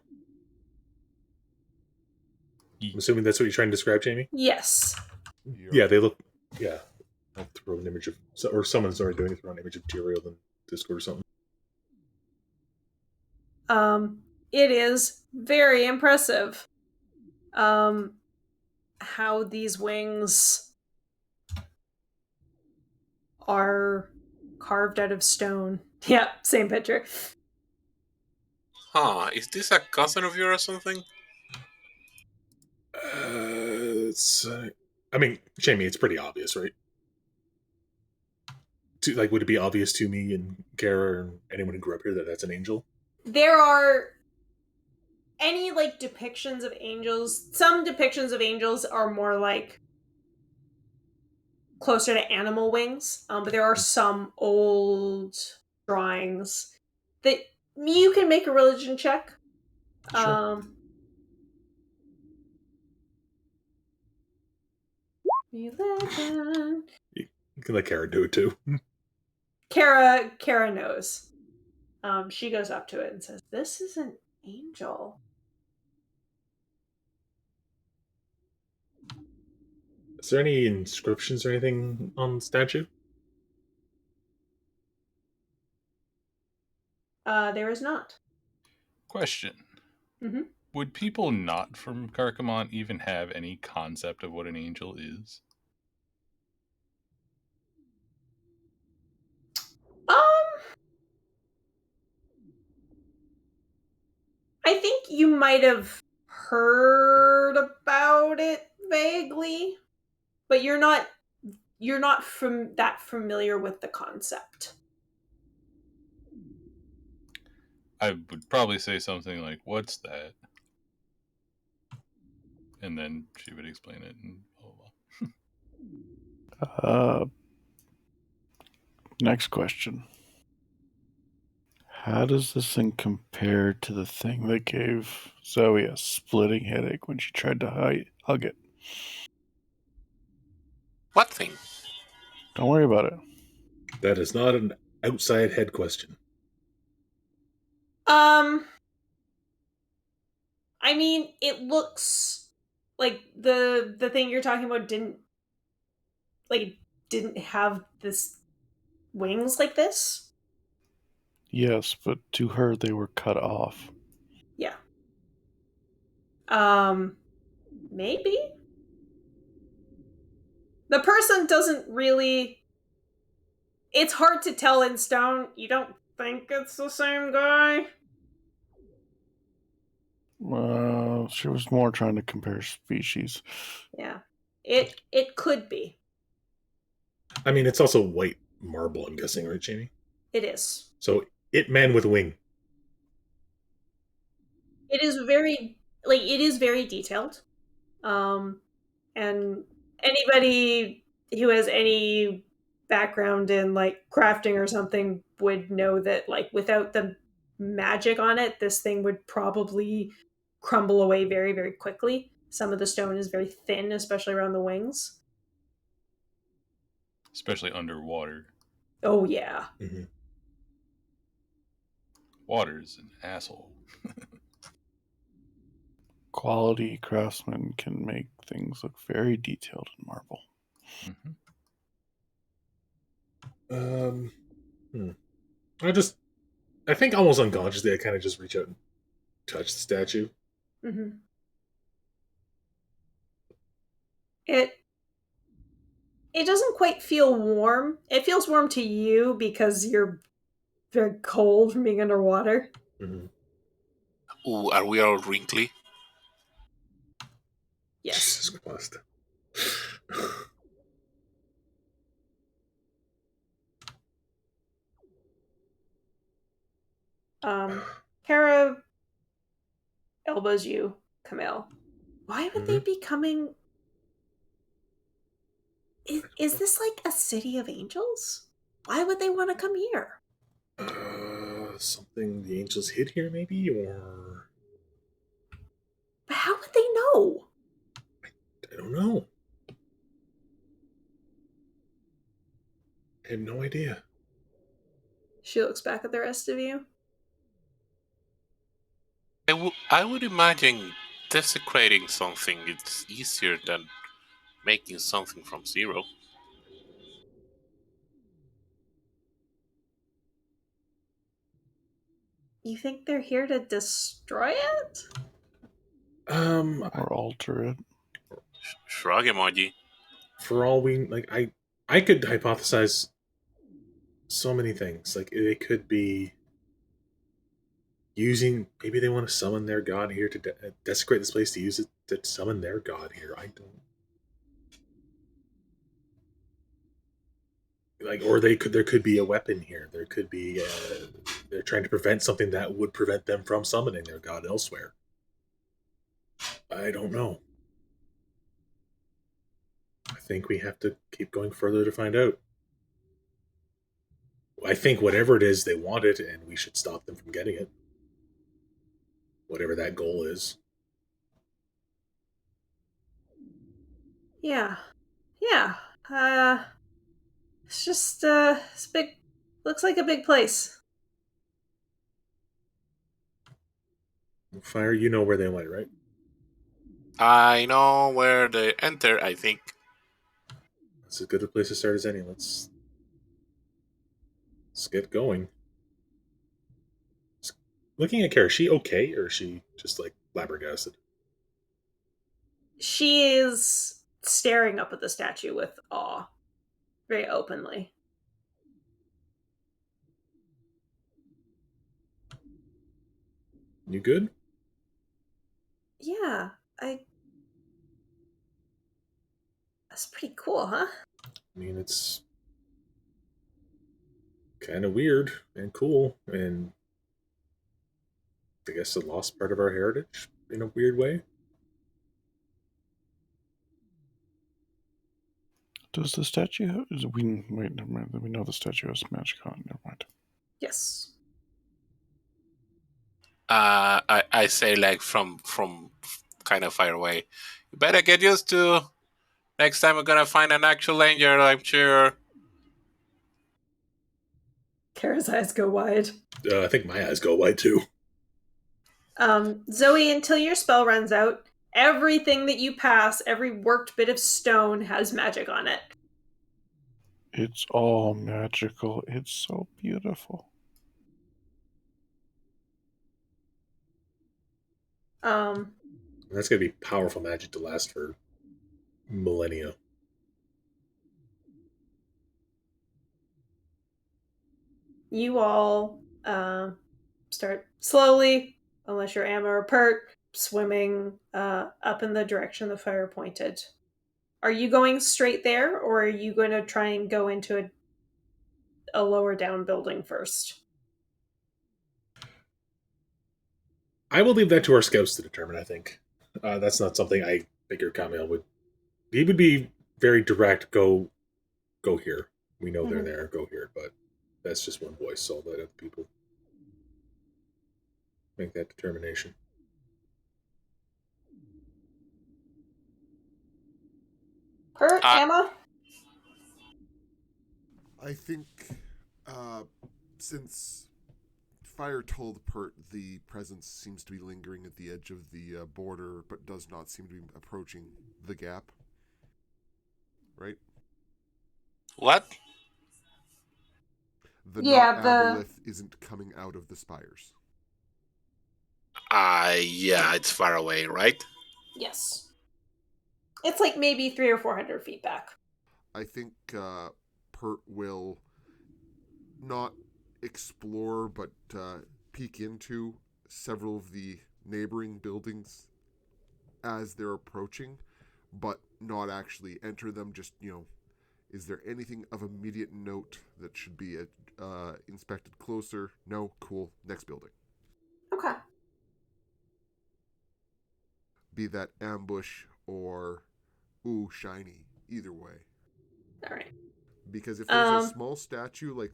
I'm assuming that's what you're trying to describe, Jamie? Yes. Yeah, they look. Yeah. I'll throw an image of. Or someone's already doing it, throw an image of Tyrael in Discord or something. It is very impressive. How these wings are carved out of stone. Yeah, same picture. Huh, is this a cousin of yours or something? I mean, Jamie, it's pretty obvious, right? Would it be obvious to me and Kara and anyone who grew up here that that's an angel? There are any like depictions of angels. Some depictions of angels are more like closer to animal wings, but there are some old drawings that you can make a religion check. Sure. 11. You can let Kara do it too. Kara knows. She goes up to it and says, "This is an angel." Is there any inscriptions or anything on the statue? There is not. Question. Mm-hmm. Would people not from Carcamont even have any concept of what an angel is? I think you might have heard about it vaguely, but you're not from that familiar with the concept. I would probably say something like, "What's that?" And then she would explain it and blah blah blah. Next question. How does this thing compare to the thing that gave Zoe a splitting headache when she tried to hug it? What thing? Don't worry about it. That is not an outside head question. I mean, it looks like the thing you're talking about didn't have this wings like this. Yes, but to her they were cut off. Yeah. Maybe the person doesn't really. It's hard to tell in stone. You don't think it's the same guy? She was more trying to compare species. Yeah. It could be. I mean, it's also white marble, I'm guessing, right, Jamie? It is. So, it man with wing. It is very detailed. And anybody who has any background in like crafting or something would know that like without the magic on it, this thing would probably crumble away very, very quickly. Some of the stone is very thin, especially around the wings. Especially underwater. Oh, yeah. Mm-hmm. Water's an asshole. Quality craftsmen can make things look very detailed in marble. I think almost unconsciously, I kind of just reach out and touch the statue. Mm-hmm. It doesn't quite feel warm. It feels warm to you because you're very cold from being underwater. Mm-hmm. Ooh, are we all wrinkly? Yes. Jesus Christ. Kara elbows you, Camille. Why would they be coming? Is this like a city of angels? Why would they want to come here? Something the angels hid here, maybe, or But how would they know? I don't know. I have no idea. She looks back at the rest of you. I would imagine desecrating something is easier than making something from zero. You think they're here to destroy it? Or alter it. Shrug emoji. For all we like, I could hypothesize so many things. Like it could be using. Maybe they want to summon their god here to desecrate this place to use it to summon their god here. I don't like, or they could. There could be a weapon here. There could be. They're trying to prevent something that would prevent them from summoning their god elsewhere. I don't know. I think we have to keep going further to find out. I think whatever it is, they want it, and we should stop them from getting it. Whatever that goal is. Yeah. Yeah. It's just, it's big. Looks like a big place. Fire, you know where they went, right? I know where they enter, I think. That's as good a place to start as any. Let's get going. Looking at Kara, is she okay, or is she just like flabbergasted? She is staring up at the statue with awe, very openly. You good? Yeah, That's pretty cool, huh? I mean, it's kind of weird and cool, and I guess a lost part of our heritage in a weird way. Does the statue have... Wait, never mind. We know the statue has magic on it. Never mind. Yes. I say like from kind of far away. You better get used to. Next time we're gonna find an actual angel, I'm sure. Kara's eyes go wide. I think my eyes go wide too. Zoe, until your spell runs out, everything that you pass, every worked bit of stone has magic on it. It's all magical. It's so beautiful. That's gonna be powerful magic to last for millennia. You all start slowly, unless you're Amma or Pert, swimming up in the direction the fire pointed. Are you going straight there, or are you going to try and go into a lower down building first? I will leave that to our scouts to determine. I think that's not something I figure Camille would He would be very direct. Go here. We know they're there. Go here. But that's just one voice. So let other people make that determination. Kurt, Emma? I think since Fire told Pert the presence seems to be lingering at the edge of the border, but does not seem to be approaching the gap. Right? What? The aboleth isn't coming out of the spires. Yeah, it's far away, right? Yes. It's like maybe 300 or 400 feet back. I think Pert will not explore, but peek into several of the neighboring buildings as they're approaching, but not actually enter them. Just, is there anything of immediate note that should be inspected closer? No? Cool. Next building. Okay. Be that ambush or, ooh, shiny. Either way. All right. Because if there's a small statue, like,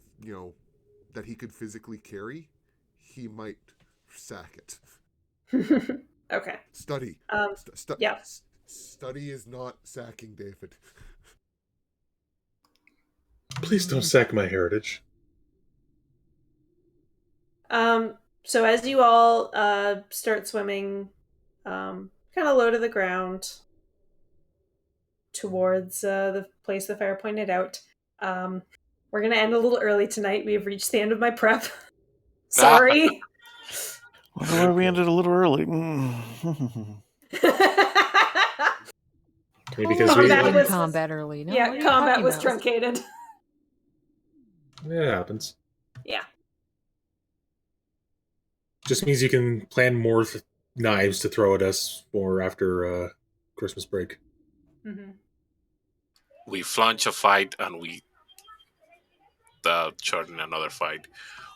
that he could physically carry, he might sack it. Okay. Study. Yeah. Study is not sacking, David. Please don't sack my heritage. So as you all start swimming, kind of low to the ground towards the place the fire pointed out, we're gonna end a little early tonight. We have reached the end of my prep. Sorry. Wonder why we ended a little early. Maybe because we was combat early. No, yeah, combat was truncated. It happens. Yeah. Just means you can plan more knives to throw at us for after Christmas break. Mm-hmm. We flanch a fight and we shorten another fight.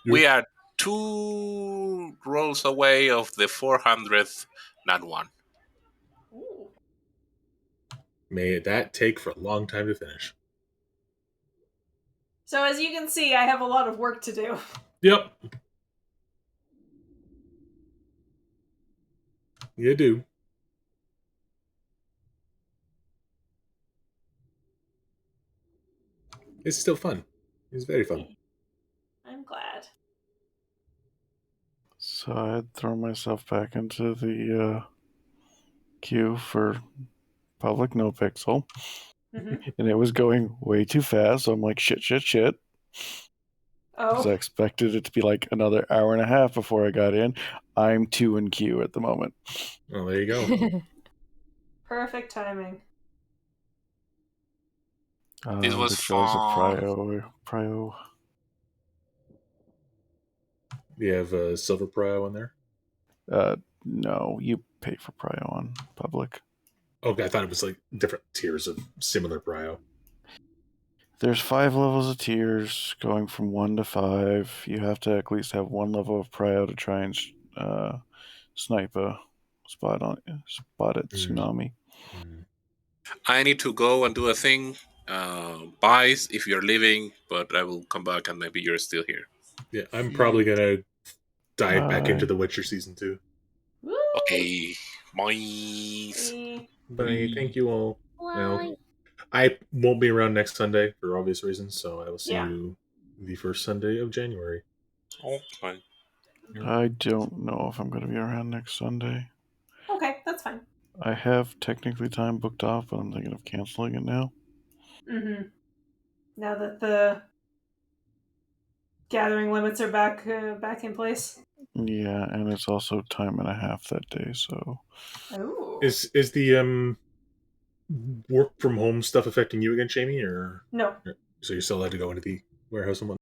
We are 2 rolls away of the 400th not one. Ooh. May that take for a long time to finish. So as you can see, I have a lot of work to do. Yep. You do. It's still fun. It's very fun. I'm glad. So I'd throw myself back into the queue for public no pixel. Mm-hmm. And it was going way too fast, so I'm like, shit. Because I expected it to be like another hour and a half before I got in. I'm 2 in queue at the moment. Well, there you go. Perfect timing. This was which was a prio. Do you have a silver prio on there? No, you pay for prio on public. Okay, I thought it was like different tiers of similar prio. There's 5 levels of tiers, going from 1 to 5. You have to at least have 1 level of prio to try and snipe a spot at tsunami. I need to go and do a thing. Buys if you're leaving, but I will come back and maybe you're still here. Yeah, I'm probably gonna dive back into The Witcher season 2. Woo! Okay, bye. Bye. Thank you all. Now, I won't be around next Sunday for obvious reasons, so I will see you the first Sunday of January. Okay. I don't know if I'm going to be around next Sunday. Okay, that's fine. I have technically time booked off, but I'm thinking of canceling it now. Mm-hmm. Now that the gathering limits are back in place. Yeah, and it's also time and a half that day, so. Oh. Is the work from home stuff affecting you again, Jamie, or no? So you're still allowed to go into the warehouse and whatnot?